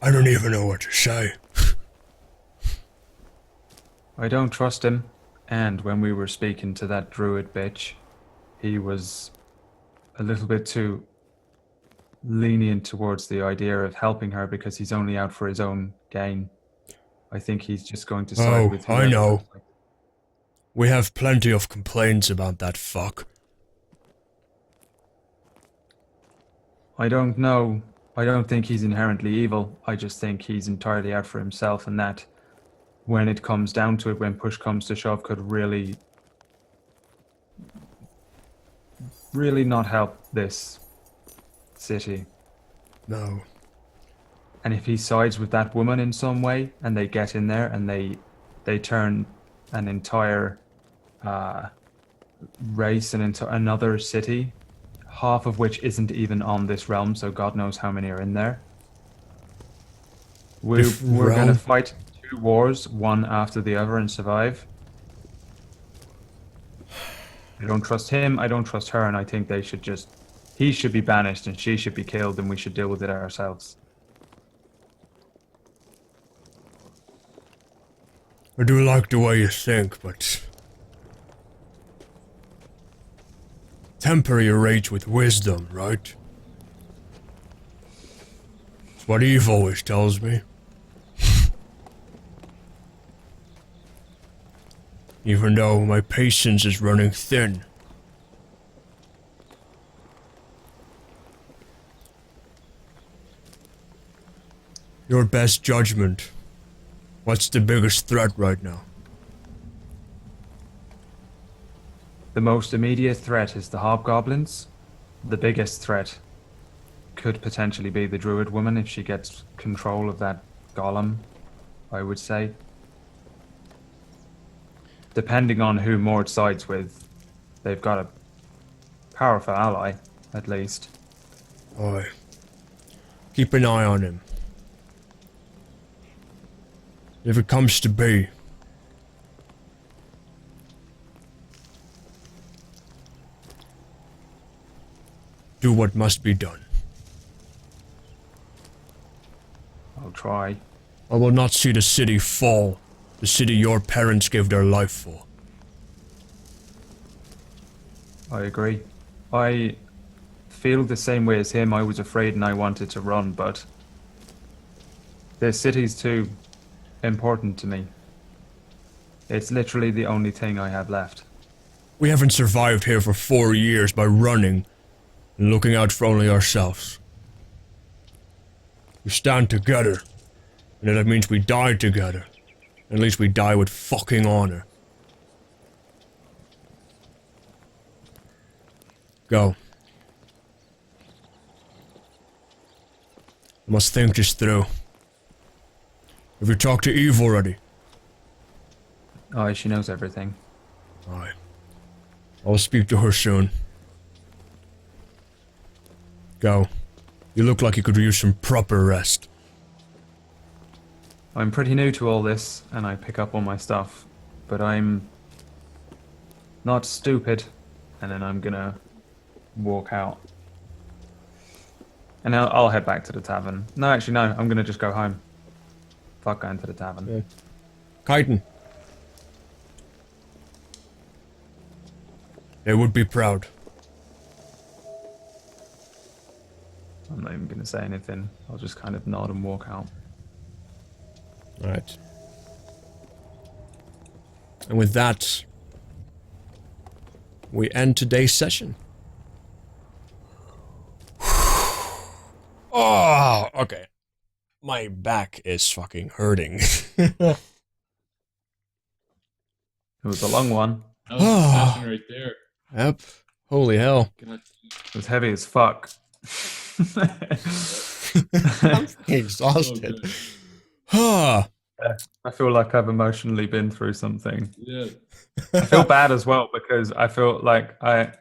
I don't even know what to say. I don't trust him. And when we were speaking to that druid bitch, he was a little bit too lenient towards the idea of helping her because he's only out for his own gain. I think he's just going to side with I whoever. know. We have plenty of complaints about that fuck. I don't know. I don't think he's inherently evil. I just think he's entirely out for himself, and that when it comes down to it, when push comes to shove, could really not help this city. No. And if he sides with that woman in some way, and they get in there and they turn an entire race and into another city, half of which isn't even on this realm, so God knows how many are in there. We're going to fight 2 wars, one after the other, and survive. I don't trust him, I don't trust her, and I think he should be banished and she should be killed, and we should deal with it ourselves. I do like the way you think, but... temper your rage with wisdom, right? It's what Eve always tells me. Even though my patience is running thin. Your best judgment. What's the biggest threat right now? The most immediate threat is the hobgoblins. The biggest threat could potentially be the druid woman if she gets control of that golem, I would say. Depending on who Mort sides with, they've got a powerful ally, at least. Aye. Keep an eye on him. If it comes to be, do what must be done. I'll try. I will not see the city fall. The city your parents gave their life for. I agree. I feel the same way as him. I was afraid and I wanted to run, but the city's too important to me. It's literally the only thing I have left. We haven't survived here for 4 years by running and looking out for only ourselves. We stand together, and that means we die together. At least we die with fucking honor. Go. I must think this through. Have you talked to Eve already? Oh, she knows everything. Aye. I'll speak to her soon. Go. You look like you could use some proper rest. I'm pretty new to all this, and I pick up all my stuff, but I'm not stupid. And then I'm gonna walk out. And I'll head back to the tavern. No, actually, no, I'm gonna just go home. Fuck going to the tavern. Okay. Kaiten. They would be proud. I'm not even gonna say anything. I'll just kind of nod and walk out. Alright. And with that, we end today's session. Oh, okay. My back is fucking hurting. It was a long one. That was a session right there. Yep. Holy hell. God. It was heavy as fuck. I'm exhausted. Ah. I feel like I've emotionally been through something. Yeah. I feel bad as well because I feel like I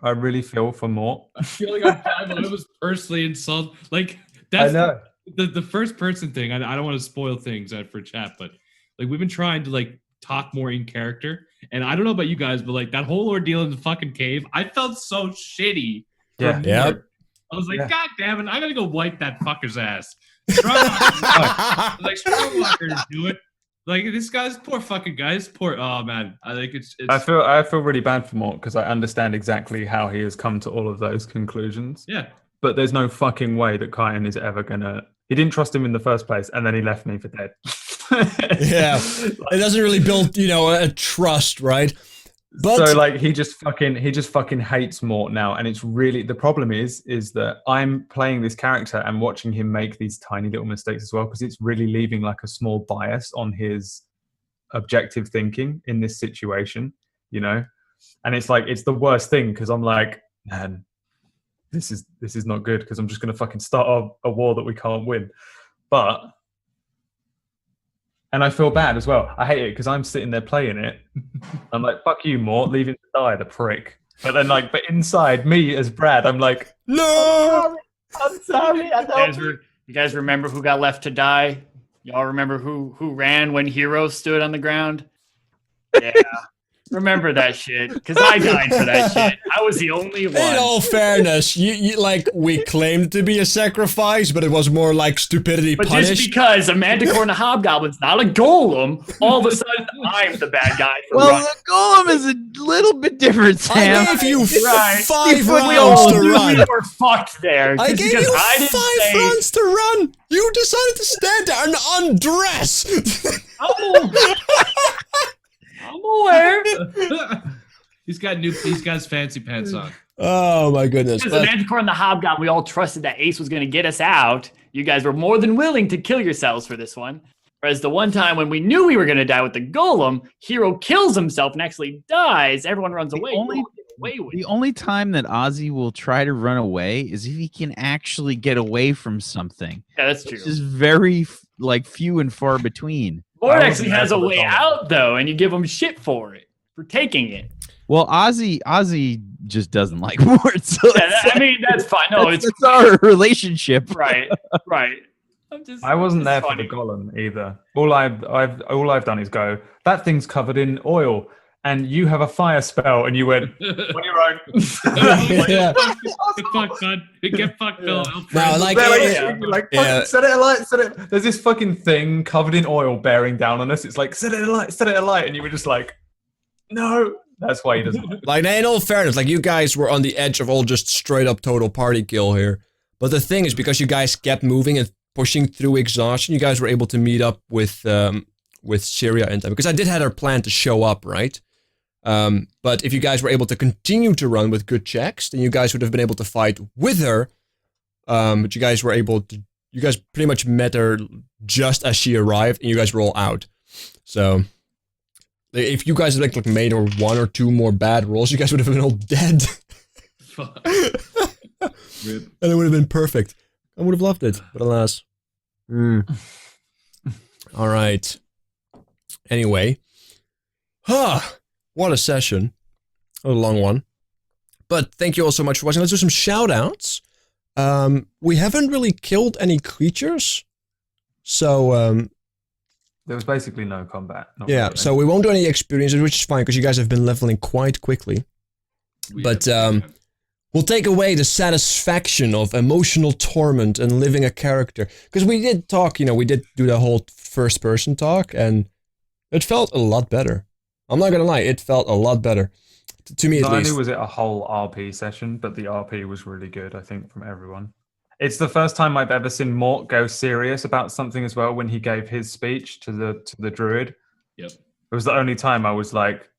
really feel for Mort. I feel like I was personally insulted. Like that's the first person thing. I don't want to spoil things for chat, but like we've been trying to like talk more in character, and I don't know about you guys, but like that whole ordeal in the fucking cave, I felt so shitty. Yeah. Yep. I was like, Yeah. God damn it, I gotta go wipe that fucker's ass. Strongwalker to do it. Like this guy's poor fucking guys. Poor. Oh man, I think it's. I feel really bad for Mort because I understand exactly how he has come to all of those conclusions. Yeah. But there's no fucking way that Kyan is ever gonna. He didn't trust him in the first place, and then he left me for dead. Yeah. It doesn't really build, a trust, right? But so like he just fucking hates Mort now, and it's really the problem is that I'm playing this character and watching him make these tiny little mistakes as well because it's really leaving like a small bias on his objective thinking in this situation, and it's like it's the worst thing because I'm like, man, this is not good because I'm just gonna fucking start a war that we can't win, and I feel bad as well. I hate it because I'm sitting there playing it. I'm like, fuck you, Mort, leave him to die, the prick. But then, but inside me as Brad, I'm like, no. I'm sorry. You guys remember who got left to die? Y'all remember who ran when Hero stood on the ground? Yeah. Remember that shit, because I died for that shit. I was the only one. In all fairness, you we claimed to be a sacrifice, but it was more like stupidity But punished. just because a Manticore and a Hobgoblin's not a golem, all of a sudden I'm the bad guy. For Well, running. the golem is a little bit different, Sam. I gave you Right. 5 We rounds all to knew run. we were fucked there. I just gave because you I didn't 5 say, rounds to run. You decided to stand there and undress. I'm aware. He's got his fancy pants on. Oh my goodness. Because the Manticore and the Hobgoblin, we all trusted that Ace was going to get us out. You guys were more than willing to kill yourselves for this one. Whereas the one time when we knew we were going to die with the Golem, Hero kills himself and actually dies. Everyone runs away. The only time that Ozzy will try to run away is if he can actually get away from something. Yeah, that's true. Which is very few and far between. Lord actually has a way out, though, and you give him shit for it, for taking it. Well, Ozzy just doesn't like Mort. So that's fine. No, it's our relationship. Right. I wasn't there for the golem either. All I've done is go, that thing's covered in oil, and you have a fire spell, and you went on your own. Yeah. Get fucked, bud. Get fucked, Phil. Now, Set it alight, set it. There's this fucking thing covered in oil bearing down on us. It's like, set it alight, and you were just like, no. That's why he doesn't. Like, in all fairness, you guys were on the edge of all just straight up total party kill here. But the thing is, because you guys kept moving and pushing through exhaustion, you guys were able to meet up with Syria in time. Because I did have her plan to show up, right? But if you guys were able to continue to run with good checks, then you guys would have been able to fight with her. But you guys pretty much met her just as she arrived, and you guys were all out. So if you guys had made or 1 or 2 more bad rolls, you guys would have been all dead. Fuck. And it would have been perfect. I would have loved it, but alas. All right. Anyway. What a session. A long one. But thank you all so much for watching. Let's do some shout-outs. We haven't really killed any creatures, so There was basically no combat. Not yeah. really. So we won't do any experiences, which is fine because you guys have been leveling quite quickly. But we'll take away the satisfaction of emotional torment and living a character. Because we did talk, we did do the whole first-person talk, and it felt a lot better. I'm not gonna lie, it felt a lot better. To me, at Not least. only was it a whole RP session, but the RP was really good, I think, from everyone. It's the first time I've ever seen Mort go serious about something as well when he gave his speech to the druid. Yep. It was the only time I was like,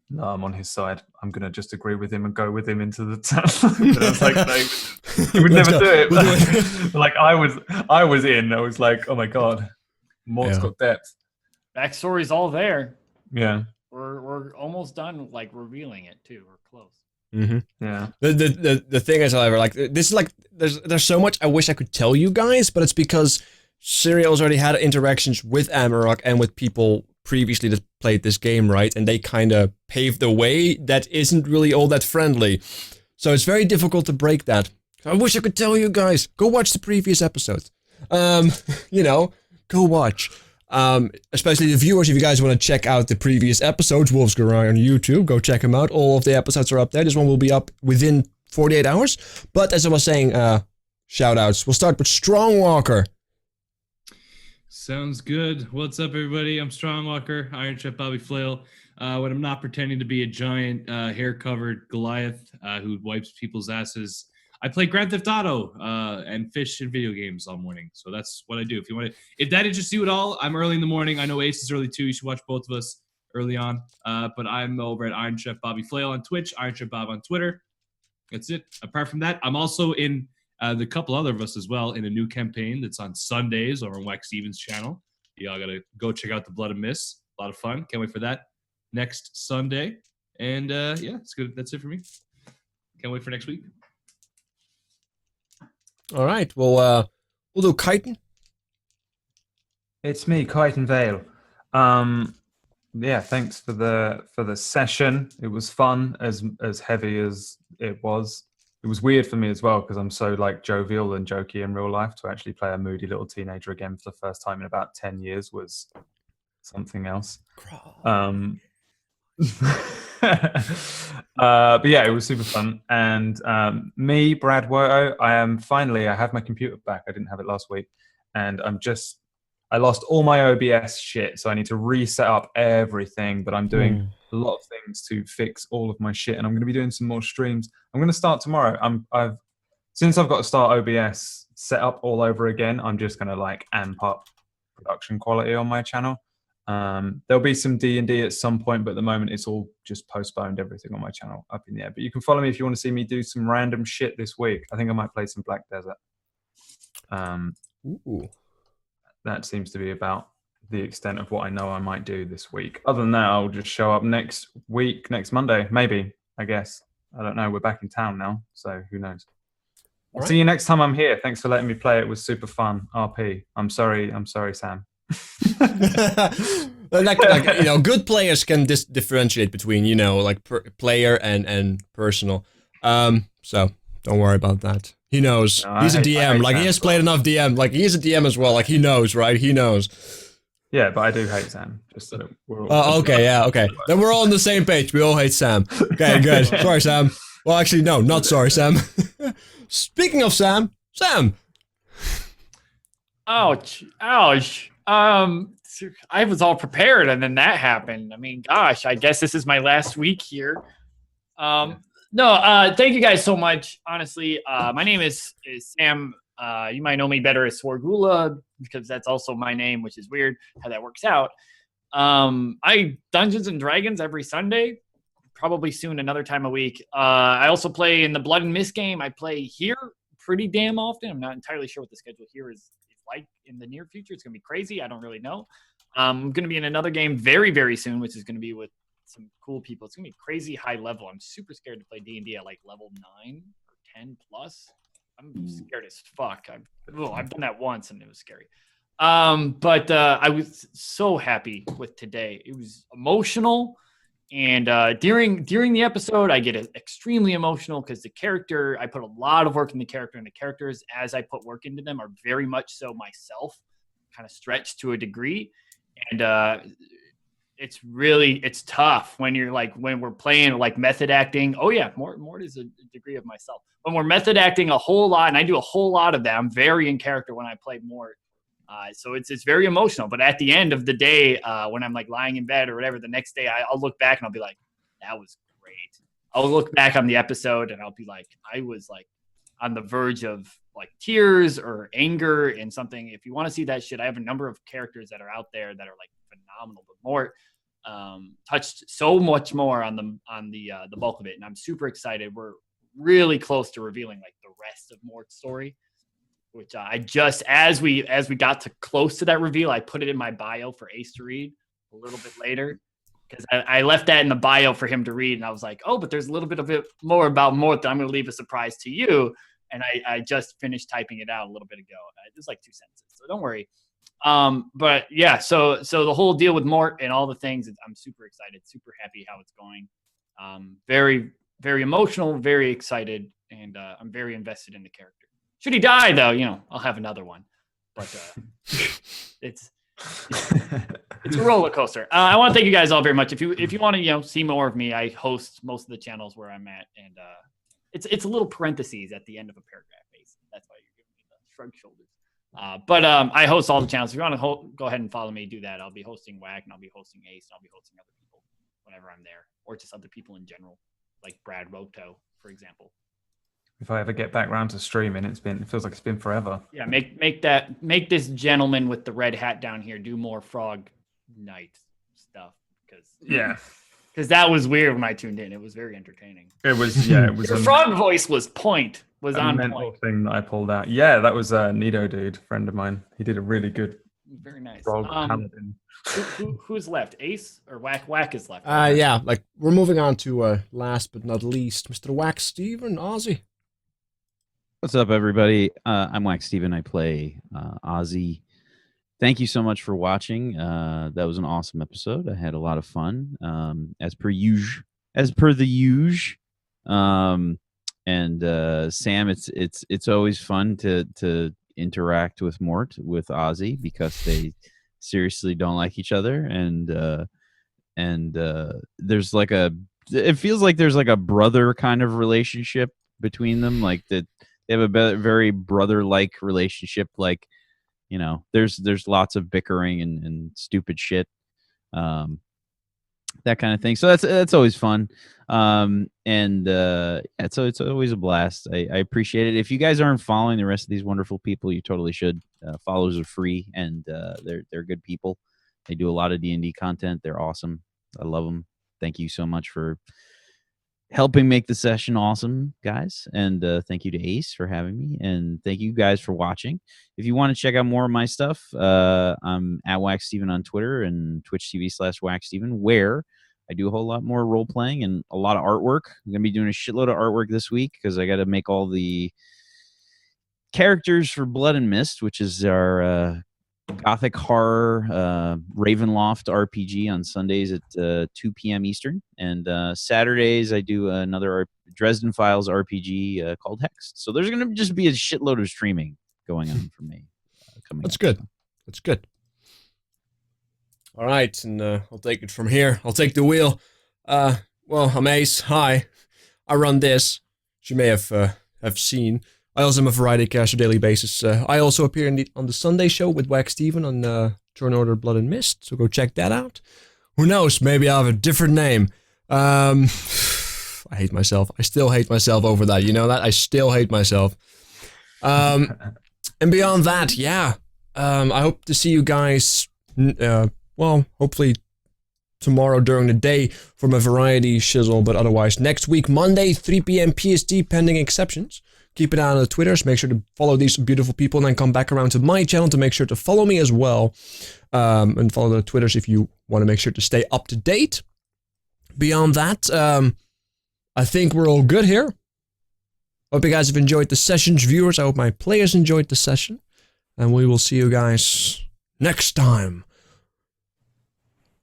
no, I'm on his side. I'm going to just agree with him and go with him into the town. But I was like, no, he would never do it. But like I was in. I was like, oh my God, Mort's got depth. Backstory's all there. Yeah. We're almost done, like, revealing it too. We're close. Mm-hmm. Yeah. The thing is, however, like this is like there's so much I wish I could tell you guys, but it's because Serial's already had interactions with Amarok and with people previously that played this game, right? And they kind of paved the way that isn't really all that friendly. So it's very difficult to break that. I wish I could tell you guys. Go watch the previous episodes. Go watch. Especially the viewers, if you guys want to check out the previous episodes, WolfsGoRawr on YouTube, go check them out. All of the episodes are up there. This one will be up within 48 hours. But as I was saying, shout outs. We'll start with Strongwalker. Sounds good. What's up, everybody? I'm Strongwalker, Iron Chef Bobby Flail. When I'm not pretending to be a giant, hair-covered Goliath who wipes people's asses, I play Grand Theft Auto and fish in video games all morning. So that's what I do. If that interests you at all, I'm early in the morning. I know Ace is early too. You should watch both of us early on. But I'm over at Iron Chef Bobby Flail on Twitch, Iron Chef Bob on Twitter. That's it. Apart from that, I'm also in the couple other of us as well in a new campaign that's on Sundays over on Wax Stevens' channel. Y'all gotta go check out the Blood and Mist. A lot of fun. Can't wait for that next Sunday. And yeah, it's good. That's it for me. Can't wait for next week. All right, well, we'll do Chitin. It's me, Chitin Vale. Yeah, thanks for the session. It was fun, as heavy as it was. It was weird for me as well because I'm so like jovial and jokey in real life. To actually play a moody little teenager again for the first time in about 10 years was something else. But yeah, it was super fun. And me, Brad Woto, I have my computer back. I didn't have it last week, and I lost all my OBS shit, so I need to reset up everything. But I'm doing a lot of things to fix all of my shit, and I'm going to be doing some more streams. I'm going to start tomorrow. Since I've got to start OBS set up all over again, I'm just going to like amp up production quality on my channel. There'll be some D&D at some point, but at the moment it's all just postponed, everything on my channel up in the air. But you can follow me if you want to see me do some random shit this week. I think I might play some Black Desert. Ooh. That seems to be about the extent of what I know I might do this week. Other than that, I'll just show up next week, next Monday, maybe, I guess. I don't know. We're back in town now, so who knows. I'll see you next time I'm here. Thanks for letting me play. It was super fun. RP. I'm sorry, Sam. Good players can differentiate between, player and personal. So don't worry about that. He knows. No, he's a DM. Like, Sam. he has played enough DM. Like, he's a DM as well. Like, he knows, right? He knows. Yeah, but I do hate Sam. Just so we're all okay, yeah, okay. Then we're all on the same page. We all hate Sam. Okay, good. Sorry, Sam. Well, actually, no, not sorry, Sam. Speaking of Sam. Ouch. I was all prepared, and then that happened. I mean, gosh, I guess this is my last week here. Thank you guys so much. Honestly, my name is Sam. You might know me better as Swargula because that's also my name, which is weird how that works out. I Dungeons and Dragons every Sunday, probably soon another time a week. I also play in the Blood and Mist game. I play here pretty damn often. I'm not entirely sure what the schedule here is like in the near future. It's going to be crazy. I don't really know. I'm going to be in another game very, very soon, which is going to be with some cool people. It's going to be crazy high level. I'm super scared to play D&D at like level 9 or 10 plus. I'm scared as fuck. I've done that once and it was scary. But I was so happy with today. It was emotional. And during the episode, I get extremely emotional because the character, I put a lot of work in the character, and the characters, as I put work into them, are very much so myself, kind of stretched to a degree. And it's tough when you're like, when we're playing like method acting. Oh yeah, Mort is a degree of myself. When we're method acting a whole lot, and I do a whole lot of that, I'm very in character when I play Mort. So it's very emotional. But at the end of the day, when I'm like lying in bed or whatever, the next day I'll look back and I'll be like, that was great. I'll look back on the episode and I'll be like, I was like on the verge of like tears or anger and something. If you want to see that shit, I have a number of characters that are out there that are like phenomenal, but Mort touched so much more on the bulk of it, and I'm super excited. We're really close to revealing like the rest of Mort's story, which I just as we got to close to that reveal, I put it in my bio for Ace to read a little bit later, because I left that in the bio for him to read, and I was like, oh, but there's a little bit of it more about Mort that I'm going to leave a surprise to you. And I just finished typing it out a little bit ago. It's like 2 sentences, so don't worry. But yeah, so the whole deal with Mort and all the things, I'm super excited, super happy how it's going. Very, very emotional, very excited, and I'm very invested in the character. Should he die though, I'll have another one. But it's a roller coaster. I want to thank you guys all very much. If you want to see more of me, I host most of the channels where I'm at, and it's a little parentheses at the end of a paragraph, basically. That's why you're giving me the shrug shoulders. But I host all the channels. If you want to go ahead and follow me, do that. I'll be hosting WAC, and I'll be hosting Ace, and I'll be hosting other people whenever I'm there, or just other people in general, like Brad Roto, for example. If I ever get back around to streaming, it feels like it's been forever. Yeah, make this gentleman with the red hat down here do more Frog Night stuff, because that was weird when I tuned in. It was very entertaining. It was Your frog voice was on mental point. Thing that I pulled out. Yeah, that was Nido dude, friend of mine. He did a really good. Very nice. Frog paladin. Who's left? Ace or Whack? Whack is left. Yeah, like we're moving on to last but not least, Mr. Wax Steven, Ozzy. What's up, everybody? I'm Wax Steven. I play Ozzy. Thank you so much for watching. That was an awesome episode. I had a lot of fun, as per the usual. And Sam, it's always fun to interact with Mort with Ozzy, because they seriously don't like each other, and there's like it feels like there's like a brother kind of relationship between them, like that. They have a very brother-like relationship. Like, there's lots of bickering and stupid shit, that kind of thing. So that's always fun. So it's always a blast. I appreciate it. If you guys aren't following the rest of these wonderful people, you totally should. Followers are free, and they're good people. They do a lot of D&D content. They're awesome. I love them. Thank you so much for helping make the session awesome, guys. And thank you to Ace for having me, and thank you guys for watching. If you want to check out more of my stuff, I'm at WaxSteven on Twitter and Twitch TV/WaxSteven, where I do a whole lot more role playing and a lot of artwork. I'm gonna be doing a shitload of artwork this week, because I got to make all the characters for Blood and Mist, which is our Gothic horror Ravenloft RPG on Sundays at 2 p.m. Eastern, and Saturdays I do another Dresden Files RPG called Hexed. So there's going to just be a shitload of streaming going on for me. That's good. That's good. All right, and I'll take it from here. I'll take the wheel. Well, I'm Ace. Hi, I run this, as you may have seen. I also am a variety caster daily basis. I also appear on the Sunday show with Wax Steven on Turn Order Blood and Mist, so go check that out. Who knows, maybe I'll have a different name. I hate myself. I still hate myself over that, you know that? I still hate myself. And beyond that, yeah, I hope to see you guys, hopefully tomorrow during the day from a variety shizzle, but otherwise next week, Monday, 3 p.m. PST, pending exceptions. Keep an eye on the Twitters. Make sure to follow these beautiful people, and then come back around to my channel to make sure to follow me as well. And follow the Twitters if you want to make sure to stay up to date. Beyond that, I think we're all good here. Hope you guys have enjoyed the sessions, viewers. I hope my players enjoyed the session. And we will see you guys next time.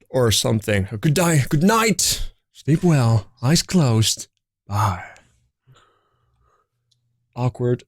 Or something. Good night, Sleep well. Eyes closed. Bye. Awkward.